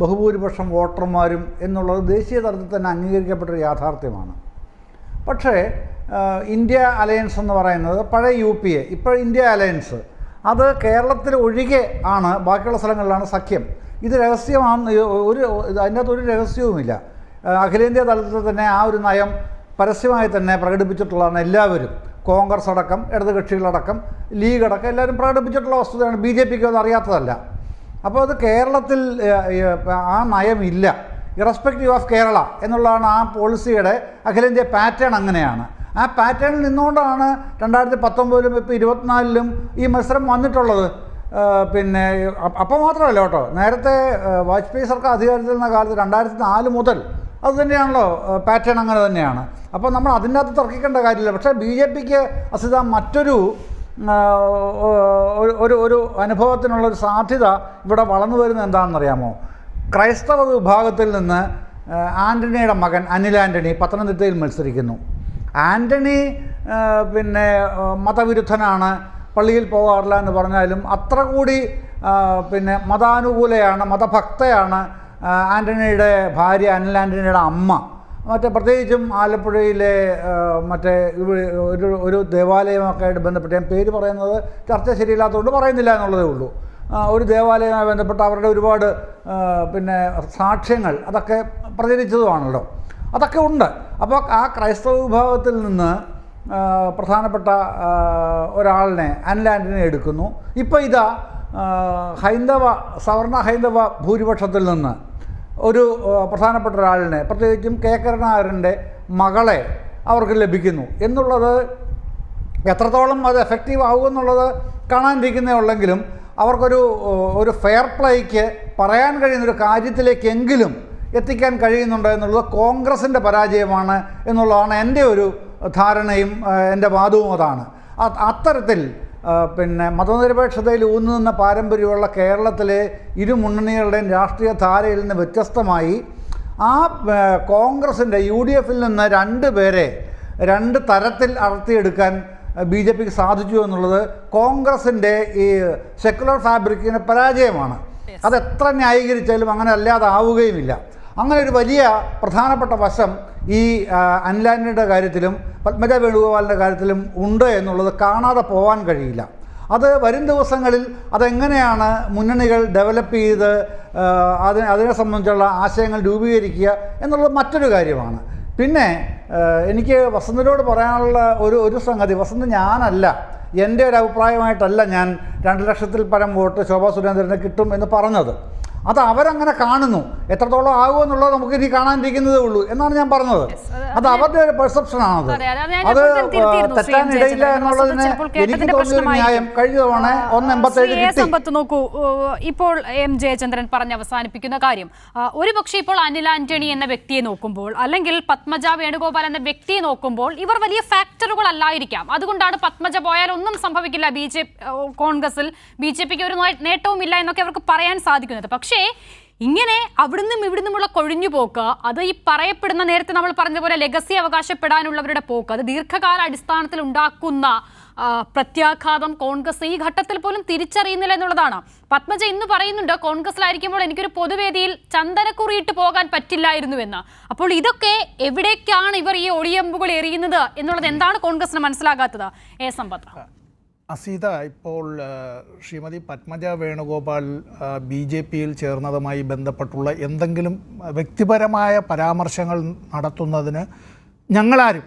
ബഹുഭൂരിപക്ഷം വോട്ടർമാരും എന്നുള്ളത് ദേശീയ തലത്തിൽ തന്നെ അംഗീകരിക്കപ്പെട്ടൊരു യാഥാർത്ഥ്യമാണ്. പക്ഷേ ഇന്ത്യ അലയൻസ് എന്ന് പറയുന്നത് പഴയ UPA, ഇപ്പോൾ ഇന്ത്യ അലയൻസ്, അത് കേരളത്തിൽ ഒഴികെ ആണ്, ബാക്കിയുള്ള സ്ഥലങ്ങളിലാണ് സഖ്യം. ഇത് രഹസ്യമാണ്, അതിനകത്ത് ഒരു രഹസ്യവുമില്ല. അഖിലേന്ത്യാ തലത്തിൽ തന്നെ ആ ഒരു നയം പരസ്യമായി തന്നെ പ്രകടിപ്പിച്ചിട്ടുള്ളതാണ് എല്ലാവരും. കോൺഗ്രസ് അടക്കം, ഇടതുകക്ഷികളടക്കം, ലീഗ് അടക്കം എല്ലാവരും പ്രകടിപ്പിച്ചിട്ടുള്ള വസ്തുതയാണ്. BJPക്ക് അത് അറിയാത്തതല്ല. അപ്പോൾ അത് കേരളത്തിൽ ആ നയമില്ല, ഇറസ്പെക്റ്റീവ് ഓഫ് കേരള എന്നുള്ളതാണ് ആ പോളിസിയുടെ അഖിലേന്ത്യാ പാറ്റേൺ. അങ്ങനെയാണ്. ആ പാറ്റേണിൽ നിന്നുകൊണ്ടാണ് 2019-ലും ഇപ്പോൾ 2024-ലും ഈ മത്സരം വന്നിട്ടുള്ളത്. പിന്നെ അപ്പോൾ മാത്രമല്ല കേട്ടോ, നേരത്തെ വാജ്പേയി സർക്കാർ അധികാരത്തിൽ നിന്ന കാലത്ത് 2004 മുതൽ അത് തന്നെയാണല്ലോ പാറ്റേൺ, അങ്ങനെ തന്നെയാണ്. അപ്പോൾ നമ്മൾ അതിൻ്റെ അകത്ത് തർക്കിക്കേണ്ട കാര്യമില്ല. പക്ഷേ BJPക്ക് അസിത മറ്റൊരു ഒരു അനുഭവത്തിനുള്ളൊരു സാധ്യത ഇവിടെ വളർന്നു വരുന്നത് എന്താണെന്നറിയാമോ? ക്രൈസ്തവ വിഭാഗത്തിൽ നിന്ന് ആൻ്റണിയുടെ മകൻ അനിൽ ആൻ്റണി പത്തനംതിട്ടയിൽ മത്സരിക്കുന്നു. ആൻ്റണി പിന്നെ മതവിരുദ്ധനാണ്, പള്ളിയിൽ പോകാറില്ല എന്ന് പറഞ്ഞാലും അത്ര കൂടി പിന്നെ മതാനുകൂലയാണ്, മതഭക്തയാണ് ആൻ്റണിയുടെ ഭാര്യ, അനിൽ ആൻ്റണിയുടെ അമ്മ. പ്രത്യേകിച്ചും ആലപ്പുഴയിലെ ഒരു ദേവാലയമൊക്കെ ആയിട്ട് ബന്ധപ്പെട്ട്, ഞാൻ പേര് പറയുന്നത് ചർച്ച ശരിയില്ലാത്തതുകൊണ്ട് പറയുന്നില്ല എന്നുള്ളതേ ഉള്ളൂ. ഒരു ദേവാലയവുമായി ബന്ധപ്പെട്ട് അവരുടെ ഒരുപാട് പിന്നെ സാക്ഷ്യങ്ങൾ അതൊക്കെ പ്രചരിച്ചതുമാണല്ലോ, അതൊക്കെ ഉണ്ട്. അപ്പോൾ ആ ക്രൈസ്തവ വിഭാഗത്തിൽ നിന്ന് പ്രധാനപ്പെട്ട ഒരാളിനെ, അനിൽ ആൻ്റണി എടുക്കുന്നു. ഇപ്പോൾ ഇതാ സവർണ ഹൈന്ദവ ഭൂരിപക്ഷത്തിൽ നിന്ന് ഒരു പ്രധാനപ്പെട്ട ഒരാളിനെ, പ്രത്യേകിച്ചും കെ കരുണാകരൻ്റെ മകളെ അവർക്ക് ലഭിക്കുന്നു എന്നുള്ളത് എത്രത്തോളം അത് എഫക്റ്റീവ് ആകുമെന്നുള്ളത് കാണാനിരിക്കുന്നേ ഉള്ളെങ്കിലും അവർക്കൊരു ഫെയർ പ്ലേക്ക് പറയാൻ കഴിയുന്നൊരു കാര്യത്തിലേക്കെങ്കിലും എത്തിക്കാൻ കഴിയുന്നുണ്ട് എന്നുള്ളത് കോൺഗ്രസിൻ്റെ പരാജയമാണ് എന്നുള്ളതാണ് എൻ്റെ ഒരു ധാരണയും എൻ്റെ വാദവും. അതാണ് അത്തരത്തിൽ പിന്നെ മതനിരപേക്ഷതയിൽ ഊന്നുനിന്ന പാരമ്പര്യമുള്ള കേരളത്തിലെ ഇരു മുന്നണികളുടെയും രാഷ്ട്രീയ ധാരയിൽ നിന്ന് വ്യത്യസ്തമായി ആ കോൺഗ്രസിൻ്റെ UDFൽ നിന്ന് 2 പേരെ 2 തരത്തിൽ അടർത്തിയെടുക്കാൻ BJPക്ക് സാധിച്ചു എന്നുള്ളത് കോൺഗ്രസിൻ്റെ ഈ സെക്കുലർ ഫാബ്രിക്കിന് പരാജയമാണ്. അതെത്ര ന്യായീകരിച്ചാലും അങ്ങനെ അല്ലാതെ ആവുകയുമില്ല. അങ്ങനെ ഒരു വലിയ പ്രധാനപ്പെട്ട വശം ഈ അനിൽ ആൻ്റണിയുടെ കാര്യത്തിലും പത്മജ വേണുഗോപാലിൻ്റെ കാര്യത്തിലും ഉണ്ട് എന്നുള്ളത് കാണാതെ പോകാൻ കഴിയില്ല. അത് വരും ദിവസങ്ങളിൽ അതെങ്ങനെയാണ് മുന്നണികൾ ഡെവലപ്പ് ചെയ്ത് അതിനെ സംബന്ധിച്ചുള്ള ആശയങ്ങൾ രൂപീകരിക്കുക എന്നുള്ളത് മറ്റൊരു കാര്യമാണ്. പിന്നെ എനിക്ക് വസന്തിനോട് പറയാനുള്ള ഒരു സംഗതി, വസന്ത് ഞാനല്ല, എൻ്റെ ഒരു അഭിപ്രായമായിട്ടല്ല ഞാൻ 2 ലക്ഷത്തിൽ പരം വോട്ട് ശോഭാ സുരേന്ദ്രന് കിട്ടും എന്ന് പറഞ്ഞത്. അത് അവരങ്ങനെ കാണുന്നു. എത്രത്തോളം ആകുമെന്നുള്ളത് നമുക്ക് ഇനി കാണാനിരിക്കുന്നതേ ഉള്ളൂ എന്നാണ് ഞാൻ പറഞ്ഞത്. അത് അവരുടെ ഒരു പെർസെപ്ഷനാണത്. അത് തെറ്റാനിടയില്ല എന്നുള്ളതിന് എനിക്ക് തോന്നിയൊരു ന്യായം കഴിഞ്ഞ തവണ 1.87 നോക്കൂ. ഇപ്പോൾ M ജയചന്ദ്രൻ പറഞ്ഞ് അവസാനിപ്പിക്കുന്ന കാര്യം, ഒരുപക്ഷെ ഇപ്പോൾ അനിൽ ആന്റണി എന്ന വ്യക്തിയെ നോക്കുമ്പോൾ, അല്ലെങ്കിൽ പത്മജ വേണുഗോപാൽ എന്ന വ്യക്തിയെ നോക്കുമ്പോൾ ഇവർ വലിയ ഫാക്ടറുകൾ അല്ലായിരിക്കാം. അതുകൊണ്ടാണ് പത്മജ പോയാൽ ഒന്നും സംഭവിക്കില്ല, കോൺഗ്രസിൽ BJPക്ക് ഒരു നേട്ടവും ഇല്ല എന്നൊക്കെ അവർക്ക് പറയാൻ സാധിക്കുന്നത്. പക്ഷേ ഇങ്ങനെ അവിടുന്നും ഇവിടുന്നുമുള്ള കൊഴിഞ്ഞുപോക്ക്, അത് ഈ പറയപ്പെടുന്ന, നേരത്തെ നമ്മൾ പറഞ്ഞതുപോലെ ലെഗസി അവകാശപ്പെടാനുള്ളവരുടെ പോക്ക്, അത് ദീർഘകാല അടിസ്ഥാനത്തിൽ ഉണ്ടാക്കുന്ന പ്രത്യാഘാതം കോൺഗ്രസ് ഈ ഘട്ടത്തിൽ പോലും തിരിച്ചറിയുന്നില്ല എന്നുള്ളതാണ്. പത്മജ ഇന്ന് പറയുന്നുണ്ട് കോൺഗ്രസിലായിരിക്കുമ്പോൾ എനിക്കൊരു പൊതുവേദിയിൽ ചന്ദനക്കുറിയിട്ട് പോകാൻ പറ്റില്ലായിരുന്നുവെന്ന്. അപ്പോൾ ഇതൊക്കെ എവിടേക്കാണ് ഇവർ ഈ ഒളിയമ്പുകൾ എറിയുന്നത് എന്നുള്ളത് എന്താണ് കോൺഗ്രസിന് മനസ്സിലാകാത്തത്? സമ്പത്ത്. അസീത, ഇപ്പോൾ ശ്രീമതി പത്മജ വേണുഗോപാൽ BJPയിൽ ചേർന്നതുമായി ബന്ധപ്പെട്ടുള്ള എന്തെങ്കിലും വ്യക്തിപരമായ പരാമർശങ്ങൾ നടത്തുന്നതിന് ഞങ്ങളാരും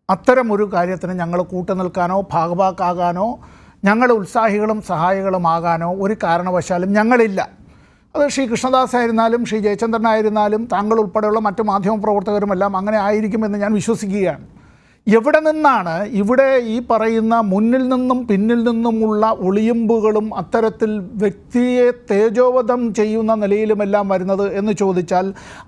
അത്തരമൊരു കാര്യത്തിന് ഞങ്ങൾ കൂട്ടുനിൽക്കാനോ ഭാഗവാക്കാകാനോ ഞങ്ങൾ ഉത്സാഹികളും സഹായികളുമാകാനോ ഒരു കാരണവശാലും ഞങ്ങളില്ല. അത് ശ്രീ കൃഷ്ണദാസ് ആയിരുന്നാലും ശ്രീ ജയചന്ദ്രനായിരുന്നാലും താങ്കൾ ഉൾപ്പെടെയുള്ള മറ്റു മാധ്യമപ്രവർത്തകരുമെല്ലാം അങ്ങനെ ആയിരിക്കുമെന്ന് ഞാൻ വിശ്വസിക്കുകയാണ്. എവിടെ നിന്നാണ് ഇവിടെ ഈ പറയുന്ന മുന്നിൽ നിന്നും പിന്നിൽ നിന്നുമുള്ള ഒളിയമ്പുകളും അത്തരത്തിൽ വ്യക്തിയെ തേജോവധം ചെയ്യുന്ന നിലയിലുമെല്ലാം വരുന്നത് എന്ന് ചോദിച്ചാൽ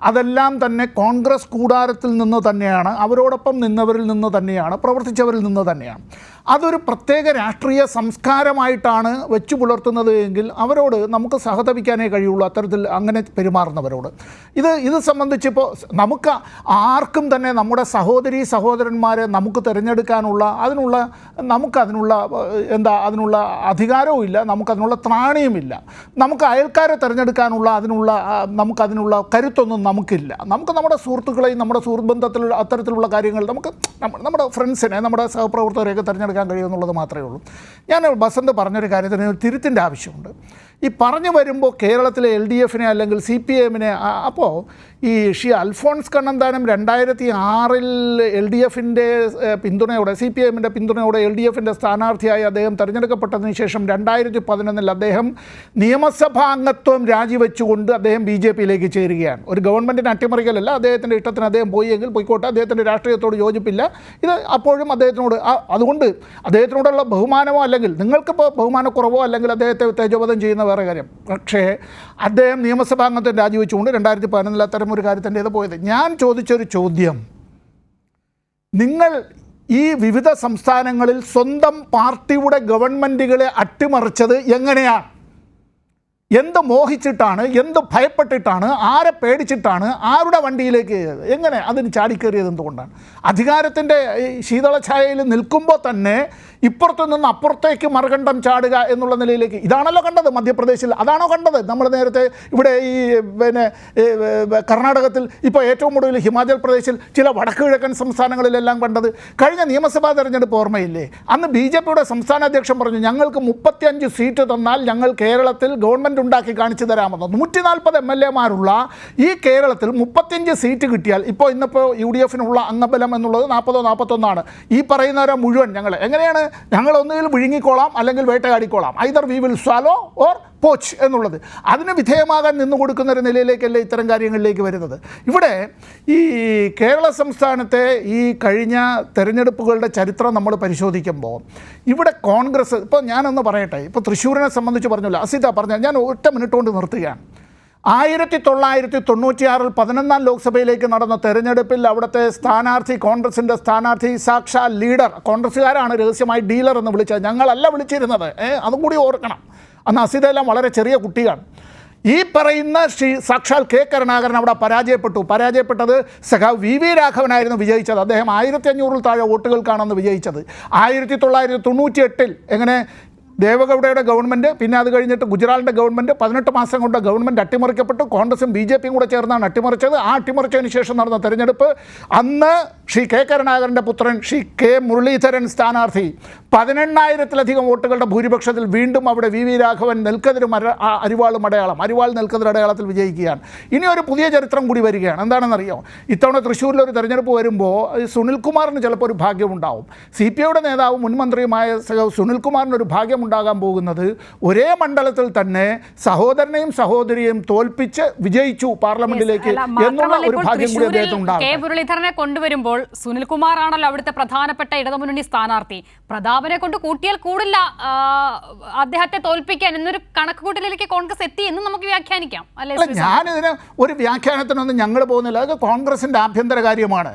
അതെല്ലാം തന്നെ കോൺഗ്രസ് കൂടാരത്തിൽ നിന്ന് തന്നെയാണ്, അവരോടൊപ്പം നിന്നവരിൽ നിന്ന് തന്നെയാണ്, പ്രവർത്തിച്ചവരിൽ നിന്ന് തന്നെയാണ്. അതൊരു പ്രത്യേക രാഷ്ട്രീയ സംസ്കാരമായിട്ടാണ് വെച്ചു പുലർത്തുന്നത് എങ്കിൽ അവരോട് നമുക്ക് സഹതപിക്കാനേ കഴിയുള്ളൂ, അത്തരത്തിൽ അങ്ങനെ പെരുമാറുന്നവരോട്. ഇത് സംബന്ധിച്ചിപ്പോൾ നമുക്ക് ആർക്കും തന്നെ നമ്മുടെ സഹോദരന്മാരെ നമുക്ക് തിരഞ്ഞെടുക്കാനുള്ള അതിനുള്ള അധികാരവും ഇല്ല, നമുക്കതിനുള്ള ത്രാണിയുമില്ല. നമുക്ക് അയൽക്കാരെ തിരഞ്ഞെടുക്കാനുള്ള നമുക്കതിനുള്ള കരുത്തൊന്നും നമുക്കില്ല. നമുക്ക് നമ്മുടെ സുഹൃത്തുക്കളെയും നമ്മുടെ സുഹൃത്ത് ബന്ധത്തിൽ അത്തരത്തിലുള്ള കാര്യങ്ങൾ നമുക്ക് നമ്മുടെ ഫ്രണ്ട്സിനെ, നമ്മുടെ സഹപ്രവർത്തകരെയൊക്കെ തിരഞ്ഞെടുക്കാൻ കഴിയുമെന്നുള്ളത് മാത്രമേ ഉള്ളൂ. ഞാൻ ബസന്ത് പറഞ്ഞൊരു കാര്യത്തിന് ഒരു തിരുത്തിൻ്റെ ആവശ്യമുണ്ട്. ഈ പറഞ്ഞു വരുമ്പോൾ കേരളത്തിലെ LDFനെ അല്ലെങ്കിൽ CPIഎമ്മിനെ, അപ്പോൾ ഈ അൽഫോൺസ് കണ്ണന്താനം 2006 LDFിൻ്റെ പിന്തുണയോടെ, CPIഎമ്മിൻ്റെ പിന്തുണയോടെ LDFിൻ്റെ സ്ഥാനാർത്ഥിയായി അദ്ദേഹം തിരഞ്ഞെടുക്കപ്പെട്ടതിന് ശേഷം 2011 അദ്ദേഹം നിയമസഭാ അംഗത്വം രാജിവെച്ചുകൊണ്ട് അദ്ദേഹം BJPയിലേക്ക് ചേരുകയാണ്. ഒരു ഗവൺമെൻറ്റിന് അട്ടിമറിക്കലല്ല, അദ്ദേഹത്തിൻ്റെ ഇഷ്ടത്തിന് അദ്ദേഹം പോയെങ്കിൽ പോയിക്കോട്ടെ, അദ്ദേഹത്തിൻ്റെ രാഷ്ട്രീയത്തോട് യോജിപ്പില്ല. ഇത് അപ്പോഴും അദ്ദേഹത്തിനോട്, അതുകൊണ്ട് അദ്ദേഹത്തിനോടുള്ള ബഹുമാനമോ അല്ലെങ്കിൽ നിങ്ങൾക്കിപ്പോൾ ബഹുമാനക്കുറവോ അല്ലെങ്കിൽ അദ്ദേഹത്തെ തേജോവധം ചെയ്യുന്ന വേറെ കാര്യം. പക്ഷേ അദ്ദേഹം നിയമസഭാംഗത്വം രാജിവെച്ചുകൊണ്ട് 2011 അത്തരം ഒരു കാര്യത്തിൻ്റേത് പോയത്. ഞാൻ ചോദിച്ചൊരു ചോദ്യം, നിങ്ങൾ ഈ വിവിധ സംസ്ഥാനങ്ങളിൽ സ്വന്തം പാർട്ടിയുടെ ഗവൺമെൻറ്റുകളെ അട്ടിമറിച്ചത് എങ്ങനെയാണ്? എന്ത് മോഹിച്ചിട്ടാണ്, എന്ത് ഭയപ്പെട്ടിട്ടാണ്, ആരെ പേടിച്ചിട്ടാണ്, ആരുടെ വണ്ടിയിലേക്ക് എങ്ങനെ അതിന് ചാടിക്കേറിയത് എന്തുകൊണ്ടാണ്? അധികാരത്തിൻ്റെ ശീതളഛായയിൽ നിൽക്കുമ്പോൾ തന്നെ ഇപ്പുറത്തു നിന്ന് അപ്പുറത്തേക്ക് മറുകണ്ഠം ചാടുക എന്നുള്ള നിലയിലേക്ക്. ഇതാണല്ലോ കണ്ടത് മധ്യപ്രദേശിൽ, അതാണോ കണ്ടത് നമ്മൾ നേരത്തെ ഇവിടെ ഈ കർണാടകത്തിൽ, ഇപ്പോൾ ഏറ്റവും കൂടുതൽ ഹിമാചൽ പ്രദേശിൽ, ചില വടക്ക് കിഴക്കൻ സംസ്ഥാനങ്ങളിലെല്ലാം കണ്ടത്? കഴിഞ്ഞ നിയമസഭാ തെരഞ്ഞെടുപ്പ് ഓർമ്മയില്ലേ? അന്ന് BJPയുടെ സംസ്ഥാന അധ്യക്ഷൻ പറഞ്ഞു, ഞങ്ങൾക്ക് 35 സീറ്റ് തന്നാൽ ഞങ്ങൾ കേരളത്തിൽ ഗവൺമെൻറ് ഉണ്ടാക്കി കാണിച്ചു തരാമെന്ന്. 140 MLAമാരുള്ള ഈ കേരളത്തിൽ 35 സീറ്റ് കിട്ടിയാൽ, ഇന്നിപ്പോൾ UDFനുള്ള അംഗബലം എന്നുള്ളത് 40-41 ഈ പറയുന്നവരെ മുഴുവൻ എങ്ങനെയാണ് ഞങ്ങൾ ഒന്നുകിൽ വിഴുങ്ങിക്കോളാം അല്ലെങ്കിൽ വേട്ടയാടിക്കോളാം, either we will swallow or poach എന്നുള്ളത്. അതിന് വിധേയമാകാൻ നിന്നു കൊടുക്കുന്ന ഒരു നിലയിലേക്കല്ലേ ഇത്തരം കാര്യങ്ങളിലേക്ക് വരുന്നത്. ഇവിടെ ഈ കേരള സംസ്ഥാനത്തെ ഈ കഴിഞ്ഞ തെരഞ്ഞെടുപ്പുകളുടെ ചരിത്രം നമ്മൾ പരിശോധിക്കുമ്പോൾ ഇവിടെ കോൺഗ്രസ്, ഇപ്പോൾ ഞാനൊന്ന് പറയട്ടെ, ഇപ്പോൾ തൃശ്ശൂരിനെ സംബന്ധിച്ച് പറഞ്ഞല്ലോ, അസിത പറഞ്ഞ, ഞാൻ ഒറ്റ മിനിറ്റ് കൊണ്ട് നിർത്തുകയാണ്. 1996 11ാം ലോക്സഭയിലേക്ക് നടന്ന തെരഞ്ഞെടുപ്പിൽ അവിടുത്തെ സ്ഥാനാർത്ഥി, കോൺഗ്രസിൻ്റെ സ്ഥാനാർത്ഥി, സാക്ഷാൽ ലീഡർ, കോൺഗ്രസ്സുകാരാണ് രഹസ്യമായി ഡീലർ എന്ന് വിളിച്ചത്, ഞങ്ങളല്ല വിളിച്ചിരുന്നത്, അതും കൂടി ഓർക്കണം. അന്ന് അസിതെല്ലാം വളരെ ചെറിയ കുട്ടിയാണ്. ഈ പറയുന്ന സാക്ഷാൽ K. കരുണാകരൻ അവിടെ പരാജയപ്പെട്ടത് സഖാവ് VV രാഘവനായിരുന്നു വിജയിച്ചത്. അദ്ദേഹം 1500-ൽ താഴെ വോട്ടുകൾക്കാണെന്ന് വിജയിച്ചത്. 1998 എങ്ങനെ ദേവഗൗഡയുടെ ഗവൺമെൻറ്, പിന്നെ അത് കഴിഞ്ഞിട്ട് ഗുജറാളിൻ്റെ ഗവൺമെൻറ്, 18 മാസം കൊണ്ട് ഗവൺമെൻറ് അട്ടിമറിക്കപ്പെട്ടു. കോൺഗ്രസും BJPയും കൂടെ ചേർന്നാണ് അട്ടിമറിച്ചത്. ആ അട്ടിമറിച്ചതിന് ശേഷം നടന്ന തെരഞ്ഞെടുപ്പ്, അന്ന് K. കരുണാകരൻ്റെ പുത്രൻ K. മുരളീധരൻ സ്ഥാനാർത്ഥി 18,000-ലധികം വോട്ടുകളുടെ ഭൂരിപക്ഷത്തിൽ വീണ്ടും അവിടെ VV രാഘവൻ നെൽക്കതിരും അരിവാൾ നെൽക്കതിർ അടയാളത്തിൽ വിജയിക്കുകയാണ്. ഇനി ഒരു പുതിയ ചരിത്രം കൂടി വരികയാണ്. എന്താണെന്നറിയോ? ഇത്തവണ തൃശ്ശൂരിലൊരു തെരഞ്ഞെടുപ്പ് വരുമ്പോൾ സുനിൽകുമാറിന് ചിലപ്പോൾ ഒരു ഭാഗ്യമുണ്ടാവും. CPIയുടെ നേതാവും മുൻ മന്ത്രിയുമായ സുനിൽകുമാറിനൊരു ഭാഗ്യമുണ്ടാകാൻ പോകുന്നത് ഒരേ മണ്ഡലത്തിൽ തന്നെ സഹോദരനെയും സഹോദരിയെയും തോൽപ്പിച്ച് വിജയിച്ചു പാർലമെന്റിലേക്ക് എന്നുള്ള ഒരു ഭാഗ്യം കൂടി അദ്ദേഹത്തിന് ഉണ്ടാകും. K. മുരളീധരനെ കൊണ്ടുവരുമ്പോൾ സുനിൽകുമാറാണല്ലോ അവിടുത്തെ പ്രധാനപ്പെട്ട ഇടതുമുന്നണി സ്ഥാനാർത്ഥി. പ്രതാപനെ കൊണ്ട് കൂട്ടിയാൽ കൂടില്ല അദ്ദേഹത്തെ തോൽപ്പിക്കാൻ എന്നൊരു കണക്കുകൂട്ടലിലേക്ക് കോൺഗ്രസ് എത്തി എന്ന് നമുക്ക് വ്യാഖ്യാനിക്കാം, അല്ലേ? ഞാനിതിന് ഒരു വ്യാഖ്യാനത്തിനൊന്നും ഞങ്ങൾ പോകുന്നില്ല. അത് കോൺഗ്രസിൻ്റെ ആഭ്യന്തര കാര്യമാണ്.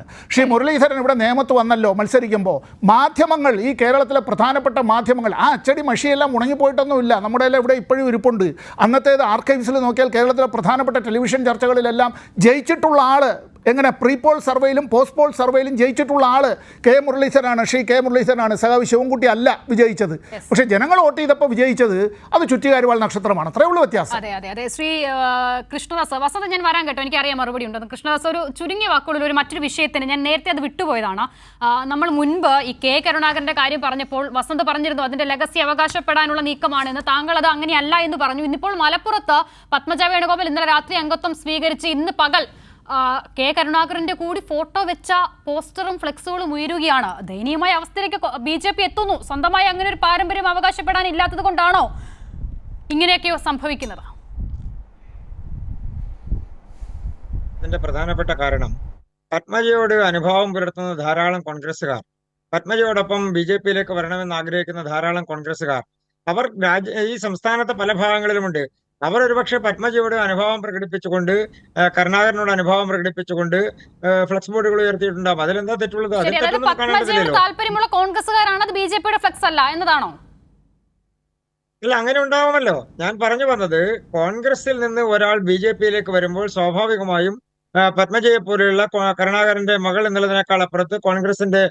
മുരളീധരൻ ഇവിടെ നേമത്ത് വന്നല്ലോ മത്സരിക്കുമ്പോൾ, മാധ്യമങ്ങൾ, ഈ കേരളത്തിലെ പ്രധാനപ്പെട്ട മാധ്യമങ്ങൾ, ആ അച്ചടി മഷിയെല്ലാം ഉണങ്ങിപ്പോയിട്ടൊന്നുമില്ല, നമ്മുടെ എല്ലാം ഇവിടെ ഇപ്പോഴും ഇരിപ്പുണ്ട്. അന്നത്തേത് ആർക്കൈവ്സിൽ നോക്കിയാൽ കേരളത്തിലെ പ്രധാനപ്പെട്ട ടെലിവിഷൻ ചർച്ചകളിലെല്ലാം ജയിച്ചിട്ടുള്ള ആൾ, എങ്ങനെ പ്രീ പോൾ സർവേയിലും പോസ്റ്റ് പോൾ സർവേയിലും ജയിച്ചിട്ടുള്ള ആൾ K. മുരളീധരനാണ്. K. മുരളീധരനാണ്, സഖാവ് ശിവൻകുട്ടി അല്ല വിജയിച്ചത്. പക്ഷേ ജനങ്ങൾ വോട്ട് ചെയ്തപ്പോൾ വിജയിച്ചത് അത് ചുറ്റികാരിവാൾ നക്ഷത്രമാണ്. അത്രയേ ഉള്ളൂ വ്യത്യാസം. അതെ. ശ്രീ കൃഷ്ണദാസ്, വസന്ത് ഞാൻ വരാൻ കേട്ടോ, എനിക്കറിയാം മറുപടി ഉണ്ടെന്ന്. കൃഷ്ണദാസ്, ഒരു ചുരുങ്ങിയ വാക്കുകളിൽ ഒരു മറ്റൊരു വിഷയത്തിന്, ഞാൻ നേരത്തെ അത് വിട്ടുപോയതാണ്. നമ്മൾ മുൻപ് ഈ K. കരുണാകരന്റെ കാര്യം പറഞ്ഞപ്പോൾ വസന്ത് പറഞ്ഞിരുന്നു അതിന്റെ ലെഗസി അവകാശപ്പെടാനുള്ള നീക്കമാണെന്ന്. താങ്കൾ അത് അങ്ങനെയല്ല എന്ന് പറഞ്ഞു. ഇന്നിപ്പോൾ മലപ്പുറത്ത് പത്മജ വേണുഗോപാൽ ഇന്നലെ രാത്രി അംഗത്വം സ്വീകരിച്ച് ഇന്ന് പകൽ K. കരുണാകരന്റെ കൂടി ഫോട്ടോ വെച്ച പോസ്റ്ററും ഫ്ലെക്സുകളും ഉയരുകയാണ്. ദയനീയമായ അവസ്ഥയിലേക്ക് BJP എത്തുന്നു. സ്വന്തമായി അങ്ങനെ ഒരു പാരമ്പര്യം അവകാശപ്പെടാൻ ഇല്ലാത്തത് കൊണ്ടാണോ ഇങ്ങനെയൊക്കെയോ സംഭവിക്കുന്നത്? ഇതിന്റെ പ്രധാനപ്പെട്ട കാരണം പത്മജയോട് അനുഭാവം പുലർത്തുന്ന ധാരാളം കോൺഗ്രസ്സുകാർ, പത്മജയോടൊപ്പം BJPയിലേക്ക് വരണമെന്ന് ആഗ്രഹിക്കുന്ന ധാരാളം കോൺഗ്രസ്സുകാർ, അവർ ഈ സംസ്ഥാനത്തെ പല ഭാഗങ്ങളിലുമുണ്ട്. അവർ ഒരുപക്ഷെ പത്മജിയോട് അനുഭവം പ്രകടിപ്പിച്ചുകൊണ്ട് കരുണാകരനോട് അനുഭവം പ്രകടിപ്പിച്ചുകൊണ്ട് ഫ്ലക്സ് ബോർഡുകൾ ഉയർത്തിയിട്ടുണ്ടാവും. അതിലെന്താ തെറ്റുള്ളത്? അതിൽ ശരി, അതായത് തെറ്റൊന്നും കാണാൻ പത്മജയോട് പറ്റില്ലല്ലോ. താല്പര്യമുള്ള കോൺഗ്രസ്സുകാരാണ്, അത് ബി.ജെ.പിയുടെ ഫ്ലെക്സ് അല്ല എന്നതാണോ? ഇല്ല, അങ്ങനെ ഉണ്ടാവുമല്ലോ. ഞാൻ പറഞ്ഞു വന്നത്, കോൺഗ്രസിൽ നിന്ന് ഒരാൾ ബി.ജെ.പിയിലേക്ക് വരുമ്പോൾ സ്വാഭാവികമായും പത്മജയെ പോലെയുള്ള കരുണാകരന്റെ മകൾ എന്നുള്ളതിനേക്കാൾ അപ്പുറത്ത് കോൺഗ്രസിന്റെ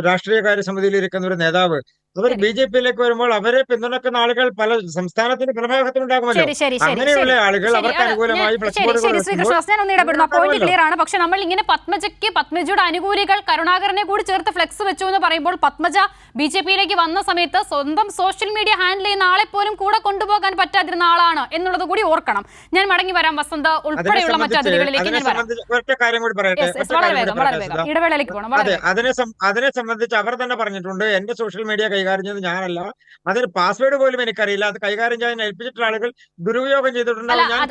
രാഷ്ട്രീയകാര്യ സമിതിയിൽ ഇരിക്കുന്ന ഒരു നേതാവ് അവർ ബി.ജെ.പിയിലേക്ക് വരുമ്പോൾ അവരെ പിന്തുണക്കുന്ന ആളുകൾ പല സംസ്ഥാനത്തിന്റെ പല ഭാഗത്തുണ്ടാകുമല്ലോ. ശരി, ശരി, ശരി, അങ്ങനെയുള്ള ശരി. ആളുകൾ അവർക്ക് അനുകൂലമായി ഫ്ലക്സ് ശരി, ബോർഡുകൾ ശരി, ശ്രീകൃഷ്ണദാസ്, ഞാൻ ഒന്ന് ഇടപെടുന്നു. പോയിന്റ് ക്ലിയർ ആണ്. പക്ഷെ നമ്മൾ ഇങ്ങനെ പത്മജയുടെ അനുകൂലികൾ കരുണാകരനെ കൂടി ചേർത്ത് ഫ്ലെക്സ് വെച്ചു എന്ന് പറയുമ്പോൾ പത്മജ ബി.ജെ.പിയിലേക്ക് വന്ന സമയത്ത് സ്വന്തം സോഷ്യൽ മീഡിയ ഹാൻഡിൽ ചെയ്യുന്ന ആളെ പോലും കൂടെ കൊണ്ടുപോകാൻ പറ്റാതിരുന്ന ആളാണ് എന്നുള്ളത് കൂടി ഓർക്കണം. ഞാൻ മടങ്ങി വരാം വസന്ത ഉൾപ്പെടെയുള്ള മറ്റു അതിഥികളിലേക്ക് ഞാൻ വരാം. ഒറ്റ കാര്യം കൂടി പറയട്ടെ. വളരെ വേഗം ഇടവേളയിലേക്ക് പോകണം. അതെ, അതിനെ സംബന്ധിച്ച് അവർ തന്നെ പറഞ്ഞിട്ടുണ്ട്, എന്റെ സോഷ്യൽ മീഡിയ കൈകാര്യം ചെയ്യുന്നത് ഞാനല്ല, അതിന് പാസ്വേഡ് പോലും എനിക്കറിയില്ല, അത് കൈകാര്യം ചെയ്യാൻ ഏൽപ്പിച്ചിട്ടുള്ള ആളുകൾ ദുരുപയോഗം ചെയ്തിട്ടുണ്ടാവും. ഞാൻ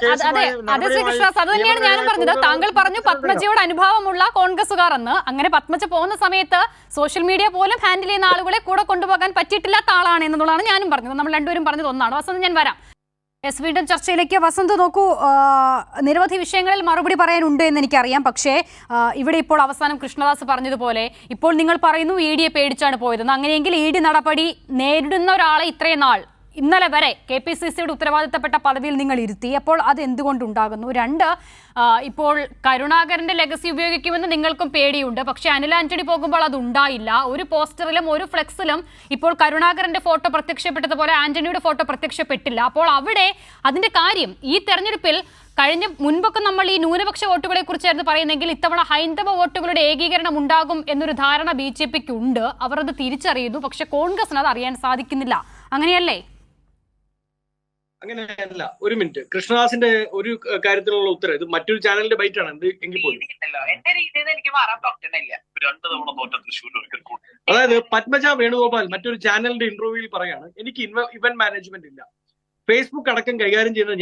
അതെ ശ്രീകൃഷ്ണദാസ്, അത് തന്നെയാണ് ഞാനും പറഞ്ഞത്. താങ്കൾ പറഞ്ഞു പത്മജയോട് അനുഭവമുള്ള കോൺഗ്രസുകാർ എന്ന്. അങ്ങനെ പത്മജ പോകുന്ന സമയത്ത് സോഷ്യൽ മീഡിയ പോലും ഹാൻഡിൽ ചെയ്യുന്ന ആളുകളെ കൂടെ കൊണ്ടുപോകാൻ പറ്റിയിട്ടില്ലാത്ത ആളാണ് എന്നുള്ളതാണ് ഞാനും പറഞ്ഞത്. നമ്മൾ രണ്ടുപേരും പറഞ്ഞത് ഒന്നാണ്. വസന്ത്, ഞാൻ വരാം. വീണ്ടും ചർച്ചയിലേക്ക്. വസന്ത്, നോക്കൂ, നിരവധി വിഷയങ്ങളിൽ മറുപടി പറയാനുണ്ട് എന്ന് എനിക്കറിയാം. പക്ഷേ ഇവിടെ ഇപ്പോൾ അവസാനം കൃഷ്ണദാസ് പറഞ്ഞതുപോലെ ഇപ്പോൾ നിങ്ങൾ പറയുന്നു ED പേടിച്ചാണ് പോയതെന്ന്. അങ്ങനെയെങ്കിൽ ED നടപടി നേരിടുന്ന ഒരാളെ ഇത്രയും നാൾ ഇന്നലെ വരെ KPCCയുടെ ഉത്തരവാദിത്തപ്പെട്ട പദവിയിൽ നിങ്ങൾ ഇരുത്തി. അപ്പോൾ അത് എന്തുകൊണ്ടുണ്ടാകുന്നു? രണ്ട്, ഇപ്പോൾ കരുണാകരന്റെ ലെഗസി ഉപയോഗിക്കുമെന്ന് നിങ്ങൾക്കും പേടിയുണ്ട്. പക്ഷേ അനിൽ ആന്റണി പോകുമ്പോൾ അത് ഉണ്ടായില്ല. ഒരു പോസ്റ്ററിലും ഒരു ഫ്ലെക്സിലും ഇപ്പോൾ കരുണാകരന്റെ ഫോട്ടോ പ്രത്യക്ഷപ്പെട്ടതുപോലെ ആന്റണിയുടെ ഫോട്ടോ പ്രത്യക്ഷപ്പെട്ടില്ല. അപ്പോൾ അവിടെ അതിന്റെ കാര്യം ഈ തെരഞ്ഞെടുപ്പിൽ മുൻപൊക്കെ നമ്മൾ ഈ ന്യൂനപക്ഷ വോട്ടുകളെ കുറിച്ചായിരുന്നു പറയുന്നെങ്കിൽ ഇത്തവണ ഹൈന്ദവ വോട്ടുകളുടെ ഏകീകരണം ഉണ്ടാകും എന്നൊരു ധാരണ BJPക്ക് ഉണ്ട്. അവർ അത് തിരിച്ചറിയുന്നു. പക്ഷെ കോൺഗ്രസിന് അത് അറിയാൻ സാധിക്കുന്നില്ല. അങ്ങനെയല്ലേ? അങ്ങനെയല്ല. ഒരു മിനിറ്റ്, കൃഷ്ണദാസിന്റെ ഒരു കാര്യത്തിലുള്ള ഉത്തരം ഇത് മറ്റൊരു ചാനലിന്റെ ബൈറ്റ് ആണ് എങ്കിൽ പോലും. അതായത് പത്മജ വേണുഗോപാൽ മറ്റൊരു ചാനലിന്റെ ഇന്റർവ്യൂവിൽ പറയാണ്, എനിക്ക് ഇവന്റ് മാനേജ്മെന്റ് ഇല്ല, ഫേസ്ബുക്ക് അടക്കം കൈകാര്യം ചെയ്യുന്നത്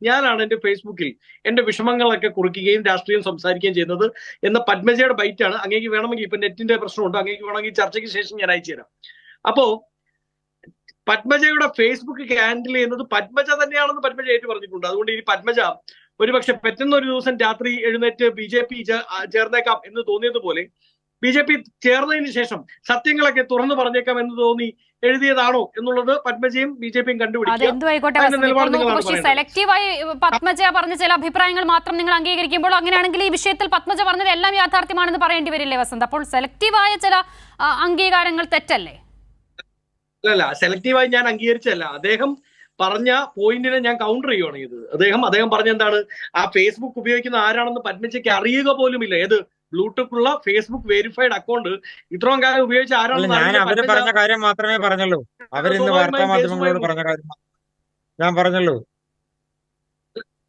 ഞാനാണ് എന്റെ ഫേസ്ബുക്കിൽ എന്റെ വിഷമങ്ങളൊക്കെ കുറിക്കുകയും രാഷ്ട്രീയം സംസാരിക്കുകയും ചെയ്യുന്നത് എന്ന പത്മജയുടെ ബൈറ്റാണ്. അങ്ങേക്ക് വേണമെങ്കിൽ ഇപ്പൊ നെറ്റിന്റെ പ്രശ്നമുണ്ട്, അങ്ങേക്ക് വേണമെങ്കിൽ ചർച്ചയ്ക്ക് ശേഷം ഞാൻ അയച്ചു തരാം. അപ്പോ പത്മജയുടെ ഫേസ്ബുക്ക് ഹാൻഡിൽ ചെയ്യുന്നത് പത്മജ തന്നെയാണെന്ന് പത്മജ ഏറ്റു പറഞ്ഞിട്ടുണ്ട്. അതുകൊണ്ട് ഇനി പത്മജ ഒരുപക്ഷെ പറ്റുന്ന ഒരു ദിവസം രാത്രി എഴുന്നേറ്റ് BJP ചേർന്നേക്കാം എന്ന് തോന്നിയതുപോലെ BJP ചേർന്നതിന് ശേഷം സത്യങ്ങളൊക്കെ തുറന്നു പറഞ്ഞേക്കാം എന്ന് തോന്നി എഴുതിയതാണോ എന്നുള്ളത് പത്മജയും BJPയും കണ്ടുപിടിക്കുക. സെലക്റ്റീവായി പത്മജ പറഞ്ഞ ചില അഭിപ്രായങ്ങൾ മാത്രം നിങ്ങൾ അംഗീകരിക്കുമ്പോൾ അങ്ങനെയാണെങ്കിൽ ഈ വിഷയത്തിൽ പത്മജ പറഞ്ഞത് എല്ലാം യാഥാർത്ഥ്യമാണെന്ന് പറയേണ്ടി വരില്ലേ വസന്ത്? അപ്പോൾ സെലക്റ്റീവായ ചില അംഗീകാരങ്ങൾ തെറ്റല്ലേ? അല്ല, സെലക്റ്റീവായി ഞാൻ അംഗീകരിച്ചല്ല. അദ്ദേഹം പറഞ്ഞ പോയിന്റിനെ ഞാൻ കൗണ്ടർ ചെയ്യുകയാണ് ചെയ്തത്. അദ്ദേഹം പറഞ്ഞ എന്താണ്, ആ ഫേസ്ബുക്ക് ഉപയോഗിക്കുന്ന ആരാണെന്ന് പത്മജയ്ക്ക് അറിയുക പോലുമില്ല. ഏത് ബ്ലൂടൂത്ത് ഉള്ള ഫേസ്ബുക്ക് വെരിഫൈഡ് അക്കൗണ്ട് ഇത്രയും കാലം ഉപയോഗിച്ച ആരാണെന്ന് അവര് പറഞ്ഞ കാര്യം മാത്രമേ പറഞ്ഞുള്ളൂ. അവരിന്ന് വാർത്താ മാധ്യമങ്ങളോട് പറഞ്ഞ കാര്യം ഞാൻ പറഞ്ഞുള്ളൂ.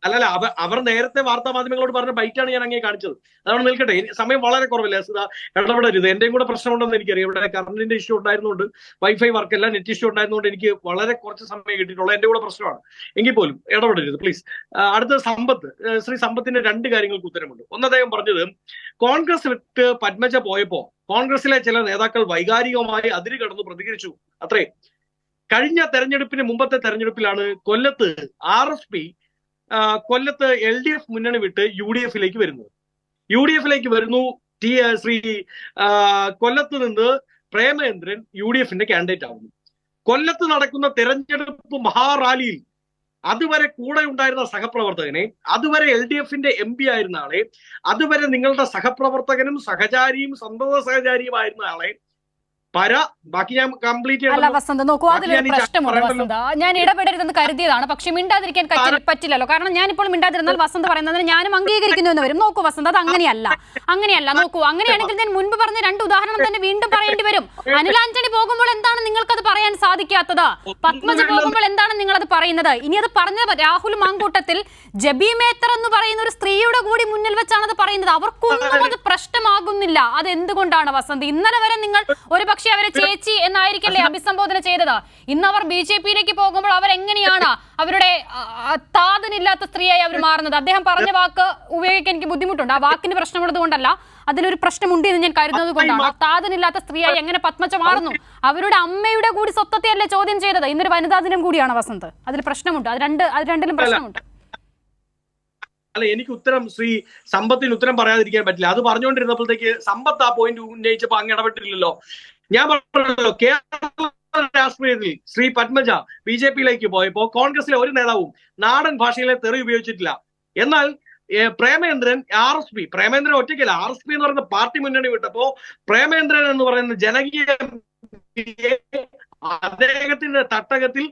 അല്ലല്ല, അവർ നേരത്തെ വാർത്താ മാധ്യമങ്ങളോട് പറഞ്ഞ ബൈറ്റാണ് ഞാൻ അങ്ങേ കാണിച്ചത്. അതാണ് നിൽക്കട്ടെ, സമയം വളരെ കുറവില്ല. ഇടപെടരുത്. എന്റെയും കൂടെ പ്രശ്നമുണ്ടെന്ന് എനിക്കറിയാം. ഇവിടെ കറണ്ടിന്റെ ഇഷ്യൂ ഉണ്ടായിരുന്നുകൊണ്ട്, വൈഫൈ വർക്കല്ല, നെറ്റ് ഇഷ്യൂ ഉണ്ടായിരുന്നുകൊണ്ട് എനിക്ക് വളരെ കുറച്ച് സമയം കിട്ടിയിട്ടുള്ള എന്റെ കൂടെ പ്രശ്നമാണ്. എങ്കിൽ പോലും ഇടപെടരുത് പ്ലീസ്. അടുത്ത സമ്പത്ത്, ശ്രീ സമ്പത്തിന്റെ രണ്ട് കാര്യങ്ങൾക്ക് ഉത്തരമുണ്ട്. ഒന്ന്, അദ്ദേഹം പറഞ്ഞത് കോൺഗ്രസ് വിട്ട് പത്മജ പോയപ്പോ കോൺഗ്രസിലെ ചില നേതാക്കൾ വൈകാരികമായി അതിര് കടന്നു പ്രതികരിച്ചു. അത്രേ. കഴിഞ്ഞ തെരഞ്ഞെടുപ്പിന് മുമ്പത്തെ തെരഞ്ഞെടുപ്പിലാണ് കൊല്ലത്ത് RSP കൊല്ലത്ത് LDF മുന്നണി വിട്ട് UDFിലേക്ക് വരുന്നത്. UDFിലേക്ക് വരുന്നു. ശ്രീ കൊല്ലത്ത് നിന്ന് പ്രേമചന്ദ്രൻ UDFിന്റെ കാൻഡിഡേറ്റ് ആവുന്നു. കൊല്ലത്ത് നടക്കുന്ന തെരഞ്ഞെടുപ്പ് മഹാറാലിയിൽ അതുവരെ കൂടെ ഉണ്ടായിരുന്ന സഹപ്രവർത്തകനെ, അതുവരെ LDFിന്റെ MP ആയിരുന്ന ആളെ, അതുവരെ നിങ്ങളുടെ സഹപ്രവർത്തകനും സഹചാരിയും സന്തത സഹചാരിയുമായിരുന്ന ആളെ ബാക്കി ഞാൻ കംപ്ലീറ്റ് അല്ല വസന്ത്, നോക്കൂ, അതിലൊരു പ്രശ്നമുണ്ട് വസന്ത്. ഞാൻ ഇടപെടരുതെന്ന് കരുതിയതാണ്, പക്ഷെ മിണ്ടാതിരിക്കാൻ പറ്റില്ലല്ലോ. കാരണം ഞാനിപ്പോൾ മിണ്ടാതിരുന്നാൽ വസന്ത് പറയുന്നതിന് ഞാനും അംഗീകരിക്കുന്നു എന്ന് വരും. നോക്കൂ വസന്ത്, അത് അങ്ങനെയല്ല. നോക്കൂ, അങ്ങനെയാണെങ്കിൽ ഞാൻ മുൻപ് പറഞ്ഞ രണ്ട് ഉദാഹരണം തന്നെ വീണ്ടും പറയേണ്ടി വരും. അനിൽ ആന്റണി പോകുമ്പോൾ എന്താണ് നിങ്ങൾക്കത് പറയാൻ സാധിക്കാത്തത്? പത്മജ പോകുമ്പോൾ എന്താണ് നിങ്ങളത് പറയുന്നത്? ഇനി അത് പറഞ്ഞത് രാഹുൽ മാങ്കൂട്ടത്തിൽ ജബി മേത്തർ എന്ന് പറയുന്ന ഒരു സ്ത്രീയുടെ കൂടി മുന്നിൽ വെച്ചാണ് അത് പറയുന്നത്. അവർക്കൊന്നും അത് പ്രശ്നമാകുന്നില്ല. അത് എന്തുകൊണ്ടാണ് വസന്ത്? ഇന്നലെ വരെ നിങ്ങൾ ഒരു പക്ഷേ അവരെ ചേച്ചി എന്നായിരിക്കല്ലേ അഭിസംബോധന ചെയ്തത്. ഇന്ന് അവർ BJP-യിലേക്ക് പോകുമ്പോൾ അവരെങ്ങനെയാണ് അവരുടെ താതനില്ലാത്ത സ്ത്രീയായി അവർ മാറുന്നത്? അദ്ദേഹം പറഞ്ഞ വാക്ക് ഉപയോഗിക്കാൻ എനിക്ക് ബുദ്ധിമുട്ടുണ്ട്. ആ വാക്കിന് പ്രശ്നമുള്ളത് കൊണ്ടല്ല, അതിലൊരു പ്രശ്നമുണ്ട് എന്ന് ഞാൻ കരുതുന്നത് കൊണ്ടാണ്. താതനില്ലാത്ത സ്ത്രീയായി എങ്ങനെ പത്മജ മാറുന്നു? അവരുടെ അമ്മയുടെ കൂടി സ്വത്വത്തെയല്ലേ ചോദ്യം ചെയ്തത്? ഇന്നൊരു വനിതാ ദിനം കൂടിയാണ് വസന്ത്. അതിൽ പ്രശ്നമുണ്ട്. അത് രണ്ടിലും പ്രശ്നമുണ്ട്. അല്ല, എനിക്ക് ശ്രീ സമ്പത്തിന് ഉത്തരം പറയാതിരിക്കാൻ പറ്റില്ല. അത് പറഞ്ഞുകൊണ്ടിരുന്നപ്പോഴത്തേക്ക് സമ്പത്ത് ആ പോയിന്റ് ഉന്നയിച്ചപ്പോ അങ്ങ് ഇടപെട്ടില്ലല്ലോ. ഞാൻ പറഞ്ഞല്ലോ, കേരള രാഷ്ട്രീയത്തിൽ ശ്രീ പത്മജ BJP-യിലേക്ക് പോയപ്പോ കോൺഗ്രസിലെ ഒരു നേതാവും നാടൻ ഭാഷയിലെ തെറി ഉപയോഗിച്ചിട്ടില്ല. എന്നാൽ പ്രേമേന്ദ്രൻ RSP, പ്രേമേന്ദ്രൻ ഒറ്റയ്ക്കല്ല, RSP എന്ന് പറയുന്ന പാർട്ടി മുന്നണി വിട്ടപ്പോ പ്രേമേന്ദ്രൻ എന്ന് പറയുന്ന ജനകീയ അദ്ദേഹത്തിന്റെ തട്ടകത്തിൽ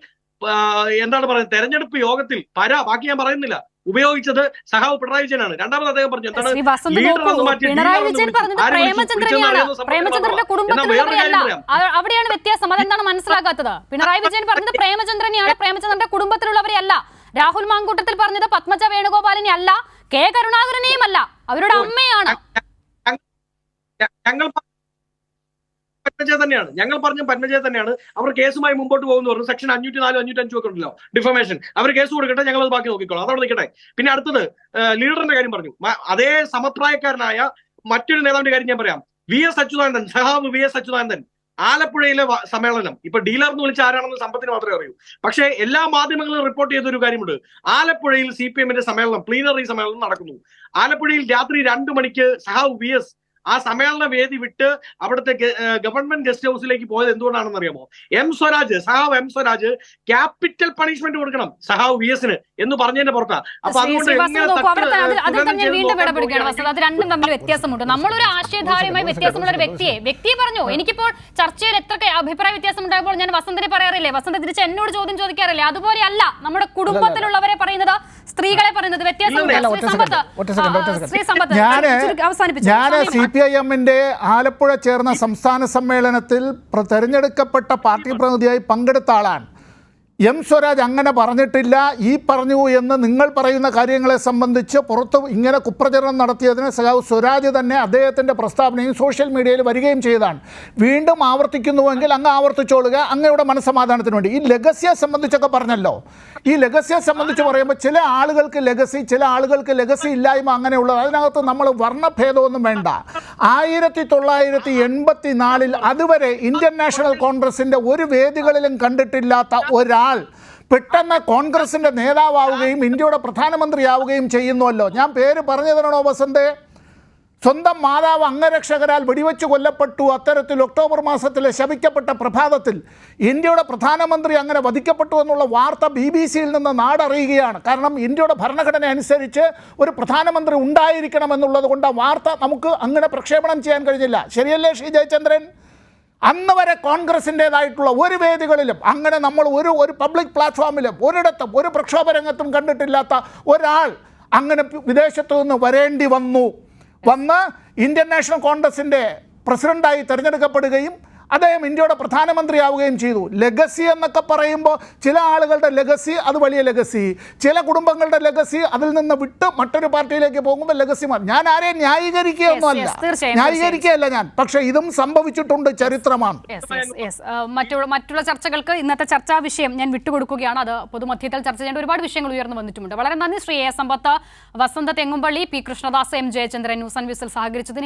എന്താണ് പറയുന്നത്, തെരഞ്ഞെടുപ്പ് യോഗത്തിൽ ബാക്കി ഞാൻ പറയുന്നില്ല, ഉപയോഗിച്ചത് സഹാവ് പിണറായി വിജയനാണ്. രണ്ടാമത് അദ്ദേഹം പറഞ്ഞു എന്താണ് അവിടെയാണ് വ്യത്യാസം. അതെന്താണ് മനസ്സിലാക്കാത്തത്? പിണറായി വിജയൻ പറഞ്ഞത് പ്രേമചന്ദ്രനെയാണ്, പ്രേമചന്ദ്രന്റെ കുടുംബത്തിലുള്ളവരെയല്ല. രാഹുൽ മാങ്കൂട്ടത്തിൽ പറഞ്ഞത് പത്മജ വേണുഗോപാലിനെ അല്ല, കെ കരുണാകരനെയും അല്ല, അവരുടെ അമ്മയാണ്. ഞങ്ങൾ പറഞ്ഞ പത്മജയെ തന്നെയാണ്. അവർ കേസുമായി മുമ്പോട്ട് പോകുന്നു പറഞ്ഞു. സെക്ഷൻ 504, 505 ഒക്കെ ഉണ്ടല്ലോ, ഡിഫമേഷൻ. അവർ കേസ് കൊടുക്കട്ടെ, ഞങ്ങൾ അത് ബാക്കി നോക്കിക്കോളാം, അതവിടെ നിൽക്കട്ടെ. പിന്നെ അടുത്തത് ലീഡറിന്റെ കാര്യം പറഞ്ഞു. അതേ സമപ്രായക്കാരനായ മറ്റൊരു നേതാവിന്റെ കാര്യം ഞാൻ പറയാം. VS അച്യുതാനന്ദൻ, സഹാബ് VS അച്യുതാനന്ദൻ ആലപ്പുഴയിലെ സമ്മേളനം, ഇപ്പൊ ഡീലർ എന്ന് വിളിച്ച ആരാണെന്ന് സമ്പത്തിന് മാത്രമേ അറിയൂ. പക്ഷേ എല്ലാ മാധ്യമങ്ങളും റിപ്പോർട്ട് ചെയ്തൊരു കാര്യമുണ്ട്. ആലപ്പുഴയിൽ CPM-ന്റെ സമ്മേളനം, പ്ലീനറി സമ്മേളനം നടക്കുന്നു. ആലപ്പുഴയിൽ രാത്രി 2 മണിക്ക് സഹാബ് VS ആ സമ്മേളന വേദി വിട്ട് അവിടുത്തെ ഗവൺമെന്റ് ഗസ്റ്റ് ഹൗസിലേക്ക് പോയത് എന്തുകൊണ്ടാണെന്ന് അറിയാമോ? സഹാവ് എം സ്വരാജ് ക്യാപിറ്റൽ പണിഷ്മെന്റ് കൊടുക്കണം സഹാവ് VS-ന് എന്ന് പറഞ്ഞതിന്റെ പുറത്താ. അപ്പൊ അതുകൊണ്ട് അത് രണ്ടും തമ്മിൽ വ്യത്യാസമുണ്ട്. നമ്മളൊരു ആശയധാരയുമായി വ്യത്യാസമുള്ള ഒരു വ്യക്തിയെ പറഞ്ഞു. എനിക്കിപ്പോൾ ചർച്ചയിൽ എത്ര അഭിപ്രായ വ്യത്യാസം ഉണ്ടായപ്പോൾ ഞാൻ വസന്തിനെ പറയാറില്ലേ, വസന്ത തിരിച്ച് എന്നോട് ചോദ്യം ചോദിക്കാറില്ലേ? അതുപോലെയല്ല നമ്മുടെ കുടുംബത്തിലുള്ളവരെ പറയുന്നത്, സ്ത്രീകളെ പറയുന്നത് വ്യത്യാസമുണ്ട്. CPIM-ന്റെ ആലപ്പുഴ ചേർന്ന സംസ്ഥാന സമ്മേളനത്തിൽ തെരഞ്ഞെടുക്കപ്പെട്ട പാർട്ടി പ്രതിനിധിയായി പങ്കെടുത്ത ആളാണ്. എം സ്വരാജ് അങ്ങനെ പറഞ്ഞിട്ടില്ല, ഈ പറഞ്ഞു എന്ന് നിങ്ങൾ പറയുന്ന കാര്യങ്ങളെ സംബന്ധിച്ച് പുറത്ത് ഇങ്ങനെ കുപ്രചരണം നടത്തിയതിന് സഖാവ് സ്വരാജ് തന്നെ അദ്ദേഹത്തിൻ്റെ പ്രസ്താവനയും സോഷ്യൽ മീഡിയയിൽ വരികയും ചെയ്തതാണ്. വീണ്ടും ആവർത്തിക്കുന്നുവെങ്കിൽ അങ്ങ് ആവർത്തിച്ചോളുക, അങ്ങയുടെ മനസ്സമാധാനത്തിന് വേണ്ടി. ഈ ലെഗസിയെ സംബന്ധിച്ചൊക്കെ പറഞ്ഞല്ലോ, ഈ ലെഗസിയെ സംബന്ധിച്ച് പറയുമ്പോൾ ചില ആളുകൾക്ക് ലെഗസി, ചില ആളുകൾക്ക് ലെഗസി ഇല്ലായ്മ അങ്ങനെയുള്ളത്. അതിനകത്ത് നമ്മൾ വർണ്ണഭേദമൊന്നും വേണ്ട. 1984 അതുവരെ ഇന്ത്യൻ നാഷണൽ കോൺഗ്രസിൻ്റെ ഒരു വേദികളിലും കണ്ടിട്ടില്ലാത്ത ഒരാൾ പെട്ടെന്ന് കോൺഗ്രസിൻ്റെ നേതാവാവുകയും ഇന്ത്യയുടെ പ്രധാനമന്ത്രിയാവുകയും ചെയ്യുന്നുവല്ലോ. ഞാൻ പേര് പറഞ്ഞു തരണോ വസന്തേ? സ്വന്തം മാതാവ് അംഗരക്ഷകരാൽ വെടിവെച്ച് കൊല്ലപ്പെട്ടു. അത്തരത്തിൽ ഒക്ടോബർ മാസത്തിലെ ശപിക്കപ്പെട്ട പ്രഭാതത്തിൽ ഇന്ത്യയുടെ പ്രധാനമന്ത്രി അങ്ങനെ വധിക്കപ്പെട്ടു എന്നുള്ള വാർത്ത BBC-യിൽ നിന്ന് നാടറിയുകയാണ്. കാരണം ഇന്ത്യയുടെ ഭരണഘടന അനുസരിച്ച് ഒരു പ്രധാനമന്ത്രി ഉണ്ടായിരിക്കണമെന്നുള്ളത് കൊണ്ട് ആ വാർത്ത നമുക്ക് അങ്ങനെ പ്രക്ഷേപണം ചെയ്യാൻ കഴിഞ്ഞില്ല. ശരിയല്ലേ ശ്രീ ജയചന്ദ്രൻ? അന്ന് വരെ കോൺഗ്രസിൻ്റേതായിട്ടുള്ള ഒരു വേദികളിലും അങ്ങനെ നമ്മൾ ഒരു പബ്ലിക് പ്ലാറ്റ്ഫോമിലും ഒരിടത്തും ഒരു പ്രക്ഷോഭ രംഗത്തും കണ്ടിട്ടില്ലാത്ത ഒരാൾ അങ്ങനെ വിദേശത്തു നിന്ന് വരേണ്ടി വന്ന് ഇന്ത്യൻ നാഷണൽ കോൺഗ്രസിൻ്റെ പ്രസിഡൻ്റായി തിരഞ്ഞെടുക്കപ്പെടുകയും അദ്ദേഹം ഇന്ത്യയുടെ പ്രധാനമന്ത്രിയാവുകയും ചെയ്തു. ലെഗസി എന്നൊക്കെ പറയുമ്പോൾ ചില ആളുകളുടെ ലെഗസി അത് വലിയ ലെഗസി, ചില കുടുംബങ്ങളുടെ ലെഗസി അതിൽ നിന്ന് വിട്ട് മറ്റൊരു പാർട്ടിയിലേക്ക് പോകുമ്പോൾ ലെഗസി മാറി. ഞാൻ ആരെയും ന്യായീകരിക്കുകയല്ല ഞാൻ, പക്ഷേ ഇതും സംഭവിച്ചിട്ടുണ്ട്, ചരിത്രമാണ്. മറ്റുള്ള ചർച്ചകൾക്ക് ഇന്നത്തെ ചർച്ചാ വിഷയം ഞാൻ വിട്ടുകൊടുക്കുകയാണ്. അത് പൊതുമധ്യത്തിൽ ചർച്ച ചെയ്യേണ്ട ഒരുപാട് വിഷയങ്ങൾ ഉയർന്നു വന്നിട്ടുമുണ്ട്. വളരെ നന്ദി Shri A. Sampath, Vasantha Thengumpally, P. Krishnadas, M. Jayachandran news and വ്യൂസിൽ സഹകരിച്ചതിന്.